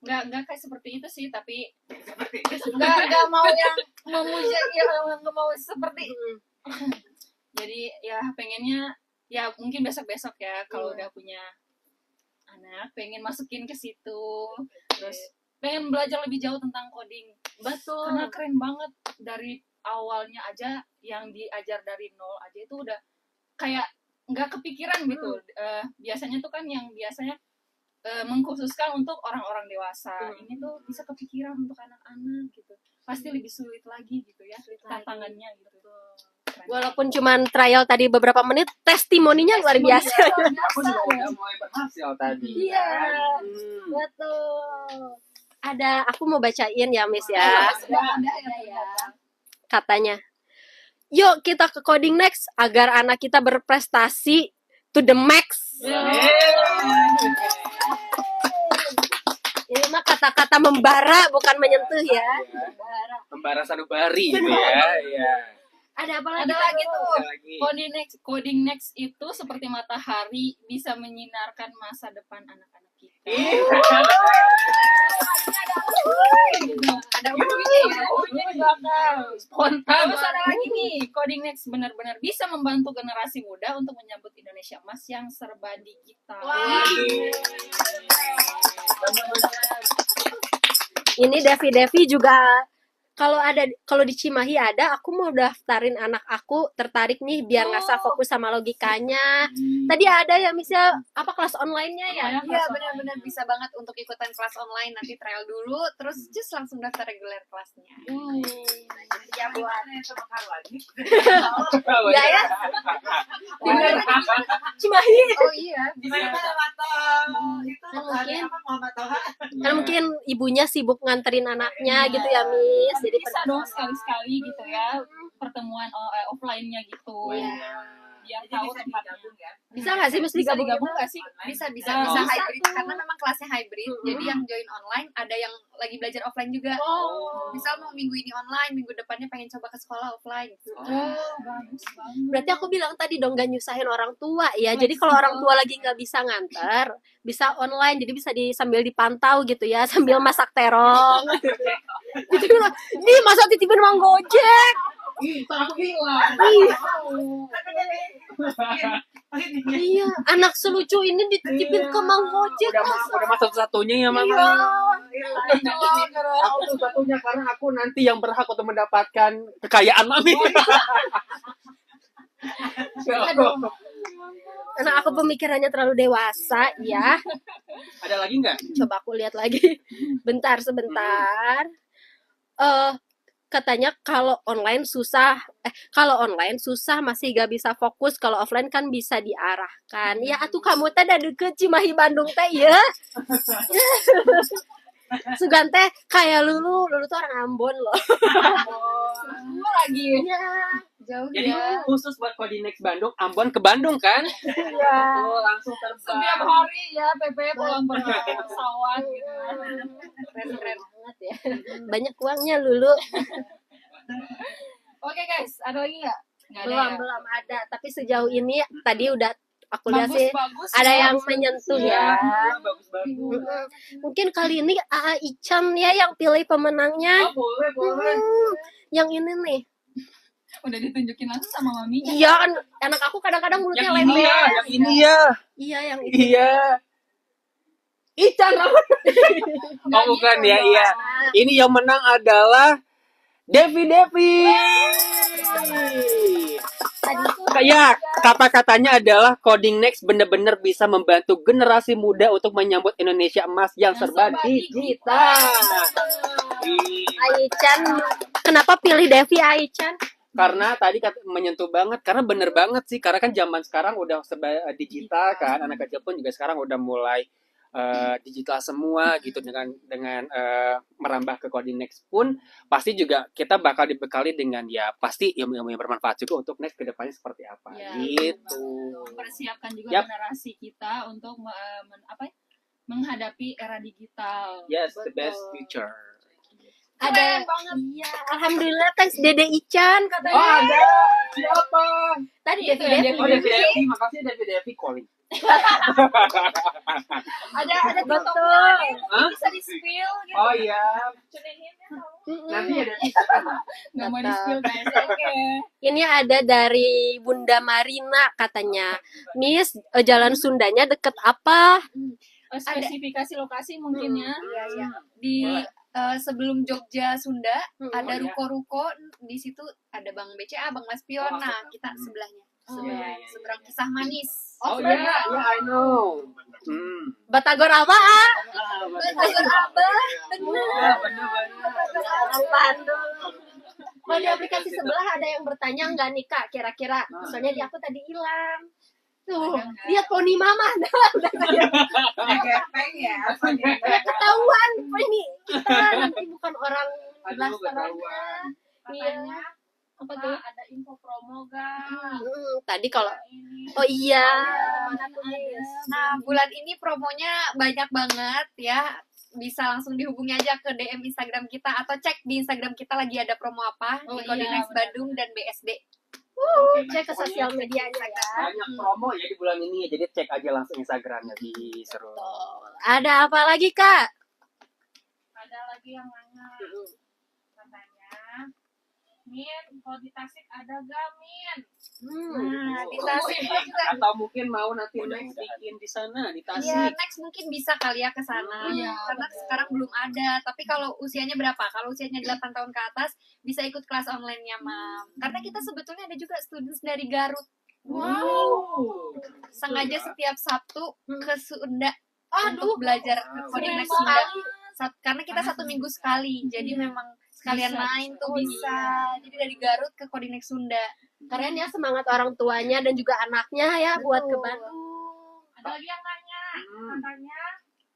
Nggak kayak seperti itu sih, tapi nggak mau yang memuja ya, nggak mau seperti jadi ya pengennya ya mungkin besok ya kalau udah punya anak pengen masukin ke situ, terus pengen belajar lebih jauh tentang coding. Betul. Karena keren banget dari awalnya aja, yang diajar dari nol aja itu udah kayak nggak kepikiran gitu. Biasanya tuh kan yang biasanya mengkhususkan untuk orang-orang dewasa. Ini tuh bisa kepikiran untuk anak-anak gitu. Pasti lebih sulit lagi gitu ya tantangannya gitu. Keren. Walaupun cuman trial tadi beberapa menit, testimoninya luar biasa. Aku juga udah mulai berhasil tadi. Iya. Betul. Aku mau bacain ya, Miss ya. Ada ya. Katanya, yuk kita ke coding next agar anak kita berprestasi to the max. Ini mah kata-kata membara bukan menyentuh ya. Membara sanubari gitu ya. Iya. Ada apa Ada lagi tuh. Ada lagi. Coding next itu seperti matahari, bisa menyinarkan masa depan anak-anak kita. Ada bunyi ya. Bunyi di belakang. Spontan. Terus ada lagi nih, coding next benar-benar bisa membantu generasi muda untuk menyambut Indonesia Emas yang serba digital. Ini Devi juga kalau di Cimahi ada, aku mau daftarin anak aku, tertarik nih biar nggak fokus sama logikanya. Tadi ada ya misalnya apa kelas online-nya ya? Iya benar-benar bisa banget untuk ikutan kelas online, nanti trial dulu terus just langsung daftar reguler kelasnya. Ya buat lagi. Ya ya. Cimahi. Oh iya, bisa. Kan mungkin ibunya sibuk nganterin anaknya gitu ya, Miss. Jadi Bisa dong sekali-sekali gitu ya, pertemuan offline-nya gitu. Biar tahu tempatnya. bisa nggak sih Miss Bisa digabung? digabung nggak sih? Bisa Nah, bisa hybrid karena memang kelasnya hybrid. Jadi yang join online ada yang lagi belajar offline juga. Misal mau minggu ini online, minggu depannya pengen coba ke sekolah offline. Bagus banget. Berarti aku bilang tadi dong gak nyusahin orang tua ya. Jadi kalau orang tua lagi nggak bisa nganter, bisa online. Jadi bisa sambil dipantau gitu ya, sambil masak terong. Gitu bilang, nih masa titipin Mang Gojek. Iya, anak selucu ini dititipin ke Mang Gojek. Udah masuk satunya ya Mama. Aku tuh satunya karena aku nanti yang berhak untuk mendapatkan kekayaan Mami. Aduh. Karena aku pemikirannya terlalu dewasa ya. Ada lagi nggak? Coba aku lihat lagi. Bentar sebentar. Katanya kalau online susah masih gak bisa fokus, kalau offline kan bisa diarahkan. Ya atuh kamu teh da deket Cimahi Bandung teh ya. Sugan teh kayak Lulu tuh orang Ambon loh. Lagi. Ya, Jauh Jadi ya. khusus buat Coding Next Bandung, Ambon ke Bandung kan? ya. Oh, langsung Setiap terbang. hari ya PP pulang pesawat gitu. Keren banget ya. Banyak uangnya Lulu. Oke guys, ada lagi nggak? Nggak ada ya? Belum ada, tapi sejauh ini tadi udah aku lihat sih Bagus, ada ya. yang menyentuh ya. Bagus-bagus. Mungkin kali ini Ican ya yang pilih pemenangnya. Boleh. Yang ini nih. Udah ditunjukin langsung sama maminya. Iya kan anak aku kadang-kadang mulutnya Yang ini lebar. ya, yang ini ya. Iya yang itu. Iya. Ican apa? Oh bukan ya, iya. Ini yang menang adalah Devi. Kayak kata-katanya adalah Coding Next benar-benar bisa membantu generasi muda untuk menyambut Indonesia Emas yang serba digital. Aichan, kenapa pilih Devi Aichan? Karena tadi menyentuh banget, karena bener banget sih, karena kan zaman sekarang udah serba digital kan, anak kecil pun juga sekarang udah mulai digital semua gitu dengan merambah ke Coding Next pun pasti juga kita bakal dibekali dengan ya pasti ilmu-ilmu yang bermanfaat juga untuk next kedepannya seperti apa Ya, gitu. mempersiapkan juga Yap. generasi kita untuk menghadapi era digital. Yes, the best future. Ada iya, alhamdulillah thanks Dede Ican katanya. Oh ada siapa? Tadi Itu Devi yang Devi. Devi, makasih Devi calling. Ada Betul. Hah? Bisa di spill gitu. Oh iya, Mm-mm. nanti ya Devi. Nggak mau di spill guys. Oke. Ini ada dari Bunda Marina katanya. Miss, jalan Sundanya deket apa? Spesifikasi lokasi mungkin ya. Iya. Di sebelum Jogja Sunda ada ruko-ruko, di situ ada Bang BCA, Bang Mas Pion. Nah, kita sebelahnya. Seberang Kisah Manis. Oh iya, iya I know. Batagor apa? Batagor Abah. Kalau di aplikasi sebelah ada yang bertanya nggak nih Kak kira-kira? Soalnya di aku tadi hilang. Tuh, lihat poni mama. Gepeng ya. Ketahuan ini kita nanti bukan orang Aduh, blasteran. ketahuan. Iya. Apa tuh? Ada info promo gak? Tadi kalau oh iya. Nah, bulan ini promonya banyak banget ya. Bisa langsung dihubungi aja ke DM Instagram kita atau cek di Instagram kita lagi ada promo apa di Coding Next Badung dan BSD. Cek ke sosial medianya ya. Banyak promo ya di bulan ini ya, jadi cek aja langsung Instagramnya di seru. Ada apa lagi Kak? Ada lagi yang nanya. Katanya, Min, kalau di Tasik ada gak, Min? Nah, di Oh, Tasik juga. atau mungkin mau nanti next bikin di sana di Tasik. Iya, next mungkin bisa kali ya ke sana. Iya, Karena sekarang belum ada. Tapi kalau usianya berapa? Kalau usianya 8 tahun ke atas, bisa ikut kelas online-nya, Mam. Karena kita sebetulnya ada juga students dari Garut. Wow. Sengaja setiap Sabtu ke Sunda untuk belajar coding next Sunda. Karena kita 1 minggu sekali. Jadi memang sekalian main tuh bisa. Jadi dari Garut ke coding next Sunda. Keren ya semangat orang tuanya dan juga anaknya ya buat ke Bandung. Ada lagi yang nanya. Katanya,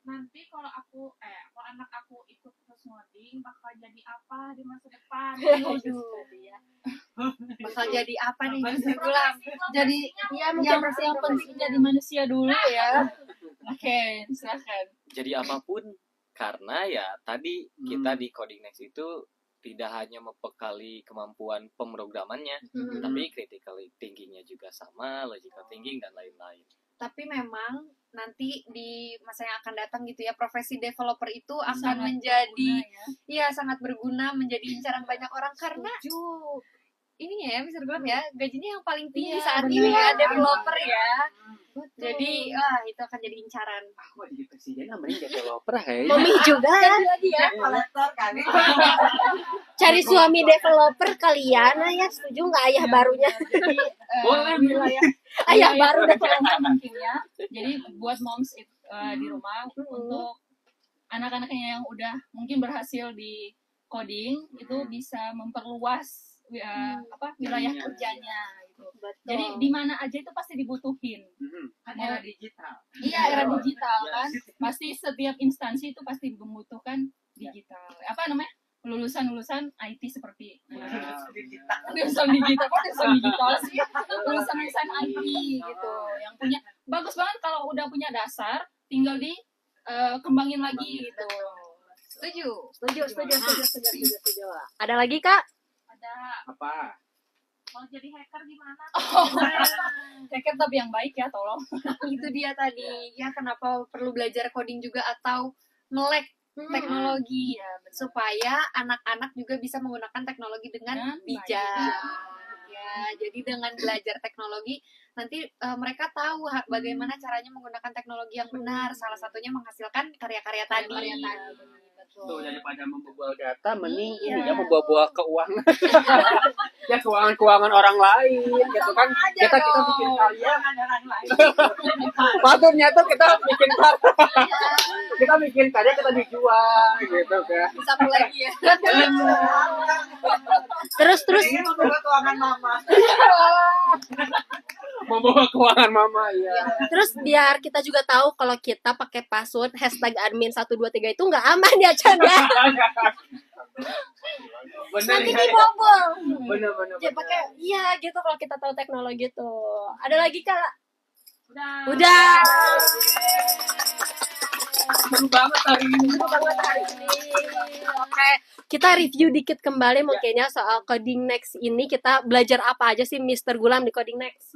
nanti kalau kalau anak aku ikut terus ngoding, bakal jadi apa di masa depan? Bakal jadi apa nih? Gulam? Jadi yang penting jadi manusia dulu ya. Oke, silakan. Jadi apapun, karena ya tadi kita di Coding Next itu tidak hanya membekali kemampuan pemrogramannya, tapi critical thinking-nya juga sama, logical thinking dan lain-lain. Tapi memang nanti di masa yang akan datang gitu ya, profesi developer itu akan Sangat menjadi berguna ya. sangat berguna, menjadi incaran banyak orang karena ininya ya, bisa dibilang ya, gajinya yang paling tinggi saat ini ya, developer ya. Jadi, itu akan jadi incaran. Aku jadi presiden mending developer kayaknya. Mami juga ya. Kolektor kan. cari suami developer kalian ya setuju nggak ayah barunya? Boleh, wilayah Ayah baru developer mungkin ya. Jadi buat moms di rumah untuk anak-anaknya yang udah mungkin berhasil di coding itu bisa memperluas wilayah kerjanya gitu. Jadi di mana aja itu pasti dibutuhin. Kan era digital. Iya, era digital kan. Pasti setiap instansi itu pasti membutuhkan digital. Apa namanya? Lulusan IT seperti lulusan digital sih. Lulusan IT gitu. Yang punya bagus banget kalau udah punya dasar, tinggal di kembangin lagi gitu. Setuju. Setuju. Ada lagi Kak? Ada, Apa? mau jadi hacker gimana? Hacker tapi yang baik ya, tolong. Itu dia tadi. Ya, kenapa perlu belajar coding juga atau melek teknologi supaya anak-anak juga bisa menggunakan teknologi dengan bijak. Ya, jadi dengan belajar teknologi nanti mereka tahu bagaimana caranya menggunakan teknologi yang benar. Salah satunya menghasilkan karya-karya tadi. Tuh daripada membobol data mending ini ya membobol keuangan. Ya keuangan orang lain gitu kan. Kita bikin karya. Maksudnya tuh kita bikin karya. Kita bikin karya kita dijual gitu kan. Bisa lagi ya. Terus Ini membuat keuangan mama. Membawa keuangan mama ya. Terus biar kita juga tahu kalau kita pakai password #admin123 itu nggak aman ya Chan ya. Bener Nanti ya. dibobol. Bener. Ya pakai iya gitu kalau kita tahu teknologi tuh. Ada lagi Kak? Udah. Udah. Seru banget hari ini. Oke, kita review dikit kembali mungkin ya soal Coding Next ini. Kita belajar apa aja sih Mr. Gulam di Coding Next?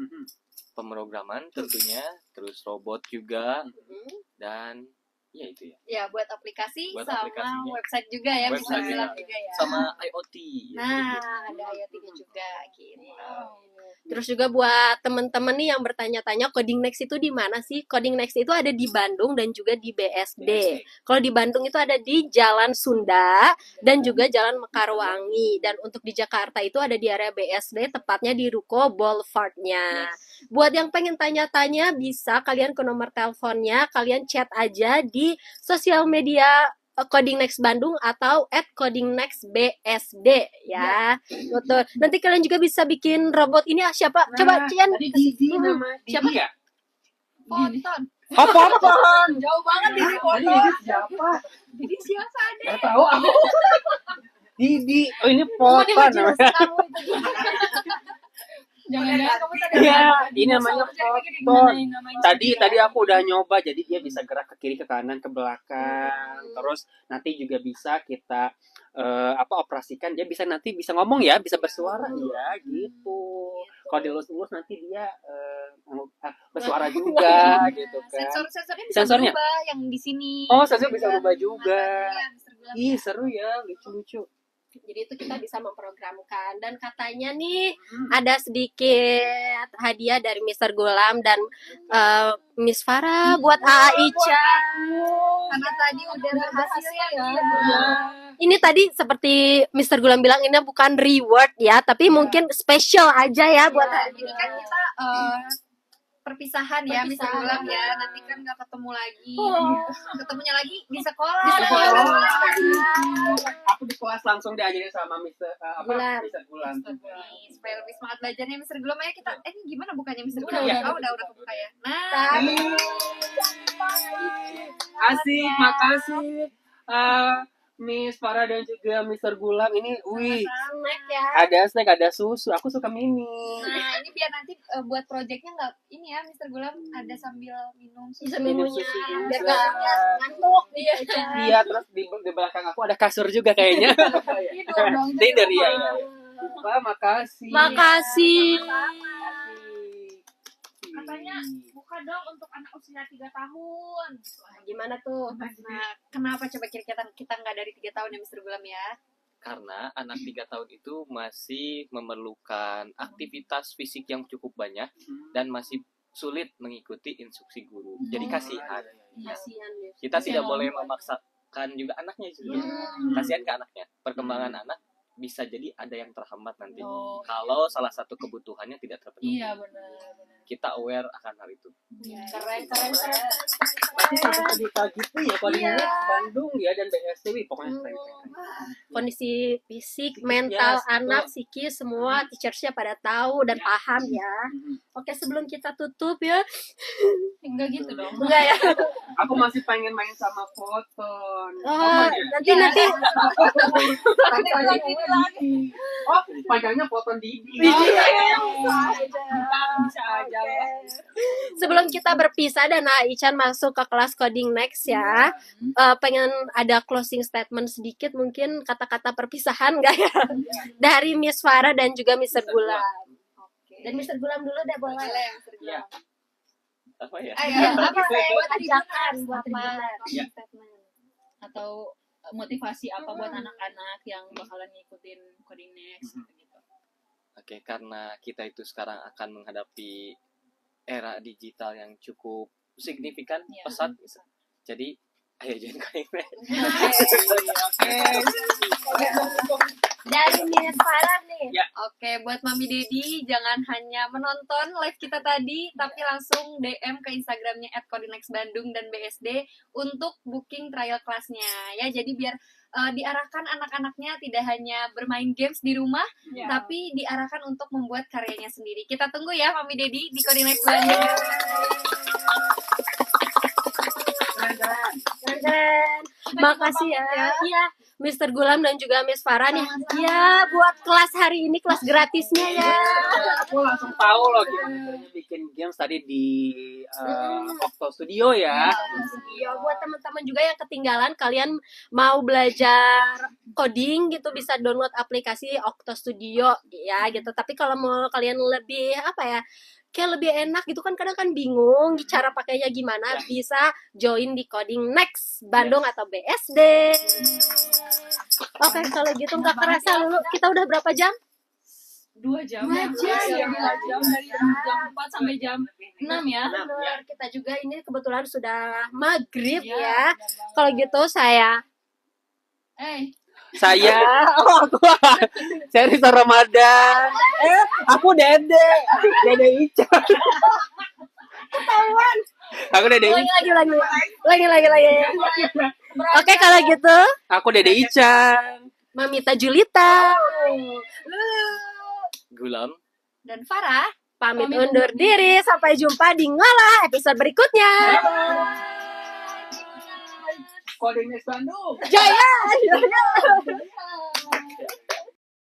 Pemrograman tentunya, terus robot juga, dan ya itu ya. Ya, buat aplikasi Buat sama aplikasinya. website juga ya, bisa Website bilang juga. juga ya. Sama IoT. Nah, ada IoT-nya juga gitu. Terus juga buat temen-temen nih yang bertanya-tanya Coding Next itu di mana sih? Coding Next itu ada di Bandung dan juga di BSD. Kalau di Bandung itu ada di Jalan Sunda dan juga Jalan Mekarwangi. Dan untuk di Jakarta itu ada di area BSD, tepatnya di Ruko Boulevardnya. Buat yang pengen tanya-tanya bisa kalian ke nomor teleponnya, kalian chat aja di sosial media Coding Next Bandung atau @codingnextbsd ya. Betul. Nanti kalian juga bisa bikin robot ini siapa? Coba Cian. Didi nama Siapa? Didi ya? Ponton. Apa-apaan? Jauh banget di Didi Ponton. siapa? Jadi siapa ada? Gak tahu aku. Didi. Oh ini Potan namanya. Jangan-jangan kamu tadi Iya, ada ini namanya dinosaurus, jadi Poton. gimana Tadi aku udah nyoba, jadi dia bisa gerak ke kiri, ke kanan, ke belakang. Terus nanti juga bisa kita operasikan, dia bisa nanti bisa ngomong ya, bisa bersuara ya gitu. Kalau dilus-lus nanti dia bersuara juga gitu kan. Sensor-sensornya bisa Sensornya? berubah yang di sini. Oh, sensor bisa berubah juga. Iya, Mr. Gulam. Ih, seru ya, lucu-lucu. Jadi itu kita bisa memprogramkan dan katanya nih ada sedikit hadiah dari Mr. Gulam dan Miss Farah buat Aicha. Karena tadi udah berhasil ya. Ini tadi seperti Mr. Gulam bilang ini bukan reward ya, tapi mungkin special aja ya buat hari Ini ini. kan kita perpisahan ya, Mr. Perpisahan. Gulam ya. Nanti kan nggak ketemu lagi. Oh. Ketemunya lagi di sekolah. Di sekolah. Aku di kelas langsung diajarin sama Gulam. Mr. Gulam. Nih, supaya lebih semangat belajarnya Mr. Gulam ya kita. Ini gimana bukannya Mr. Udah, Gulam? ya. Oh, udah kebuka ya. Nah, Asik, makasih. Miss Farah dan juga Mr. Gulam ini, wih, Snack ya. ada snack, ada susu. Aku suka mini. nah ini biar nanti buat projectnya nggak ini ya Mr. Gulam ada sambil minum Bisa susu. minunya susu juga. biar gak ngantuk. Iya. Iya, terus di belakang aku ada kasur juga kayaknya. Tidur dong. Tidur ya. Wah, makasih. Makasih. Katanya buka dong untuk anak usia 3 tahun. Gimana tuh? Nah, kenapa coba kira-kira kita nggak dari 3 tahun ya Mr. Gulam ya? Karena anak 3 tahun itu masih memerlukan aktivitas fisik yang cukup banyak dan masih sulit mengikuti instruksi guru. Jadi kasihan. Kasihan ya. Kita tidak boleh memaksakan juga anaknya juga. Kasihan ke anaknya. Perkembangan anak bisa jadi ada yang terhambat nanti. Kalau salah satu kebutuhannya tidak terpenuhi. Iya benar. Kita aware akan hal itu. Keren. Tapi sampai cerita gitu ya, kalau di Bandung ya dan BSD, wih, pokoknya keren. Kondisi fisik, mental Yes, anak, psikis semua teachersnya pada tahu dan paham ya. Oke, sebelum kita tutup ya. Enggak gitu dong. Enggak ya. Aku masih pengen main sama Foton. Oh, nanti Oh, panjangnya Foton Didi. Bisa aja ya. sebelum kita berpisah dan Aichan masuk ke kelas Coding Next ya. Pengen ada closing statement sedikit mungkin kata-kata perpisahan enggak ya? Dari Miss Farah dan juga Mr. Gulam. Oke. Dan Mr. Gulam dulu deh boleh. Boleh Mr. Gulam. Iya. Apa ya? Ayo, apa Buat buat ajakan, buat apa Iya. statement? Atau motivasi apa buat anak-anak yang bakalan ngikutin Coding Next gitu. Oke, karena kita itu sekarang akan menghadapi era digital yang cukup signifikan, Iya. pesat. Jadi, ayo join Coding Next. Dari Miss Farah nih. Ya. Oke, buat Mami Dedi jangan hanya menonton live kita tadi, tapi langsung DM ke Instagramnya @codinexbandung dan BSD untuk booking trial kelasnya. Ya, jadi biar diarahkan anak-anaknya tidak hanya bermain games di rumah, Ya. tapi diarahkan untuk membuat karyanya sendiri. Kita tunggu ya Mami Dedi di Coding Next selanjutnya. Keren. Makasih ya. Iya, Mr. Gulam dan juga Miss Farah nih. Ya, buat kelas hari ini kelas gratisnya ya. Aku langsung tahu loh gimana bikin games tadi di Octo Studio ya. Iya, buat teman-teman juga yang ketinggalan, kalian mau belajar coding gitu bisa download aplikasi Octo Studio ya gitu. Tapi kalau mau kalian lebih apa ya? Kayak lebih enak gitu kan, kadang kan bingung cara pakainya gimana, bisa join di Coding Next Bandung atau BSD. Oke, kalau gitu nggak kerasa dulu kita udah berapa jam? 2 jam. 2 jam. Iya, 2 jam dari jam 4 sampai jam 6 ya. Benar, kita juga ini kebetulan sudah maghrib Iya, ya. Kalau gitu saya Saya, saya Risa Ramadan. Aku Dede Ica. Ketahuan. Aku Dede Ica. lagi. Oke, kalau gitu Aku Dede Ica. Mamita Julita Gulam. Dan Farah, pamit undur diri. Sampai jumpa di Ngolah episode berikutnya. Coding Next Bandung. Jaya.